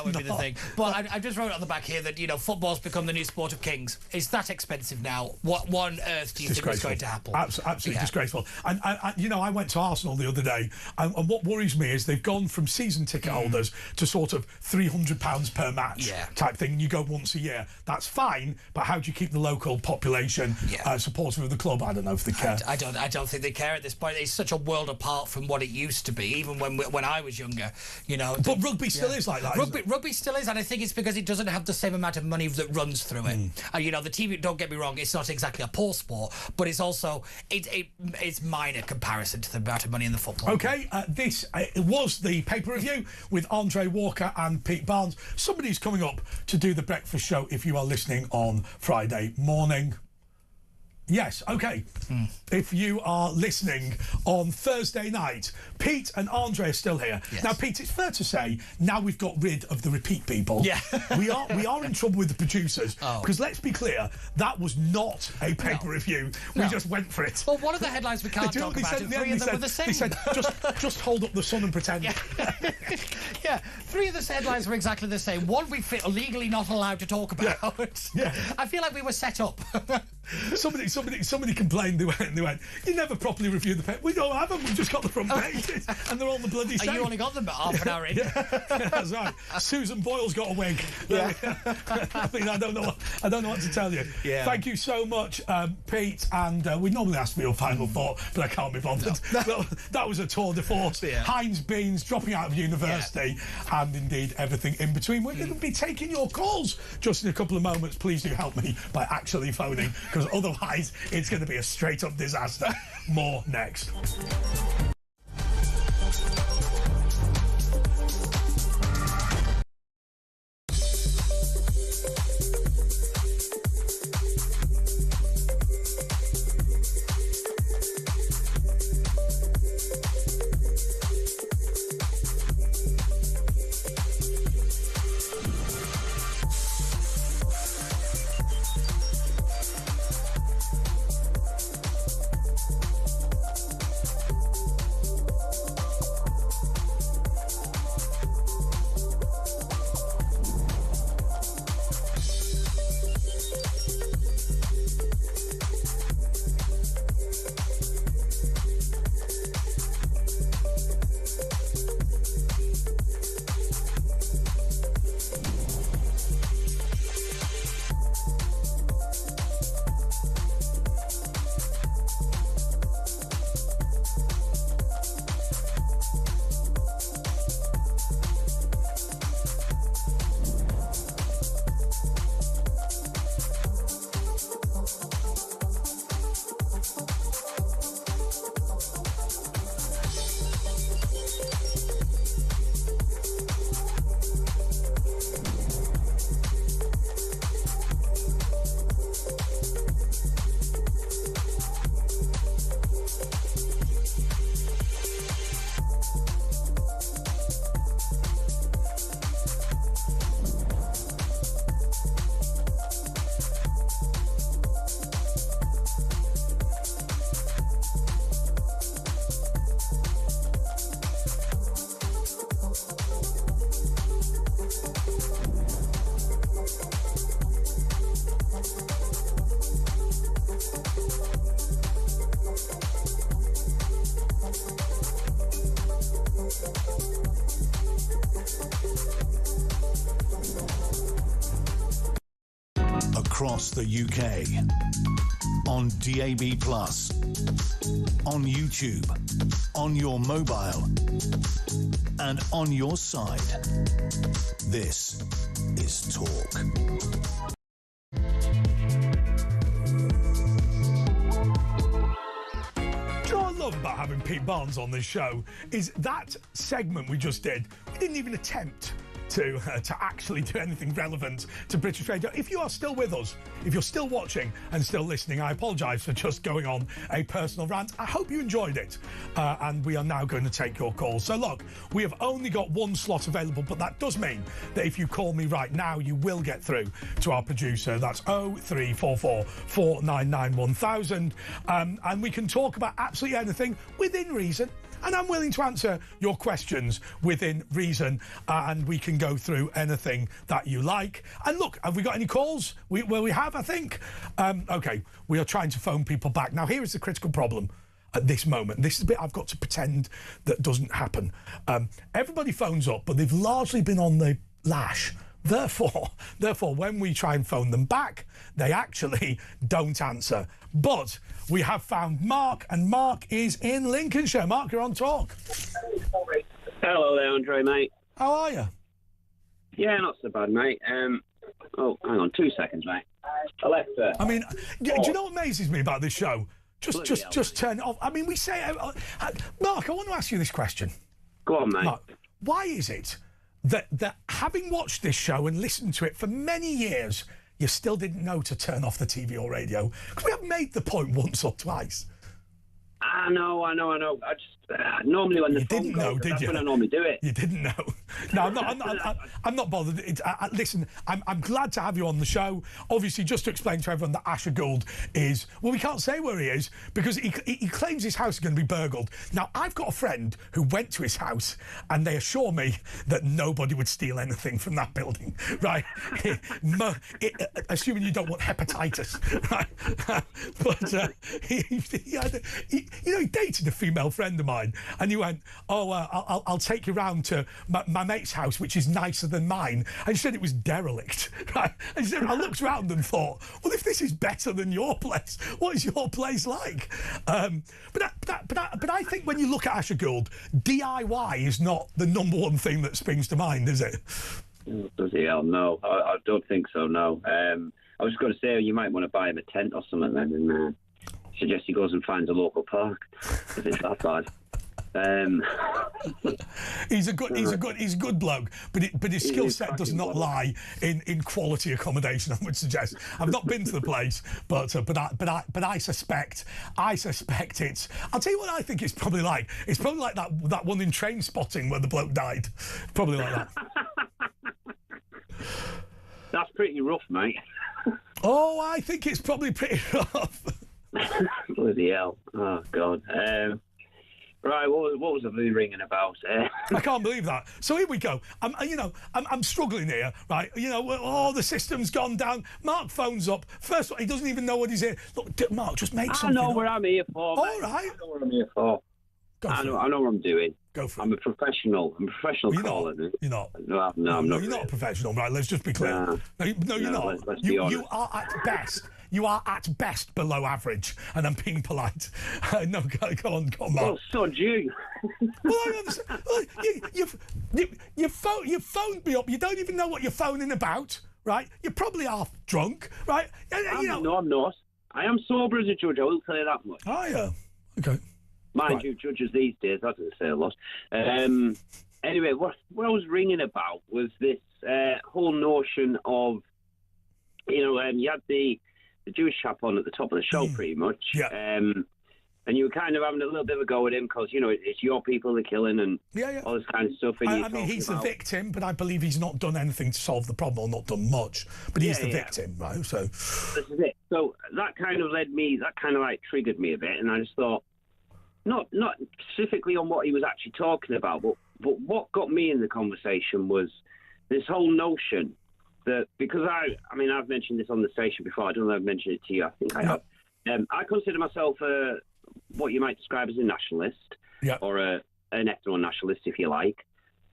be the thing. But I just wrote on the back here that, you know, football's become the new sport of kings. It's that expensive now. What on earth do you think is going to happen? Absolutely disgraceful. And you know, I went to Arsenal the other day, and what worries me is they've gone from season ticket holders to sort of £300 per match type thing. You go once a year. That's fine, but how do you keep the local population supportive of the club? I don't know if they care. I don't think they care at this point. It's such a world apart from what it used to be, even when I was younger. You know. But rugby still is like that. Rugby still is, and I think it's because it doesn't have the same amount of money that runs through it. You know, the TV. Don't get me wrong; it's not exactly a poor sport, but it's also it's minor comparison to the amount of money in the football. Okay, this was the paper review with Andre Walker and Pete Barnes. Somebody's coming up to do the breakfast show if you are listening on Friday morning. Yes, okay. If you are listening on Thursday night, Pete and Andre are still here. Yes. Now, Pete, it's fair to say, now we've got rid of the repeat people. Yeah. we are in trouble with the producers, because let's be clear, that was not a paper review. We just went for it. Well, one of the headlines we can't talk about, and three of them were the same. They said, just hold up the Sun and pretend. Yeah, three of the headlines were exactly the same. One we feel legally not allowed to talk about. Yeah. I feel like we were set up. Somebody complained. They went. You never properly reviewed the paper. We don't have them. We've just got the front pages, and they're all the bloody same. You only got them about half an hour in. That's right. Susan Boyle's got a wig. I mean, I don't know what to tell you. Yeah. Thank you so much, Pete. And we normally ask for your final thought, but I can't be bothered. No. That was a tour de force. Heinz Beans dropping out of university, and indeed everything in between. We're going to be taking your calls just in a couple of moments. Please do help me by actually phoning, because otherwise it's going to be a straight-up disaster. More next. across the UK. On DAB+, on YouTube, on your mobile, and on your side. This is Talk. What I love about having Pete Barnes on this show is that segment we just did. We didn't even attempt to actually do anything relevant to British radio. If you are still with us, if you're still watching and still listening, I apologise for just going on a personal rant. I hope you enjoyed it, and we are now going to take your calls. So look, we have only got one slot available, but that does mean that if you call me right now, you will get through to our producer. That's 0344 499 1000, and we can talk about absolutely anything within reason. And I'm willing to answer your questions within reason, and we can go through anything that you like. And look, have we got any calls? We have, I think. OK, we are trying to phone people back. Now, here is the critical problem at this moment. This is a bit I've got to pretend that doesn't happen. Everybody phones up, but they've largely been on the lash. Therefore, when we try and phone them back, they actually don't answer. But we have found Mark, and Mark is in Lincolnshire. Mark, you're on Talk. Hello there, Andre, mate. How are you? Yeah, not so bad, mate. Oh, hang on 2 seconds, mate. Alexa. I mean, do you know what amazes me about this show? Just turn it off. I mean, we say... Mark, I want to ask you this question. Go on, mate. Mark, why is it that having watched this show and listened to it for many years, you still didn't know to turn off the TV or radio? Because we have made the point once or twice. I know. I just normally when the phone goes, that's when I normally do it. You didn't know. No, I'm not bothered. Listen, I'm glad to have you on the show. Obviously, just to explain to everyone that Asher Gould is, well, we can't say where he is because he claims his house is going to be burgled. Now, I've got a friend who went to his house and they assure me that nobody would steal anything from that building, right? Assuming you don't want hepatitis, right? But he dated a female friend of mine, and he went, I'll take you round to my mate's house, which is nicer than mine. And she said it was derelict, right? And she said, I looked around and thought, well, if this is better than your place, what is your place like? But I think when you look at Asher Gould, DIY is not the number one thing that springs to mind, is it? Bloody hell, no. I don't think so, no. I was going to say you might want to buy him a tent or something then, and suggest he goes and finds a local park if it's that bad. He's a good bloke, but his skill set does not lie in quality accommodation, I would suggest. I've not been to the place, but I suspect it's. I'll tell you what I think it's probably like. It's probably like that one in Train Spotting where the bloke died. Probably like that. That's pretty rough, mate. Oh, I think it's probably pretty rough. Bloody hell! Oh God! Right, what was I ringing about? I can't believe that. So here we go. I'm struggling here, right? The system's gone down. Mark phones up. First of all, he doesn't even know what he's here. Look, Mark, just make something. I know what I'm here for. All mate. right. I know what I'm here for. I know what I'm doing. Go for it. I'm a professional. I'm a professional caller. You're not. No, I'm not. You're not a professional, right? Let's just be clear. No, you're not. Let's be honest. You are at best. You are at best below average, and I'm being polite. No, go on, Mark. Well, so do you. Well, I understand. You phoned me up. You don't even know what you're phoning about, right? You're probably half drunk, right? No, I'm not. I am sober as a judge. I will tell you that much. Oh, yeah. Okay. Mind you, judges these days, that doesn't say a lot. Anyway, what I was ringing about was this whole notion of, you had the Jewish chap on at the top of the show, pretty much. Yeah. And you were kind of having a little bit of a go at him because, it's your people they're killing and all this kind of stuff. And I mean, he's the victim, but I believe he's not done anything to solve the problem, or not done much. But he is the victim, right? So this is it. So that kind of triggered me a bit, and I just thought, not specifically on what he was actually talking about, but what got me in the conversation was this whole notion that, because I've mentioned this on the station before. I don't know if I've mentioned it to you. I think I have. I consider myself what you might describe as a nationalist, or an ethno-nationalist, if you like.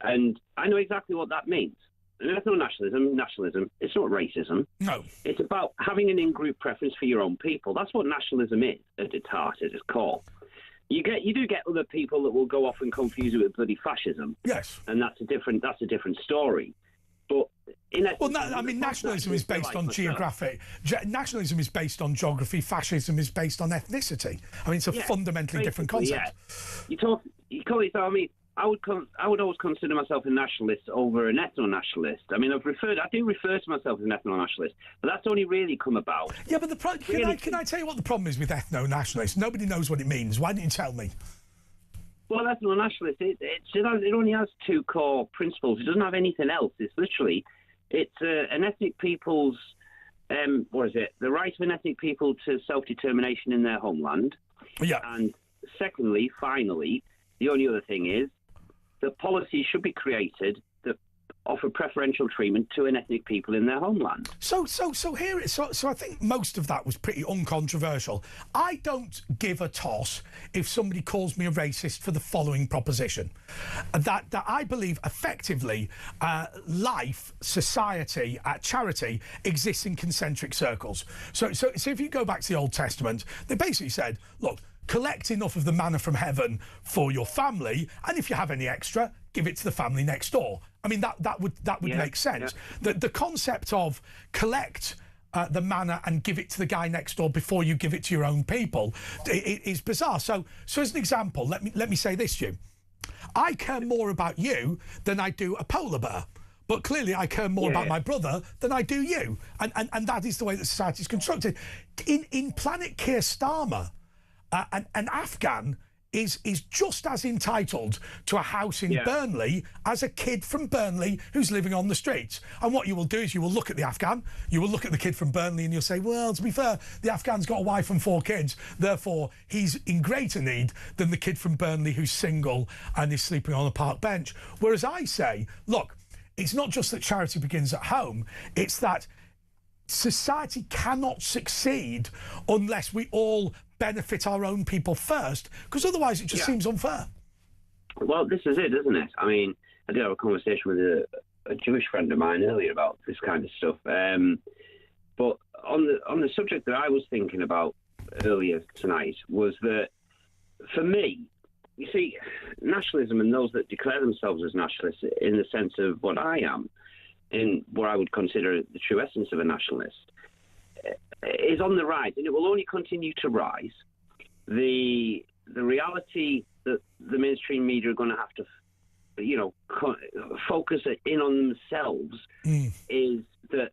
And I know exactly what that means. nationalism, it's not racism. No. It's about having an in-group preference for your own people. That's what nationalism is at its heart, at its core. You do get other people that will go off and confuse it with bloody fascism. Yes. And that's a different story. But nationalism is based on nationalism is based on geography. Fascism is based on ethnicity. I mean, it's a fundamentally different concept. Yeah. I would always consider myself a nationalist over an ethno-nationalist. I mean, I do refer to myself as an ethno-nationalist, but that's only really come about. Yeah, but can I tell you what the problem is with ethno-nationalist? Nobody knows what it means. Why don't you tell me? Well, ethno-nationalist, it only has two core principles. It doesn't have anything else. It's an ethnic people's, the right of an ethnic people to self-determination in their homeland. Yeah. And secondly, finally, the only other thing is that policies should be created that offer preferential treatment to an ethnic people in their homeland. So I think most of that was pretty uncontroversial. I don't give a toss if somebody calls me a racist for the following proposition: that I believe effectively life, society, charity exists in concentric circles. So if you go back to the Old Testament, they basically said, look, collect enough of the manna from heaven for your family, and if you have any extra, give it to the family next door. I mean, that would make sense. Yeah. The concept of collect the manna and give it to the guy next door before you give it to your own people is bizarre. So as an example, let me say this to you: I care more about you than I do a polar bear. But clearly I care more about my brother than I do you. And that is the way that society is constructed. In Planet Keir Starmer, an Afghan is just as entitled to a house in Burnley as a kid from Burnley who's living on the streets. And what you will do is you will look at the Afghan, you will look at the kid from Burnley, and you'll say, well, to be fair, the Afghan's got a wife and 4 kids, therefore he's in greater need than the kid from Burnley who's single and is sleeping on a park bench. Whereas I say, look, it's not just that charity begins at home, it's that society cannot succeed unless we all benefit our own people first, because otherwise it just seems unfair. Well, this is it, isn't it? I mean, I did have a conversation with a Jewish friend of mine earlier about this kind of stuff. But on the subject that I was thinking about earlier tonight was that, for me, you see, nationalism and those that declare themselves as nationalists in the sense of what I am, in what I would consider the true essence of a nationalist, is on the rise, and it will only continue to rise. The reality that the mainstream media are going to have to, focus in on themselves is that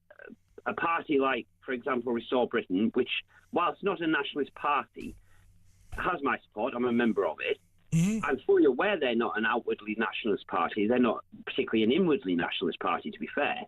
a party like, for example, Restore Britain, which, whilst not a nationalist party, has my support. I'm a member of it. I'm fully aware they're not an outwardly nationalist party. They're not particularly an inwardly nationalist party, to be fair.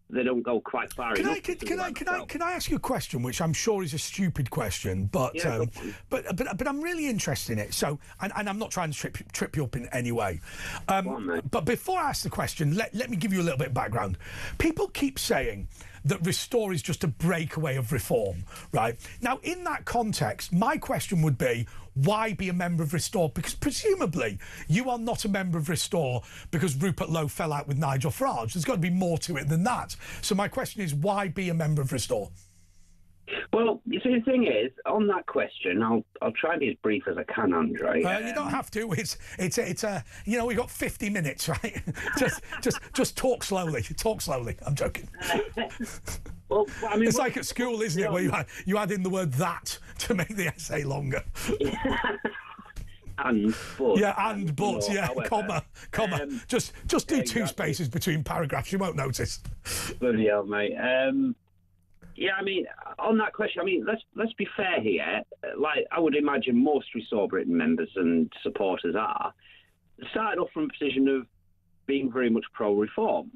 They don't go quite far enough. Can I ask you a question, which I'm sure is a stupid question, but I'm really interested in it. So, and I'm not trying to trip you up in any way. But before I ask the question, let me give you a little bit of background. People keep saying that Restore is just a breakaway of reform, right? Now, in that context, my question would be, why be a member of Restore? Because presumably you are not a member of Restore because Rupert Lowe fell out with Nigel Farage. There's got to be more to it than that. So my question is, why be a member of Restore? Well, you see, the thing is, on that question, I'll try to be as brief as I can, Andre. You don't have to. We've got 50 minutes, right? just talk slowly. Talk slowly. I'm joking. Well, I mean, it's like at school, isn't it, where you add in the word "that" to make the essay longer. And but. Yeah, and but. Yeah, however, comma. Just do two spaces between paragraphs. You won't notice. Bloody hell, mate. Yeah, I mean, on that question, I mean, let's be fair here. Like, I would imagine most Restore Britain members and supporters are started off from a position of being very much pro-reform.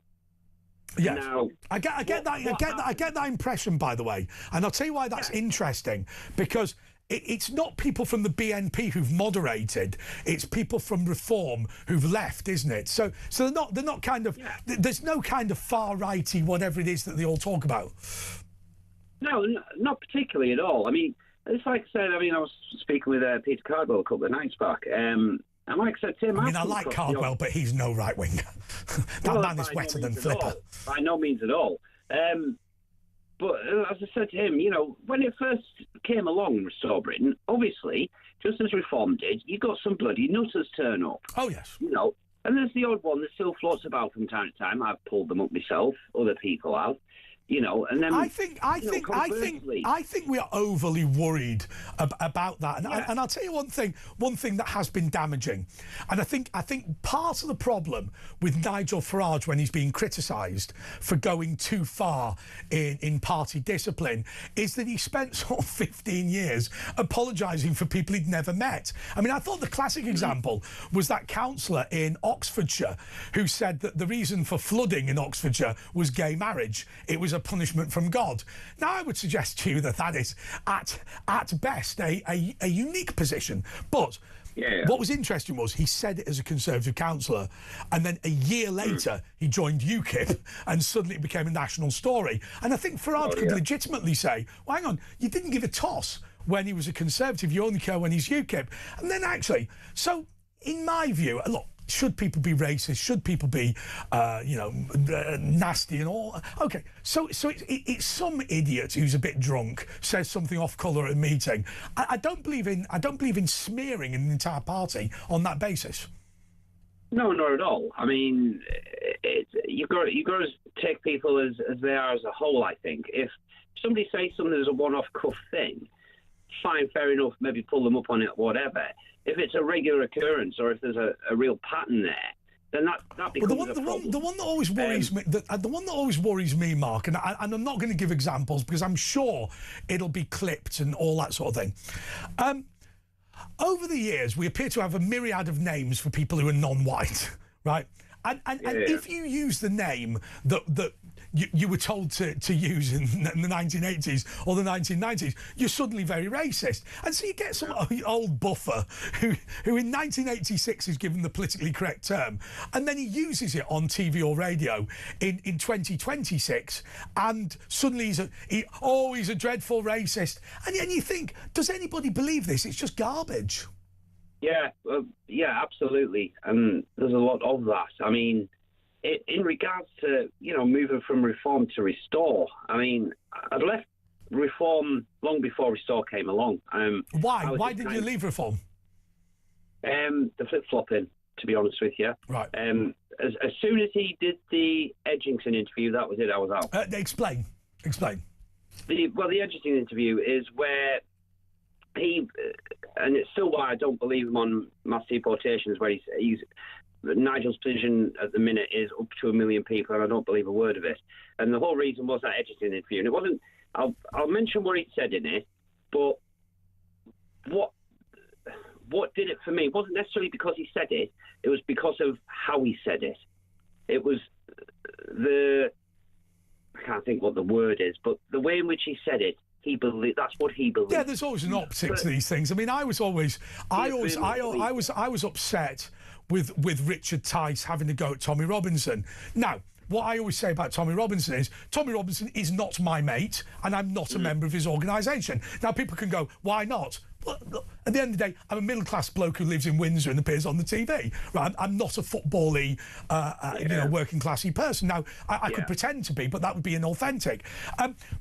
Yes, now, I get that impression, by the way, and I'll tell you why that's interesting, because it's not people from the BNP who've moderated; it's people from Reform who've left, isn't it? So they're not kind of. There's no kind of far righty whatever it is that they all talk about. No, not particularly at all. I mean, it's like I said, I was speaking with Peter Cardwell a couple of nights back, and And like I said to him, I mean, I like Cardwell, but he's no right winger. That man is wetter than Flipper. By no means at all. But as I said to him, you know, when it first came along, Restore Britain, obviously, just as Reform did, you got some bloody nutters turn up. Oh, yes. You know, and there's the odd one that still floats about from time to time. I've pulled them up myself. Other people have. You know, and then I think we are overly worried about that, and I'll tell you one thing that has been damaging, and I think part of the problem with Nigel Farage when he's being criticised for going too far in party discipline is that he spent sort of 15 years apologising for people he'd never met. I mean, I thought the classic example was that councillor in Oxfordshire who said that the reason for flooding in Oxfordshire was gay marriage. It was a punishment from God. Now, I would suggest to you that is at best a unique position. But what was interesting was he said it as a Conservative councillor, and then a year later he joined UKIP, and suddenly it became a national story. And I think Farage could legitimately say, well, hang on, you didn't give a toss when he was a Conservative, you only care when he's UKIP. And then actually, so in my view, look, should people be racist? Should people be, nasty and all? Okay, so it's some idiot who's a bit drunk says something off colour at a meeting. I don't believe in smearing an entire party on that basis. No, not at all. I mean, you've got to take people as they are as a whole. I think if somebody says something as a one-off cuff thing, fine, fair enough. Maybe pull them up on it, whatever. If it's a regular occurrence or if there's a real pattern there, then that becomes a problem. The one that always worries me, the one that always worries me, Mark, and I'm not going to give examples because I'm sure it'll be clipped and all that sort of thing. Over the years, we appear to have a myriad of names for people who are non-white, right? And if you use the name that you were told to use in the 1980s or the 1990s, you're suddenly very racist. And so you get some old buffer who in 1986 is given the politically correct term, and then he uses it on TV or radio in 2026, and suddenly he's a dreadful racist. And you think, does anybody believe this? It's just garbage. Yeah, absolutely. And there's a lot of that. I mean, in regards to, moving from Reform to Restore, I mean, I'd left Reform long before Restore came along. Why? Why did you leave Reform? The flip-flopping, to be honest with you. Right. As soon as he did the Edgington interview, that was it. I was out. Explain. The Edgington interview is where he, and it's still why I don't believe him on mass deportations, where he's Nigel's position at the minute is up to 1 million people, and I don't believe a word of it. And the whole reason was that Edgington interview. And it wasn't. I'll mention what he said in it, but what did it for me? It wasn't necessarily because he said it. It was because of how he said it. It was I can't think what the word is, but the way in which he said it. That's what he believed. Yeah, there's always an optic to these things. I mean, I was upset with Richard Tice having to go at Tommy Robinson. Now, what I always say about Tommy Robinson is Tommy Robinson is not my mate, and I'm not a member of his organisation. Now, people can go, why not? Well, look, at the end of the day, I'm a middle-class bloke who lives in Windsor and appears on the TV. Right? I'm not a football-y, working-classy person. Now, I could pretend to be, but that would be inauthentic.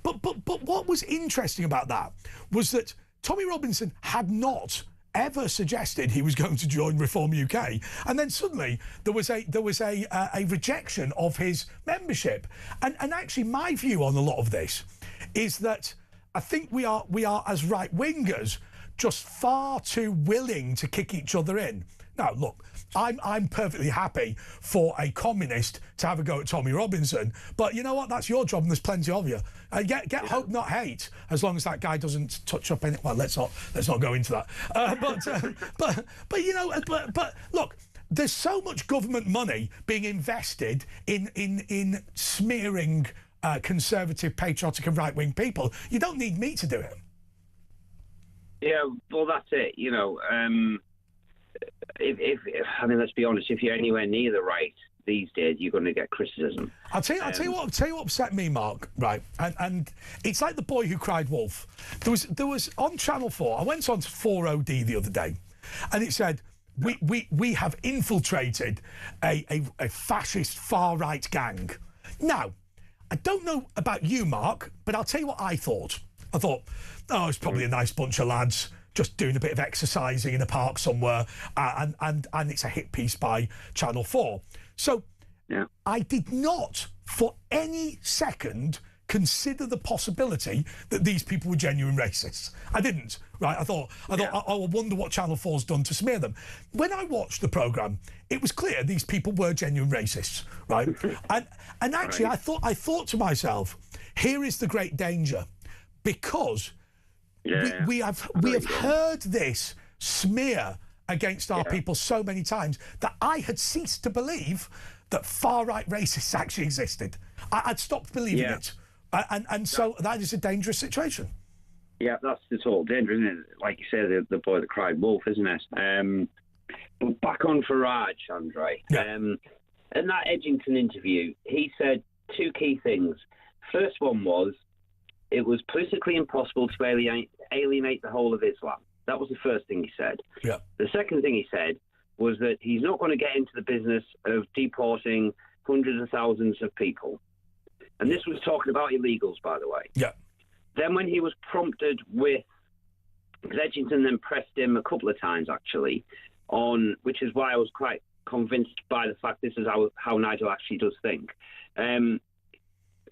But what was interesting about that was that Tommy Robinson had not ever suggested he was going to join Reform UK, and then suddenly there was a rejection of his membership. And actually, my view on a lot of this is that I think we are as right wingers just far too willing to kick each other in. Now, look, I'm perfectly happy for a communist to have a go at Tommy Robinson, but you know what? That's your job, and there's plenty of you. Get hope, not hate, as long as that guy doesn't touch up any. Well, let's not go into that. But look, there's so much government money being invested in smearing conservative, patriotic, and right-wing people. You don't need me to do it. Yeah, well, that's it. If let's be honest, if you're anywhere near the right these days, you're going to get criticism. I'll tell you what upset me, Mark. Right, and it's like the boy who cried wolf. There was on Channel 4. I went on to 4OD the other day, and it said we have infiltrated a fascist far-right gang. Now, I don't know about you, Mark, but I'll tell you what I thought. I thought, oh, it's probably a nice bunch of lads just doing a bit of exercising in a park somewhere, and it's a hit piece by Channel 4. So I did not, for any second, consider the possibility that these people were genuine racists. I didn't, right? I thought, I wonder what Channel 4's done to smear them. When I watched the programme, it was clear these people were genuine racists, right? and actually, I thought to myself, here is the great danger, because we have heard this smear against our people so many times that I had ceased to believe that far-right racists actually existed. I'd stopped believing it. And so that is a dangerous situation. Yeah, that's the total danger, isn't it? Like you said, the boy that cried wolf, isn't it? But back on Farage, Andre. In that Edgington interview, he said two key things. First one was, it was politically impossible to alienate the whole of Islam. That was the first thing he said. Yeah. The second thing he said was that he's not going to get into the business of deporting hundreds of thousands of people. And this was talking about illegals, by the way. Yeah. Then when he was prompted with, because Edgington then pressed him a couple of times, actually, on, which is why I was quite convinced by the fact this is how Nigel actually does think.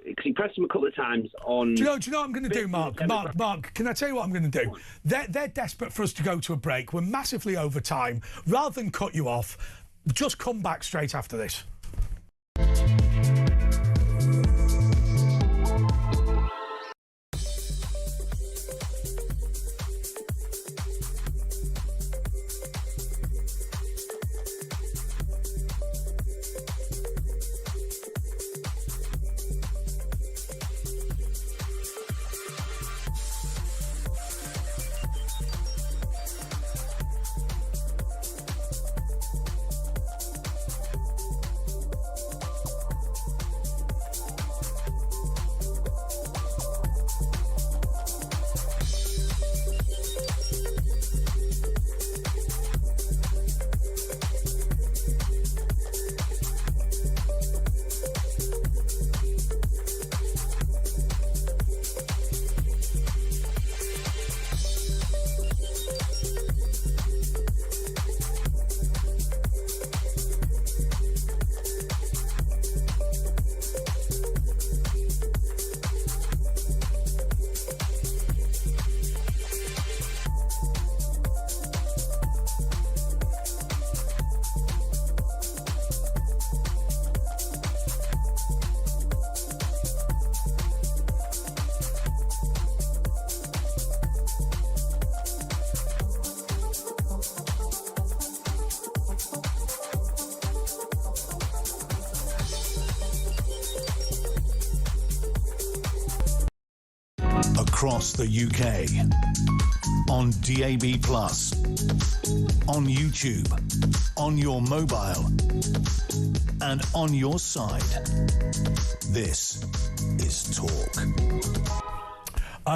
Because he pressed him a couple of times on... Do you know what I'm going to do, Mark? Mark, can I tell you what I'm going to do? They're desperate for us to go to a break. We're massively over time. Rather than cut you off, just come back straight after this. Across the UK, on DAB+, on YouTube, on your mobile, and on your side. This is Talk.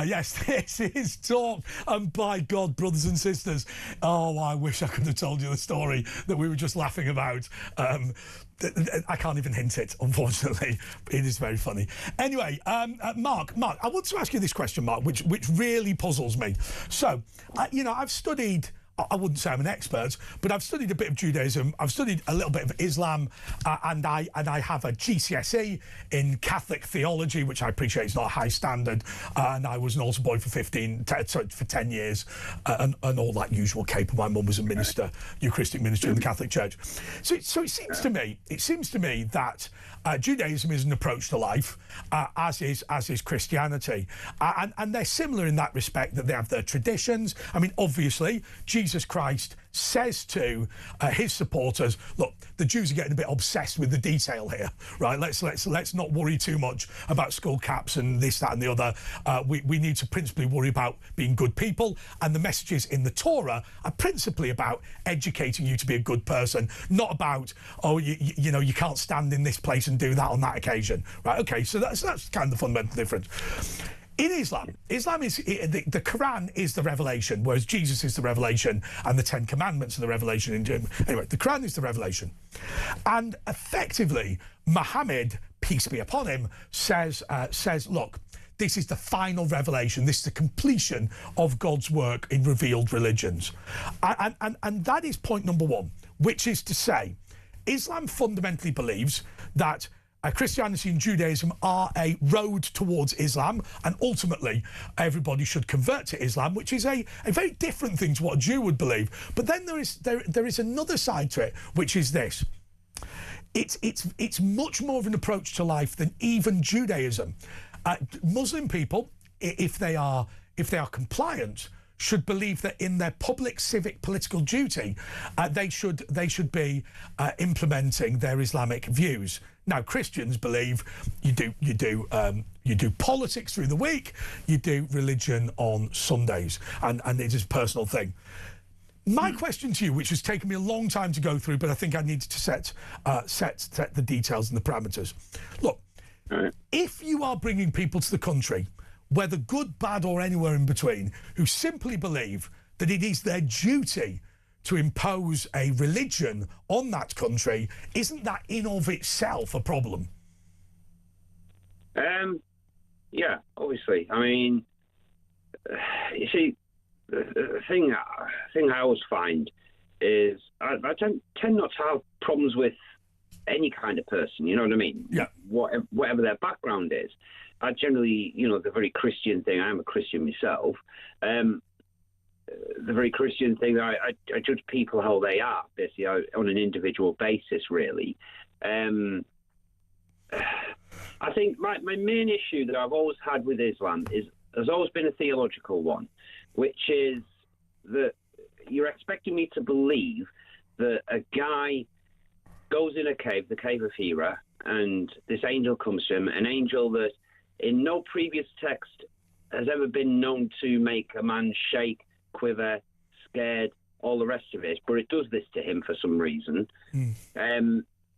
Yes, this is Talk, and by God, brothers and sisters, oh, I wish I could have told you the story that we were just laughing about. I can't even hint it, unfortunately. It is very funny. Anyway, Mark, I want to ask you this question, Mark, which really puzzles me. So, I've studied... I wouldn't say I'm an expert, but I've studied a bit of Judaism. I've studied a little bit of Islam, and I have a GCSE in Catholic theology, which I appreciate is not a high standard. And I was an altar boy for 10 years, and all that usual caper. My mum was a minister, Eucharistic minister in the Catholic Church. So it seems to me that Judaism is an approach to life, as is Christianity, and they're similar in that respect, that they have their traditions. I mean, obviously, Jesus Christ says to his supporters, look, the Jews are getting a bit obsessed with the detail here, right? Let's not worry too much about skull caps and this, that, and the other. We need to principally worry about being good people, and the messages in the Torah are principally about educating you to be a good person, not about, oh, you can't stand in this place and do that on that occasion, right? Okay, so that's kind of the fundamental difference. In Islam is the Quran is the revelation, whereas Jesus is the revelation, and the Ten Commandments are the revelation. Anyway, the Quran is the revelation, and effectively, Muhammad, peace be upon him, says, look, this is the final revelation. This is the completion of God's work in revealed religions, and that is point number one, which is to say, Islam fundamentally believes that Christianity and Judaism are a road towards Islam, and ultimately everybody should convert to Islam, which is a very different thing to what a Jew would believe. But then there is another side to it, which is this. It's much more of an approach to life than even Judaism. Muslim people, if they are compliant, should believe that in their public civic political duty, they should be implementing their Islamic views. Now, Christians believe you do politics through the week, you do religion on Sundays, and it is a personal thing. My question to you, which has taken me a long time to go through, but I think I needed to set the details and the parameters. Look, if you are bringing people to the country, whether good, bad, or anywhere in between, who simply believe that it is their duty to impose a religion on that country, isn't that in of itself a problem? Yeah, obviously. I mean, you see, the thing I always find is I tend not to have problems with any kind of person, you know what I mean? Yeah. Whatever their background is. I generally, the very Christian thing, I'm a Christian myself, the very Christian thing, I judge people how they are, basically, on an individual basis, really. I think my main issue that I've always had with Islam has always been a theological one, which is that you're expecting me to believe that a guy goes in a cave, the cave of Hira, and this angel comes to him, an angel that in no previous text has ever been known to make a man shake, quiver, scared, all the rest of it, but it does this to him for some reason.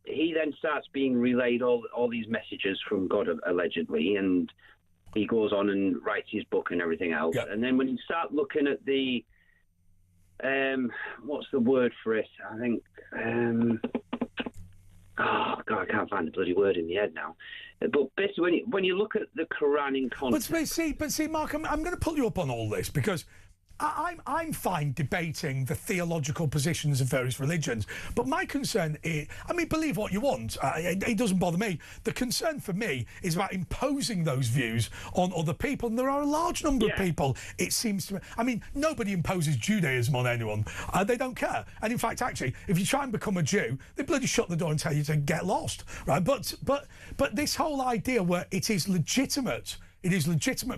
He then starts being relayed all these messages from God, allegedly, and he goes on and writes his book and everything else. Yep. And then when you start looking at the, what's the word for it? I think, oh, God, I can't find the bloody word in the head now. But basically, when you look at the Quran in context... But see, Mark, I'm going to pull you up on all this, because I'm fine debating the theological positions of various religions, but my concern is, I mean, believe what you want, it doesn't bother me. The concern for me is about imposing those views on other people, and there are a large number of people, it seems to me. I mean, nobody imposes Judaism on anyone. They don't care. And in fact, actually, if you try and become a Jew, they bloody shut the door and tell you to get lost, right? But this whole idea where it is legitimate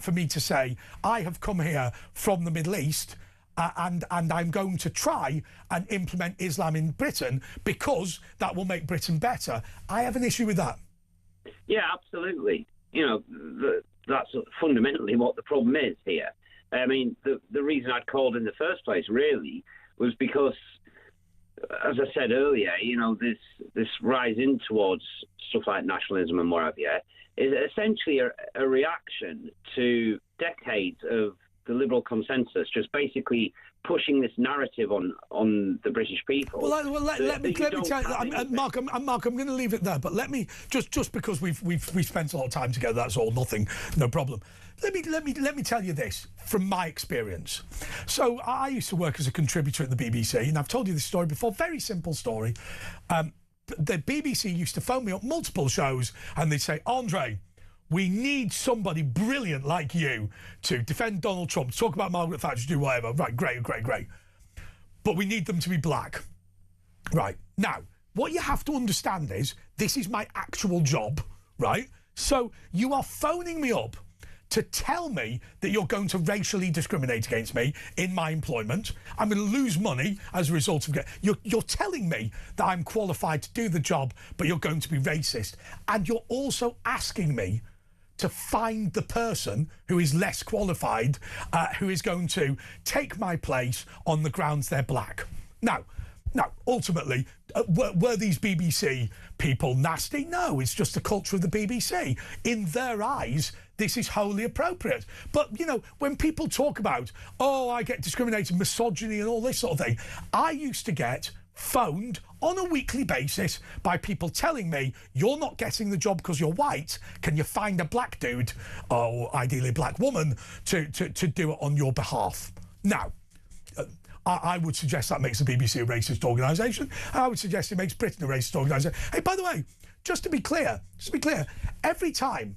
for me to say, I have come here from the Middle East and I'm going to try and implement Islam in Britain because that will make Britain better. I have an issue with that. Yeah, absolutely. That's fundamentally what the problem is here. I mean, the reason I'd called in the first place, really, was because, as I said earlier, this rise in towards stuff like nationalism and what have you, is essentially a reaction to decades of the liberal consensus, just basically pushing this narrative on the British people. Well, let me tell you, Mark, I'm going to leave it there, but let me just because we've spent a lot of time together, that's all, no problem. Let me tell you this from my experience. So I used to work as a contributor at the BBC, and I've told you this story before. Very simple story. The BBC used to phone me up multiple shows, and they'd say, Andre, we need somebody brilliant like you to defend Donald Trump, talk about Margaret Thatcher, do whatever. Right, great. But we need them to be black. Right. Now, what you have to understand is this is my actual job, right? So you are phoning me up to tell me that you're going to racially discriminate against me in my employment. I'm going to lose money as a result of it. You're telling me that I'm qualified to do the job, but you're going to be racist. And you're also asking me to find the person who is less qualified, who is going to take my place on the grounds they're black. Now, Now, ultimately, were these BBC people nasty? No, it's just the culture of the BBC. In their eyes, this is wholly appropriate. But, you know, when people talk about, oh, I get discriminated, misogyny and all this sort of thing, I used to get phoned on a weekly basis by people telling me, you're not getting the job because you're white, can you find a black dude, or ideally a black woman, to do it on your behalf? Now, I would suggest that makes the BBC a racist organisation. I would suggest it makes Britain a racist organisation. Hey, by the way, just to be clear, every time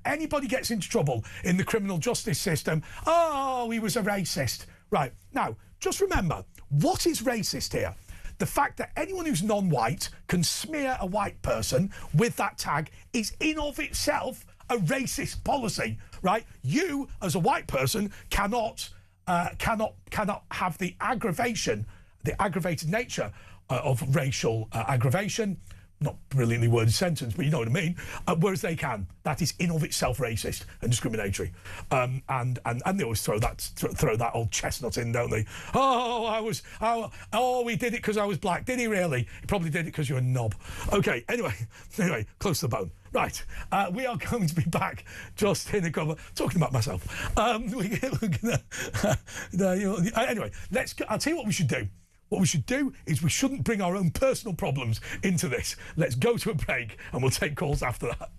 anybody gets into trouble in the criminal justice system, oh, he was a racist. Right, now, just remember, what is racist here? The fact that anyone who's non-white can smear a white person with that tag is in of itself a racist policy, right? You, as a white person, cannot have the aggravated nature of racial aggravation. Not brilliantly worded sentence, but you know what I mean. Whereas they can. That is in of itself racist and discriminatory. And they always throw that old chestnut in, don't they? Oh, he did it because I was black. Did he really? He probably did it because you're a knob. Okay. Anyway, close to the bone. Right. We are going to be back just in a couple. Talking about myself. Anyway, I'll tell you what we should do. What we should do is we shouldn't bring our own personal problems into this. Let's go to a break and we'll take calls after that.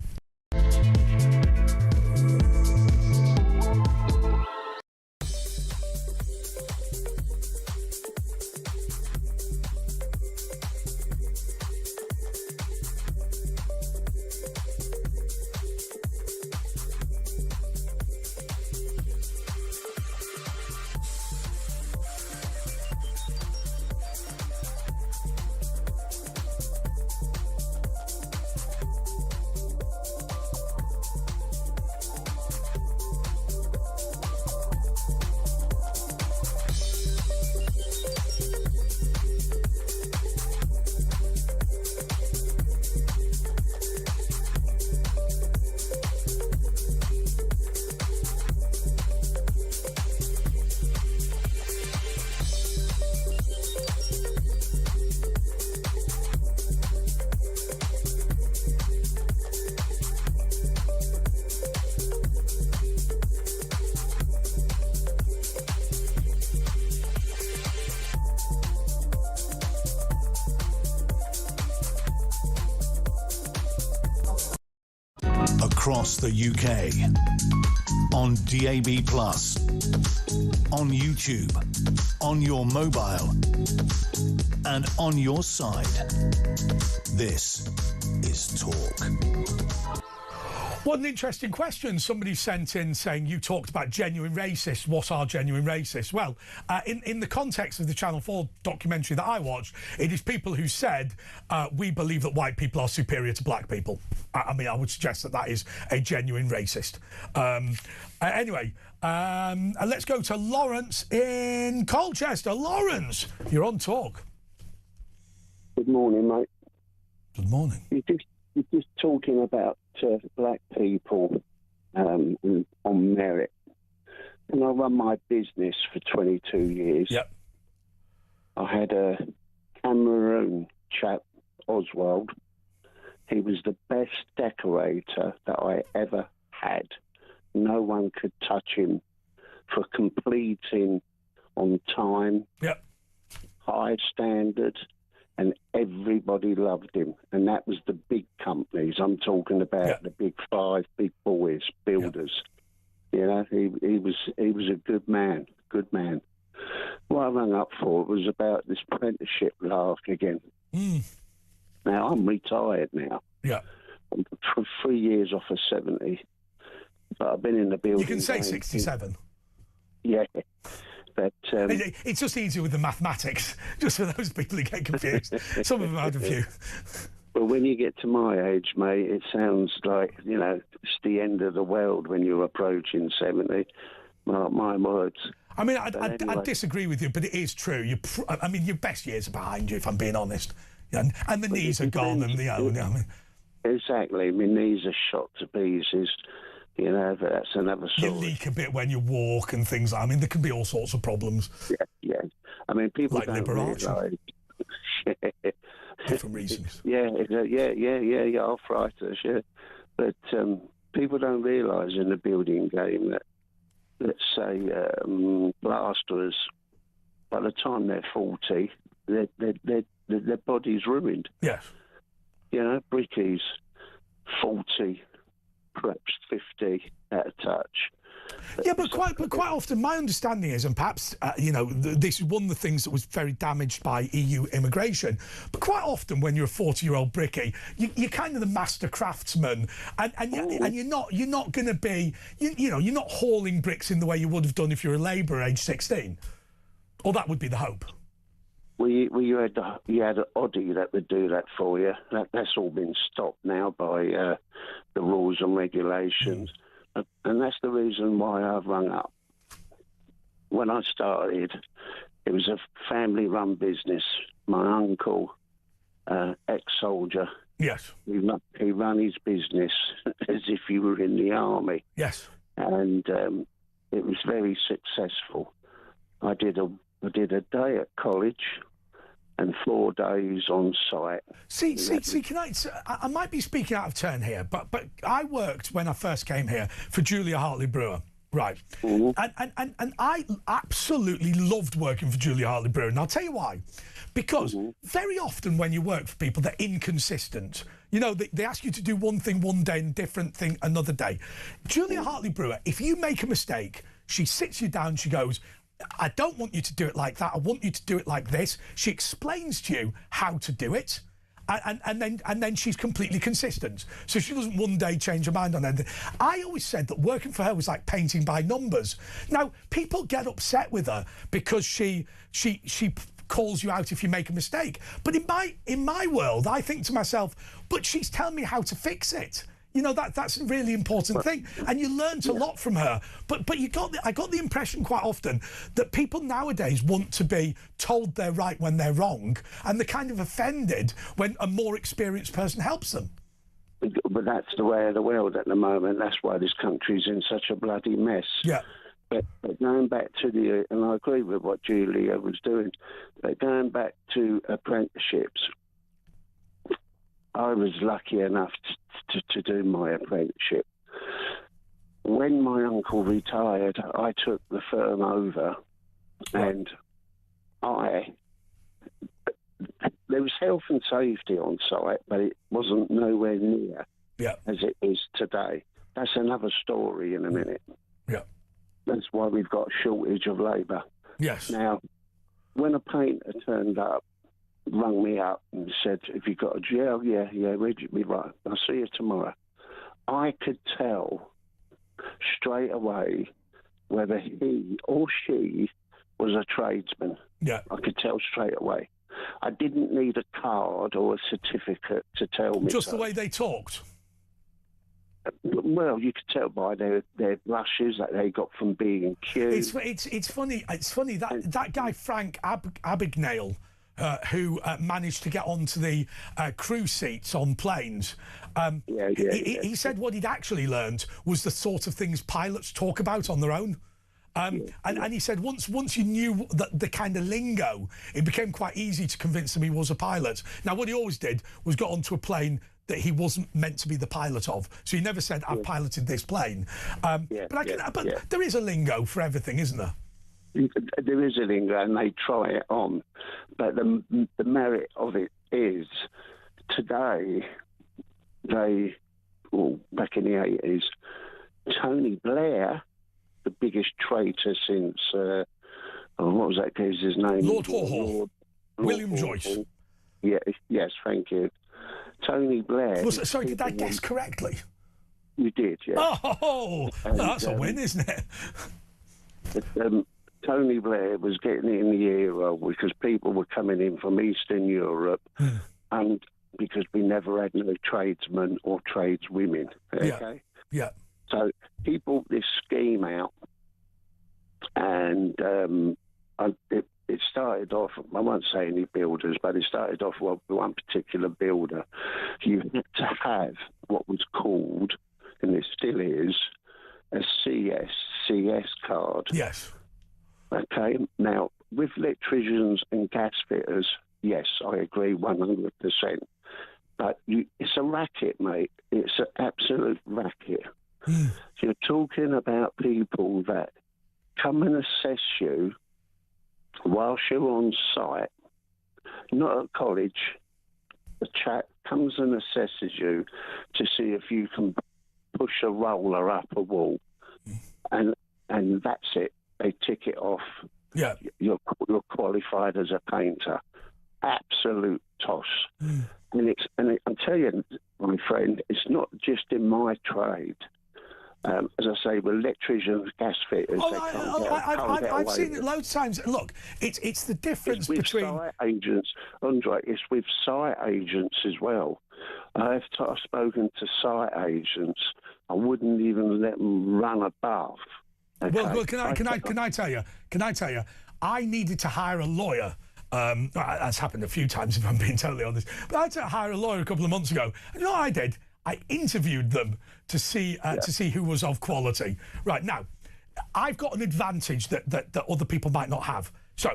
Across the UK, on DAB+, on YouTube, on your mobile, and on your side. This is Talk. What an interesting question. Somebody sent in saying, you talked about genuine racists. What are genuine racists? Well, in the context of the Channel 4 documentary that I watched, it is people who said, we believe that white people are superior to black people. I mean, I would suggest that that is a genuine racist. Anyway, let's go to Lawrence in Colchester. Lawrence, you're on Talk. Good morning, mate. Good morning. You're just talking about black people on merit. And I run my business for 22 years. Yep. I had a Cameroon chap, Oswald. He was the best decorator that I ever had. No one could touch him for completing on time. Yep. High standard. And everybody loved him. And that was the big companies. I'm talking about the big five, big boys, builders. You know, he was a good man. What I rang up for was about this apprenticeship lark again. Now, I'm retired now. Yeah. I'm for 3 years off of 70. But I've been in the building. You can say 67. Yeah. But, it's just easier with the mathematics, just for those people who get confused. Some of them had a few. Well, when you get to my age, mate, it sounds like, you know, it's the end of the world when you're approaching 70. My words. I mean, I disagree with you, but it is true. I mean, your best years are behind you, if I'm being honest. And the knees are gone, and I mean. Exactly. My knees are shot to pieces. You know, but that's another story. You leak a bit when you walk and things. I mean, there can be all sorts of problems. Yeah. I mean, people like don't realise. different reasons. Yeah, arthritis, yeah. But people don't realise in the building game that, let's say, plasterers, by the time they're 40, their body's ruined. Yes. You know, brickies, 40, perhaps 50 at a touch. Yeah, but quite often my understanding is, and perhaps this is one of the things that was very damaged by EU immigration. But quite often, when you're a 40-year-old brickie, you're kind of the master craftsman, and you're not going to be you're not hauling bricks in the way you would have done if you're a labourer age 16, or that would be the hope. Well, you had an Oddie that would do that for you. That's all been stopped now by the rules and regulations. And that's the reason why I've rung up. When I started, it was a family-run business. My uncle, ex-soldier, yes, he ran his business as if he were in the army. Yes, and it was very successful. I did a day at college and 4 days on site. See, can I might be speaking out of turn here, but I worked when I first came here for Julia Hartley Brewer, right? Mm-hmm. And I absolutely loved working for Julia Hartley Brewer, and I'll tell you why. Because very often when you work for people, they're inconsistent. You know, they ask you to do one thing one day and different thing another day. Julia Hartley Brewer, if you make a mistake, she sits you down, she goes, I don't want you to do it like that. I want you to do it like this. She explains to you how to do it, and then she's completely consistent. So she doesn't one day change her mind on anything. I always said that working for her was like painting by numbers. Now, people get upset with her because she calls you out if you make a mistake. But in my world, I think to myself, but she's telling me how to fix it. You know, that's a really important thing, and you learnt a lot from her. But I got the impression quite often that people nowadays want to be told they're right when they're wrong, and they're kind of offended when a more experienced person helps them. But that's the way of the world at the moment. That's why this country's in such a bloody mess. Yeah. But going back to and I agree with what Julia was doing, but going back to apprenticeships, I was lucky enough to do my apprenticeship. When my uncle retired, I took the firm over, and there was health and safety on site, but it wasn't nowhere near as it is today. That's another story in a minute. Yeah. That's why we've got a shortage of labour. Yes. Now, when a painter turned up, rang me up and said, "Have you got a jail?" Yeah, where'd you be? Right, I'll see you tomorrow. I could tell straight away whether he or she was a tradesman. Yeah. I could tell straight away. I didn't need a card or a certificate to tell me. Just the way they talked? Well, you could tell by their blushes that they got from being queued. It's funny that guy Frank Abagnale, who managed to get onto the crew seats on planes. He said what he'd actually learned was the sort of things pilots talk about on their own. And he said once you knew the kind of lingo, it became quite easy to convince him he was a pilot. Now, what he always did was got onto a plane that he wasn't meant to be the pilot of. So he never said, I've piloted this plane. But there is a lingo for everything, isn't there? There is a lingo, and they try it on. But the merit of it is, today, back in the 80s, Tony Blair, the biggest traitor since, what was that guy's name? Lord Haw-Haw. William Joyce. Yes, thank you. Tony Blair... Sorry, did I guess correctly? You did, yeah. Oh, that's a win, isn't it? Tony Blair was getting in the ear of, because people were coming in from Eastern Europe, and because we never had no tradesmen or tradeswomen. Okay? Yeah. So he brought this scheme out, and it started off, I won't say any builders, but it started off with one particular builder. You had to have what was called, and it still is, a CS card. Yes. Okay, now, with electricians and gas fitters, yes, I agree 100%. But it's a racket, mate. It's an absolute racket. You're talking about people that come and assess you whilst you're on site, not at college. The chap comes and assesses you to see if you can push a roller up a wall, and that's it. They tick it off. Yeah, you're qualified as a painter. Absolute toss. And I'm telling you, my friend, it's not just in my trade. As I say, with electricians, gas fitters, I've seen it loads of times. Look, it's the difference between site agents, Andre. It's with site agents as well. I've spoken to site agents. I wouldn't even let them run a bath. Okay? Well, can I tell you? I needed to hire a lawyer. That's happened a few times, if I'm being totally honest. But I had to hire a lawyer a couple of months ago. And you know what I did? I interviewed them to see who was of quality. Right, now, I've got an advantage that other people might not have. So,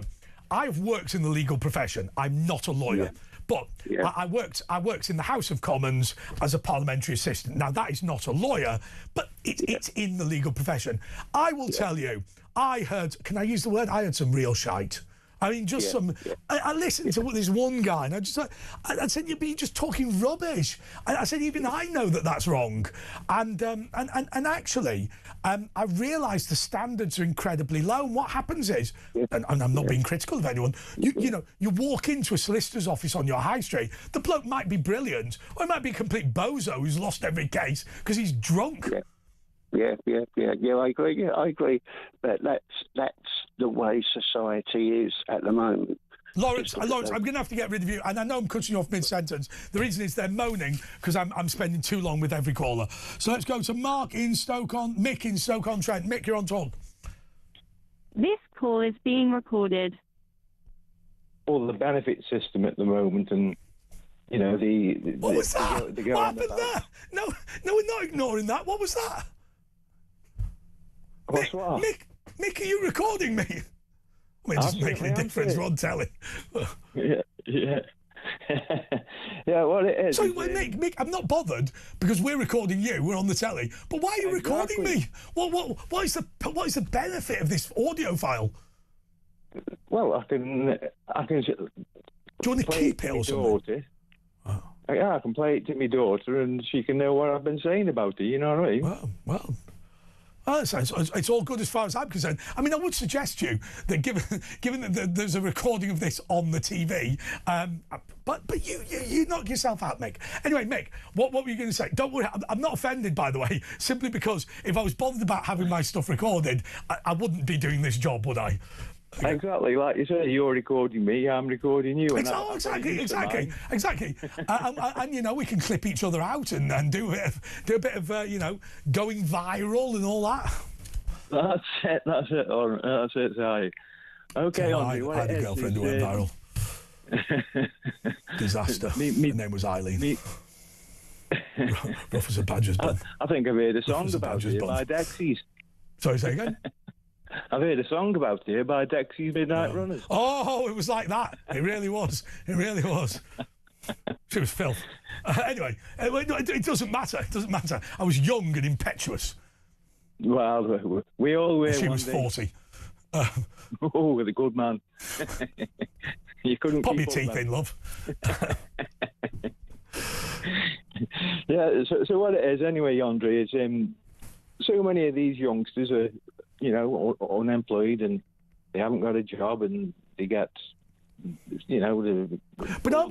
I've worked in the legal profession. I'm not a lawyer. But I worked in the House of Commons as a parliamentary assistant. Now, that is not a lawyer, but it's in the legal profession. I will tell you, I heard, can I use the word? I heard some real shite. I mean, just some. I listened to this one guy, and I said, "You're just talking rubbish." I said, "Even I know that that's wrong," and actually, I realised the standards are incredibly low. And what happens is, and I'm not being critical of anyone, you walk into a solicitor's office on your high street. The bloke might be brilliant, or he might be a complete bozo who's lost every case because he's drunk. Yeah, I agree. But that's the way society is at the moment. Lawrence, I'm going to have to get rid of you, and I know I'm cutting you off mid-sentence. The reason is they're moaning because I'm spending too long with every caller. So let's go to Mick in Stoke-on-Trent. Mick, you're on talk. This call is being recorded. All the benefit system at the moment, and you know what was that? What happened there? No, we're not ignoring that. What was that? What's what? Mick, are you recording me? I mean, it doesn't make any difference. We're on telly. Yeah. Yeah, well, it is. So, Mick, I'm not bothered because we're recording you. We're on the telly. But why are you recording me? What is the benefit of this audio file? Well, I can. Do you want to keep it or something? Oh. Yeah, I can play it to my daughter, and she can know what I've been saying about it. You know what I mean? Well. It's all good as far as I'm concerned. I mean, I would suggest to you that given that there's a recording of this on the TV, but you knock yourself out, Mick. Anyway, Mick, what were you going to say? Don't worry, I'm not offended, by the way, simply because if I was bothered about having my stuff recorded, I wouldn't be doing this job, would I? Exactly, like you say, you're recording me, I'm recording you. Exactly. And you know, we can clip each other out and do a bit of going viral and all that. That's it. That's it. Sorry. Okay, Andrew. I had a girlfriend who went viral. Disaster. Her name was Eileen. Rough as a badger's bun. I think I've heard a song about it by Dexys. Sorry, say again. I've heard a song about it by Dexys Midnight Runners. Oh, it was like that. It really was. She was filth. Anyway, it doesn't matter. It doesn't matter. I was young and impetuous. Well, we all were. She was 40. Oh, with a good man. You couldn't pop keep your teeth in, love. Yeah. So what it is anyway, Andre, is so many of these youngsters are, unemployed and they haven't got a job and they get, But are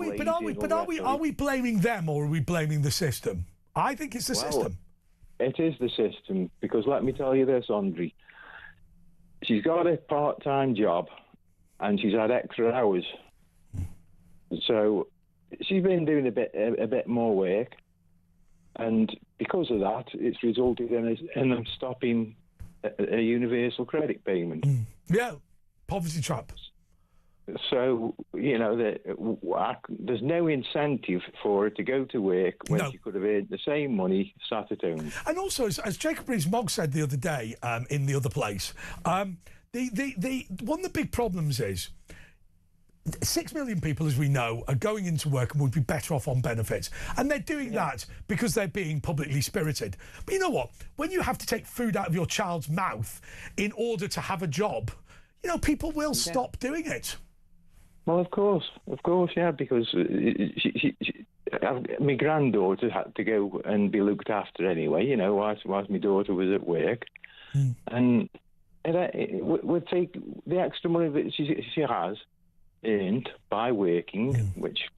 we blaming them or are we blaming the system? I think it's the system. It is the system, because let me tell you this, Andre. She's got a part-time job and she's had extra hours. So she's been doing a bit more work, and because of that, it's resulted in them stopping a universal credit payment. Yeah, poverty trap. So, there's no incentive for her to go to work when she could have earned the same money sat at home. And also, as Jacob Rees-Mogg said the other day in The Other Place, the one of the big problems is 6 million people, as we know, are going into work and would be better off on benefits. And they're doing that because they're being publicly spirited. But you know what? When you have to take food out of your child's mouth in order to have a job, you know, people will stop doing it. Well, of course, yeah, because my granddaughter had to go and be looked after anyway, you know, whilst my daughter was at work. And we'd take the extra money that she has earned by working, which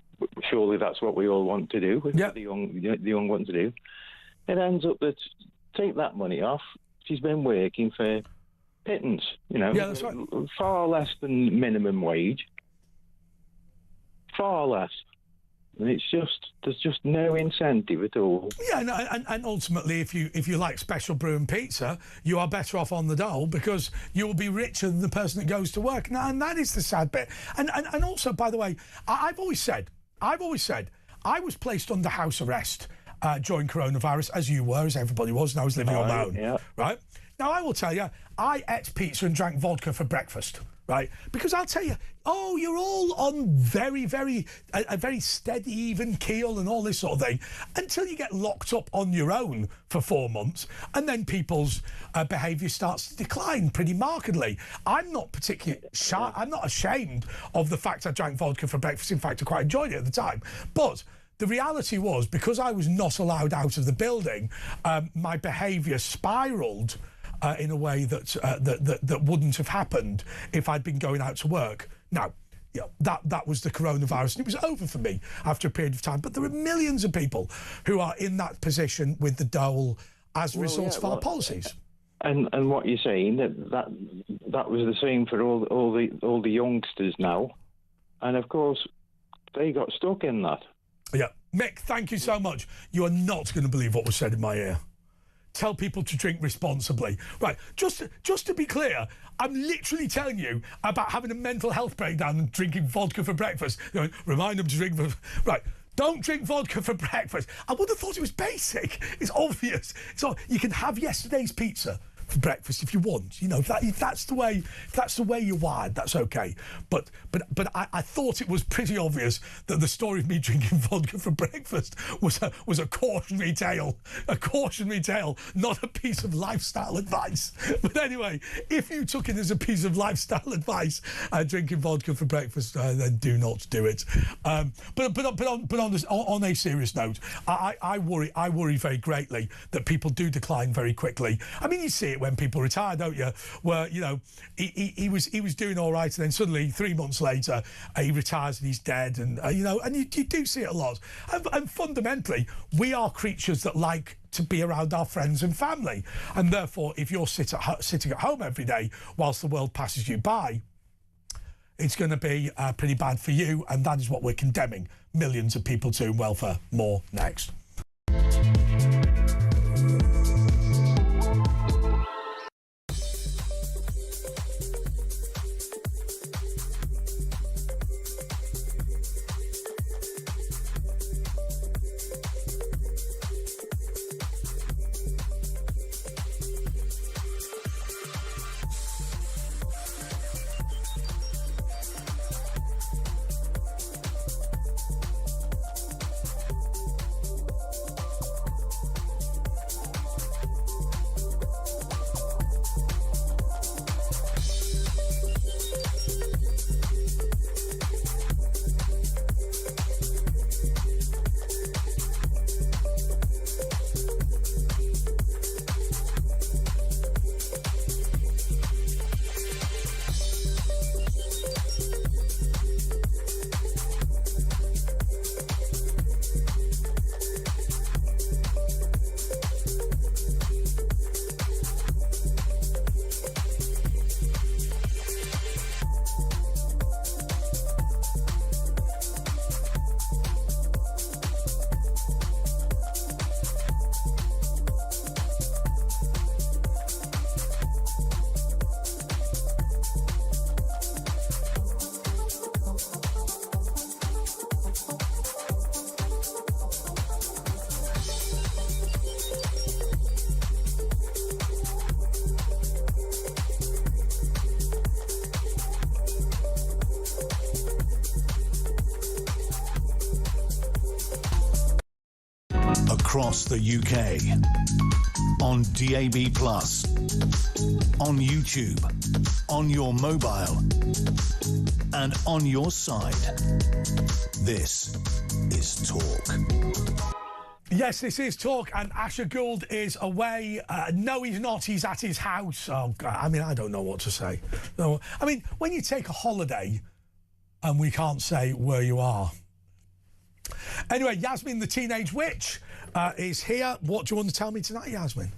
surely that's what we all want to do, the young want to do. It ends up that take that money off, she's been working for pittance, you know, that's right. Far less than minimum wage, far less. And there's just no incentive at all. Yeah, no, and ultimately, if you like special brew and pizza, you are better off on the dole because you will be richer than the person that goes to work. And that is the sad bit. And also, by the way, I've always said, I was placed under house arrest during coronavirus, as you were, as everybody was, and I was living on my own. Right? Now, I will tell you, I ate pizza and drank vodka for breakfast. Right, because I'll tell you, you're all on very, very, a very steady, even keel and all this sort of thing, until you get locked up on your own for 4 months, and then people's behaviour starts to decline pretty markedly. I'm not particularly shy. I'm not ashamed of the fact I drank vodka for breakfast. In fact, I quite enjoyed it at the time. But the reality was, because I was not allowed out of the building, my behaviour spiralled. In a way that wouldn't have happened if I'd been going out to work. Now, that was the coronavirus, and it was over for me after a period of time. But there are millions of people who are in that position with the dole as a result of our policies. And what you're saying that was the same for all the youngsters now, and of course they got stuck in that. Yeah, Mick, thank you so much. You are not going to believe what was said in my ear. Tell people to drink responsibly. Right, just to be clear, I'm literally telling you about having a mental health breakdown and drinking vodka for breakfast. You know, remind them to drink... Right, don't drink vodka for breakfast. I would have thought it was basic. It's obvious. So you can have yesterday's pizza for breakfast if you want. You know, if that's the way you're wired, that's okay. But I thought it was pretty obvious that the story of me drinking vodka for breakfast was a cautionary tale. A cautionary tale, not a piece of lifestyle advice. But anyway, if you took it as a piece of lifestyle advice, drinking vodka for breakfast, then do not do it. But on a serious note, I worry very greatly that people do decline very quickly. I mean, you see it when people retire, don't you? Where, you know, he was doing all right, and then suddenly 3 months later he retires and he's dead, and you know, and you do see it a lot. And fundamentally, we are creatures that like to be around our friends and family, and therefore, if you're sitting at home every day whilst the world passes you by, it's going to be pretty bad for you, and that is what we're condemning millions of people to. Welfare. More next. across the UK, on DAB+, on YouTube, on your mobile, and on your side. This is Talk. Yes, this is Talk, and Asher Gould is away. No, he's not. He's at his house. Oh, God. I mean, I don't know what to say. No, I mean, when you take a holiday and we can't say where you are. Anyway, Yasmin, the Teenage Witch, is here. What do you want to tell me tonight, Yasmin?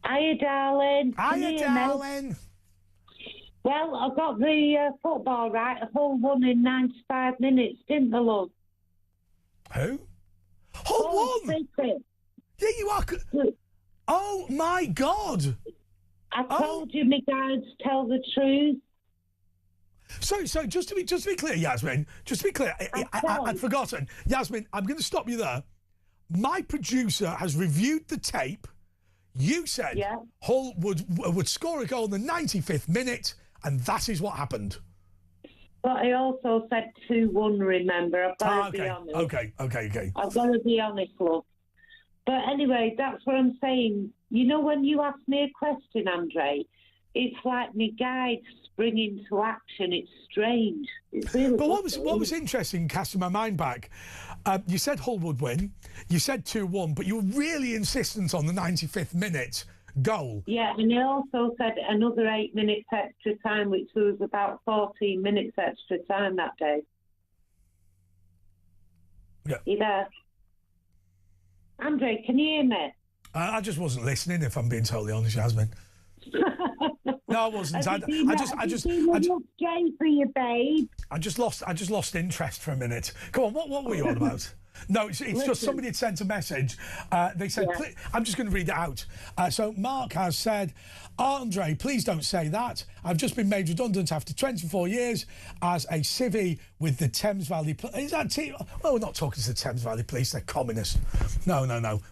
Hiya, darling. Hiya, darling. Well, I got the football right. Hull won in 95 minutes, didn't they, love? Who? Hull won? Yeah, you are. Oh, my God. I told you my guides tell the truth. So just to be clear, Yasmin, I'd forgotten. Yasmin, I'm going to stop you there. My producer has reviewed the tape. You said Hull would score a goal in the 95th minute, and that is what happened. But I also said 2-1, remember? I've got to be honest. Okay. I've got to be honest, love. But anyway, that's what I'm saying. You know, when you ask me a question, Andre, it's like my guides spring into action. It's strange. It's really. But what was interesting, casting my mind back, you said Hull would win. You said 2-1, but you were really insistent on the 95th minute goal. Yeah, and I also said another 8 minutes extra time, which was about 14 minutes extra time that day. Yeah. You there? Andre, can you hear me? I just wasn't listening, if I'm being totally honest, Yasmin. No, I wasn't. I just lost interest for a minute. Come on, what were you on about? No, it's just somebody had sent a message. They said, I'm just going to read it out. So Mark has said, Andre, please don't say that. I've just been made redundant after 24 years as a civvy with the Thames Valley Police. Is that team? Well, we're not talking to the Thames Valley Police. They're communists. No.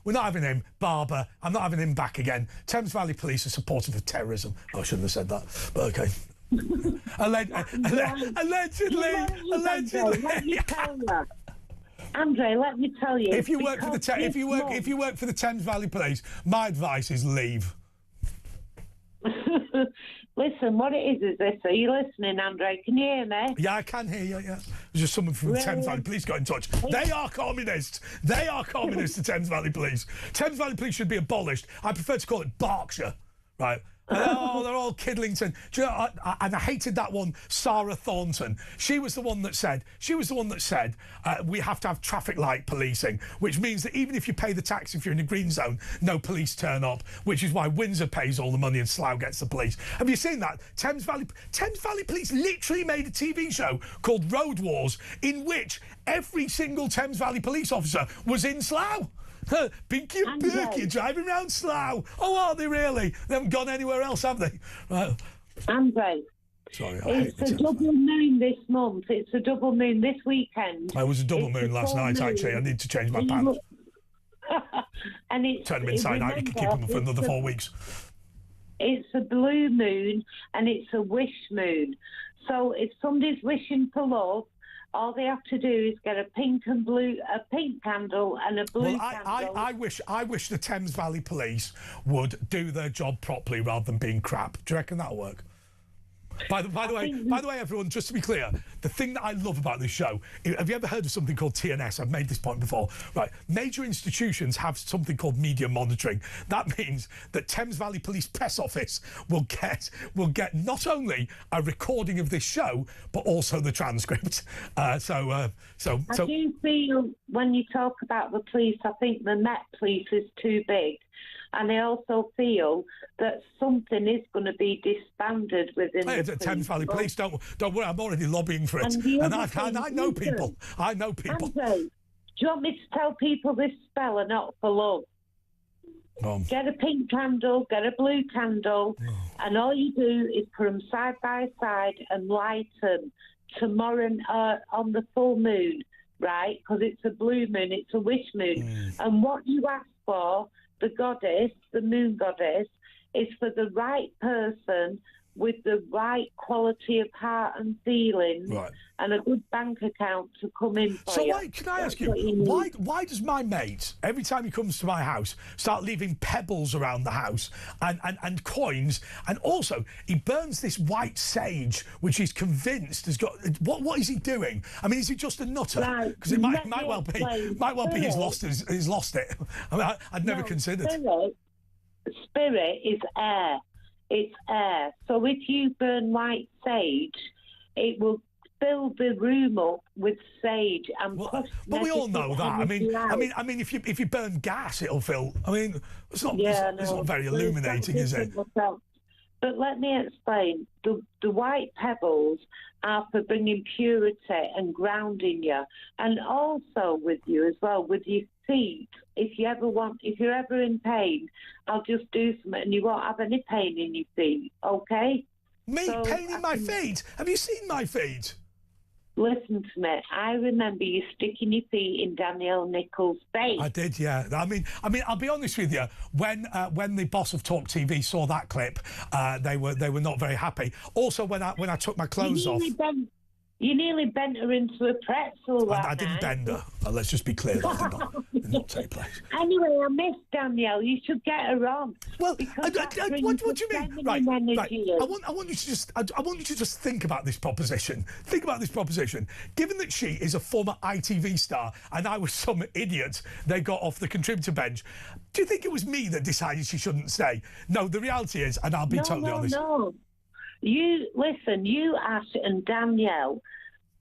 We're not having him. Barber, I'm not having him back again. Thames Valley Police are supportive of terrorism. Oh, I shouldn't have said that, but okay. Allegedly. Andre, let me tell you. If you work for the Thames Valley Police, my advice is leave. Listen, what it is this. Are you listening, Andre? Can you hear me? Yeah, I can hear you, yeah. There's just someone from the Thames Valley Police got in touch. They are communists. The Thames Valley Police. Thames Valley Police should be abolished. I prefer to call it Berkshire, right? They're all Kidlington. Do you know, and I hated that one, Sarah Thornton. She was the one that said we have to have traffic light policing, which means that even if you pay the tax, if you're in a green zone, no police turn up, which is why Windsor pays all the money and Slough gets the police. Have you seen that? Thames Valley Police literally made a TV show called Road Wars, in which every single Thames Valley police officer was in Slough. Pinky and Perky driving around Slough. Oh, are they really? They haven't gone anywhere else, have they? Right. Andre, sorry, it's a double moon this month. It's a double moon this weekend. It was a double moon last night, actually. I need to change my pants. And it's, turn them inside out. You can keep them for another 4 weeks. It's a blue moon and it's a wish moon. So if somebody's wishing for love, all they have to do is get a pink candle and a blue candle. I wish the Thames Valley Police would do their job properly rather than being crap. Do you reckon that'll work? By the way, everyone, just to be clear, the thing that I love about this show, have you ever heard of something called TNS? I've made this point before. Right, major institutions have something called media monitoring. That means that Thames Valley Police Press Office will get not only a recording of this show, but also the transcript. I do feel when you talk about the police, I think the Met Police is too big. And I also feel that something is going to be disbanded within the Thames Valley Police. Don't worry, I'm already lobbying for it. And I know people. I know people. Andre, do you want me to tell people this spell and not for love? Get a pink candle, get a blue candle, and all you do is put them side by side and light them tomorrow on the full moon, right? Because it's a blue moon, it's a wish moon. And what you ask for, the goddess, the moon goddess, is for the right person with the right quality of heart and feelings Right. and a good bank account to come in for So you. why, can I ask That's you, what need. why does my mate, every time he comes to my house, start leaving pebbles around the house and coins, and also he burns this white sage, which he's convinced has got, what is he doing? I mean, is he just a nutter? Right. Because it Let might me well be, explain. he's lost it. I mean, I'd never No, considered. Spirit is air. It's air. So if you burn white sage, it will fill the room up with sage and push. But we all know that. I mean, out. if you burn gas, it'll fill. I mean, it's not very Well, illuminating, is it? But let me explain. The white pebbles are for bringing purity and grounding you, and also with you as well with your feet. If you're ever in pain, I'll just do something, and you won't have any pain in your feet. Okay? Pain in my feet? Have you seen my feet? Listen to me. I remember you sticking your feet in Danielle Nichols' face. I did, yeah. I mean, I'll be honest with you. When the boss of talkTV saw that clip, they were not very happy. Also, when I took my clothes off. You nearly bent her into a pretzel. I didn't bend her. Let's just be clear. That did not take place. Anyway, I miss Danielle. You should get her on. Well, what do you mean? Right. I want you to just think about this proposition. Think about this proposition. Given that she is a former ITV star and I was some idiot they got off the contributor bench, do you think it was me that decided she shouldn't stay? No, the reality is, and I'll be totally honest. No. You Ash and Danielle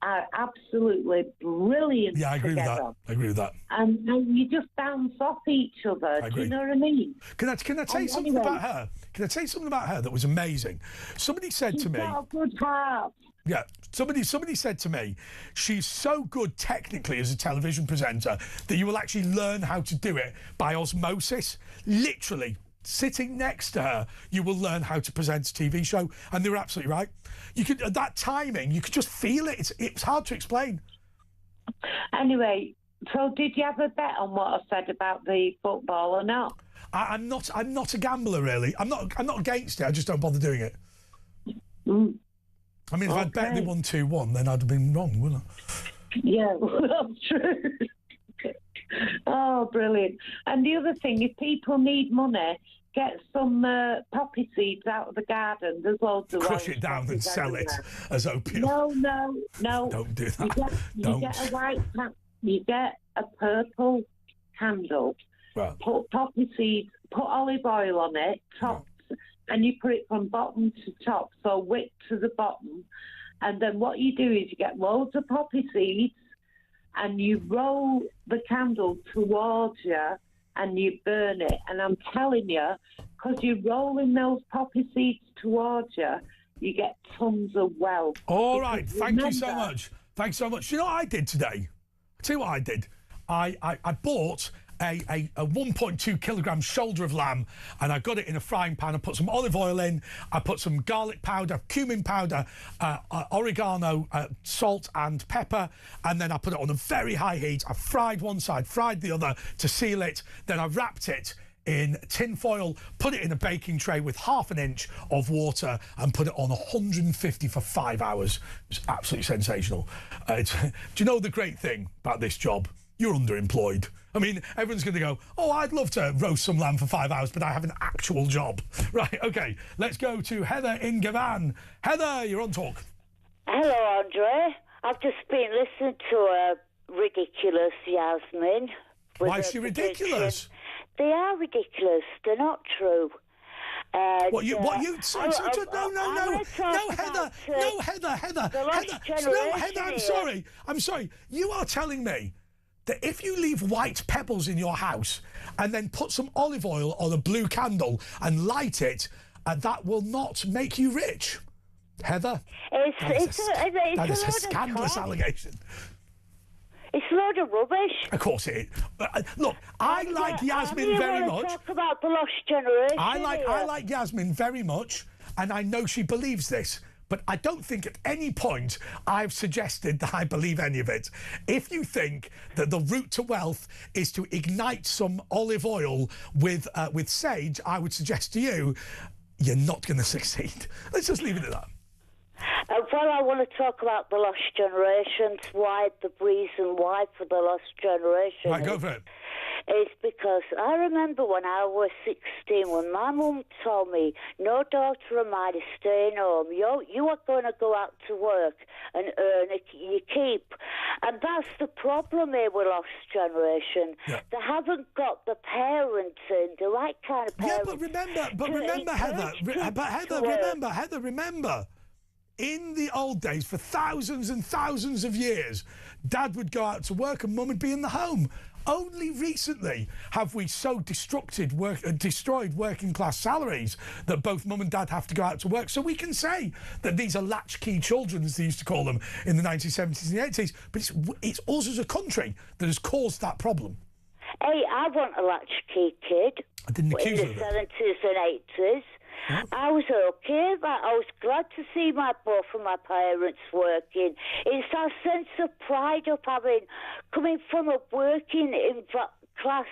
are absolutely brilliant. Yeah, I agree together. with that. I agree with that. And you just bounce off each other. Do you know what I mean? Can I tell you something about her? Can I tell you something about her that was amazing? Somebody said to me. She's got a good heart. Yeah, somebody said to me, she's so good technically as a television presenter that you will actually learn how to do it by osmosis. Literally. Sitting next to her, you will learn how to present a TV show, and they were absolutely right. You could that timing, you could just feel it. It's hard to explain. Anyway, so did you have a bet on what I said about the football or not? I'm not a gambler really. I'm not against it. I just don't bother doing it. I mean, if I'd bet they won 2-1, then I'd have been wrong, wouldn't I? Yeah, well, that's true. Oh, brilliant. And the other thing, if people need money, get some poppy seeds out of the garden. There's loads of Crush it down and sell it as opium. No. Don't do that. You get a white, you get a purple candle, right. Put poppy seeds, put olive oil on it, tops, and you put it from bottom to top, so wick to the bottom. And then what you do is you get loads of poppy seeds, and you roll the candle towards you and you burn it. And I'm telling you, because you're rolling those poppy seeds towards you, you get tons of wealth. All right, thank you so much. Thanks so much. You know what I did today? I'll tell you what I did. I bought a 1.2 kilogram shoulder of lamb, and I got it in a frying pan. I put some olive oil in. I put some garlic powder, cumin powder, oregano, salt and pepper, and then I put it on a very high heat. I fried one side, fried the other to seal it. Then I wrapped it in tin foil, put it in a baking tray with ½ inch of water, and put it on 150 for 5 hours. It was absolutely sensational. Do you know the great thing about this job? You're underemployed. I mean, everyone's going to go, oh, I'd love to roast some lamb for 5 hours, but I have an actual job. Right, OK, let's go to Heather in Gavan. Heather, you're on Talk. Hello, Andre. I've just been listening to ridiculous Yasmin. Why is she ridiculous? They are ridiculous. They're not true. No, Heather, I'm sorry. You are telling me that if you leave white pebbles in your house and then put some olive oil on a blue candle and light it, that will not make you rich. Heather, that is a scandalous allegation. It's a load of rubbish. Of course it is. Look, I like Yasmin very much. Talk about the lost generation. I like Yasmin very much, and I know she believes this. But I don't think at any point I've suggested that I believe any of it. If you think that the route to wealth is to ignite some olive oil with sage, I would suggest to you, you're not going to succeed. Let's just leave it at that. Well, I want to talk about the lost generations. Why the reason why for the lost generation? Right, go for it. It's because I remember when I was 16, when my mum told me, "No daughter of mine is staying home. You are going to go out to work and earn your keep." And that's the problem here with lost generation. Yeah. They haven't got the parenting, the right kind of parents. Yeah, but remember, Heather, remember. In the old days, for thousands and thousands of years, Dad would go out to work and Mum would be in the home. Only recently have we so destroyed working class salaries that both Mum and Dad have to go out to work. So we can say that these are latchkey children, as they used to call them in the 1970s and the 80s. But it's us as a country that has caused that problem. Hey, I want a latchkey kid. I didn't accuse you in of the it. 70s and 80s. I was okay. I was glad to see both of my parents working. It's that sense of pride of coming from a working class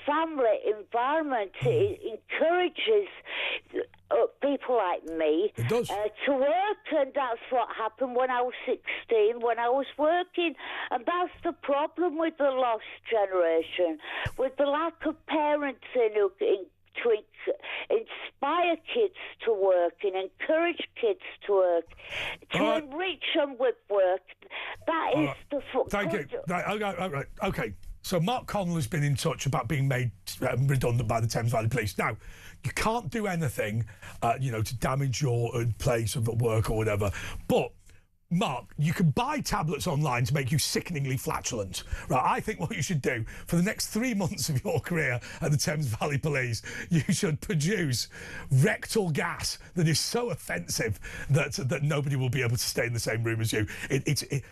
family environment. It encourages people like me to work, and that's what happened when I was 16, when I was working. And that's the problem with the lost generation, with the lack of parenting to inspire kids to work and encourage kids to work, to enrich them with work. That is the... Thank you. Right. Okay. So Mark Connell has been in touch about being made redundant by the Thames Valley Police. Now, you can't do anything, to damage your place of work or whatever, but Mark, you can buy tablets online to make you sickeningly flatulent. Right, I think what you should do for the next 3 months of your career at the Thames Valley Police, you should produce rectal gas that is so offensive that nobody will be able to stay in the same room as you.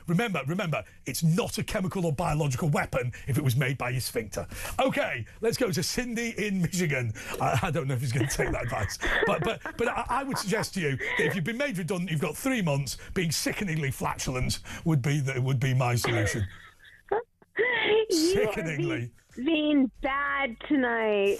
Remember, it's not a chemical or biological weapon if it was made by your sphincter. Okay, let's go to Cindy in Michigan. I don't know if he's going to take that advice, but I would suggest to you that if you've been made redundant, you've got 3 months. Being sickeningly flatulent would be my solution. Sickeningly. Being bad tonight.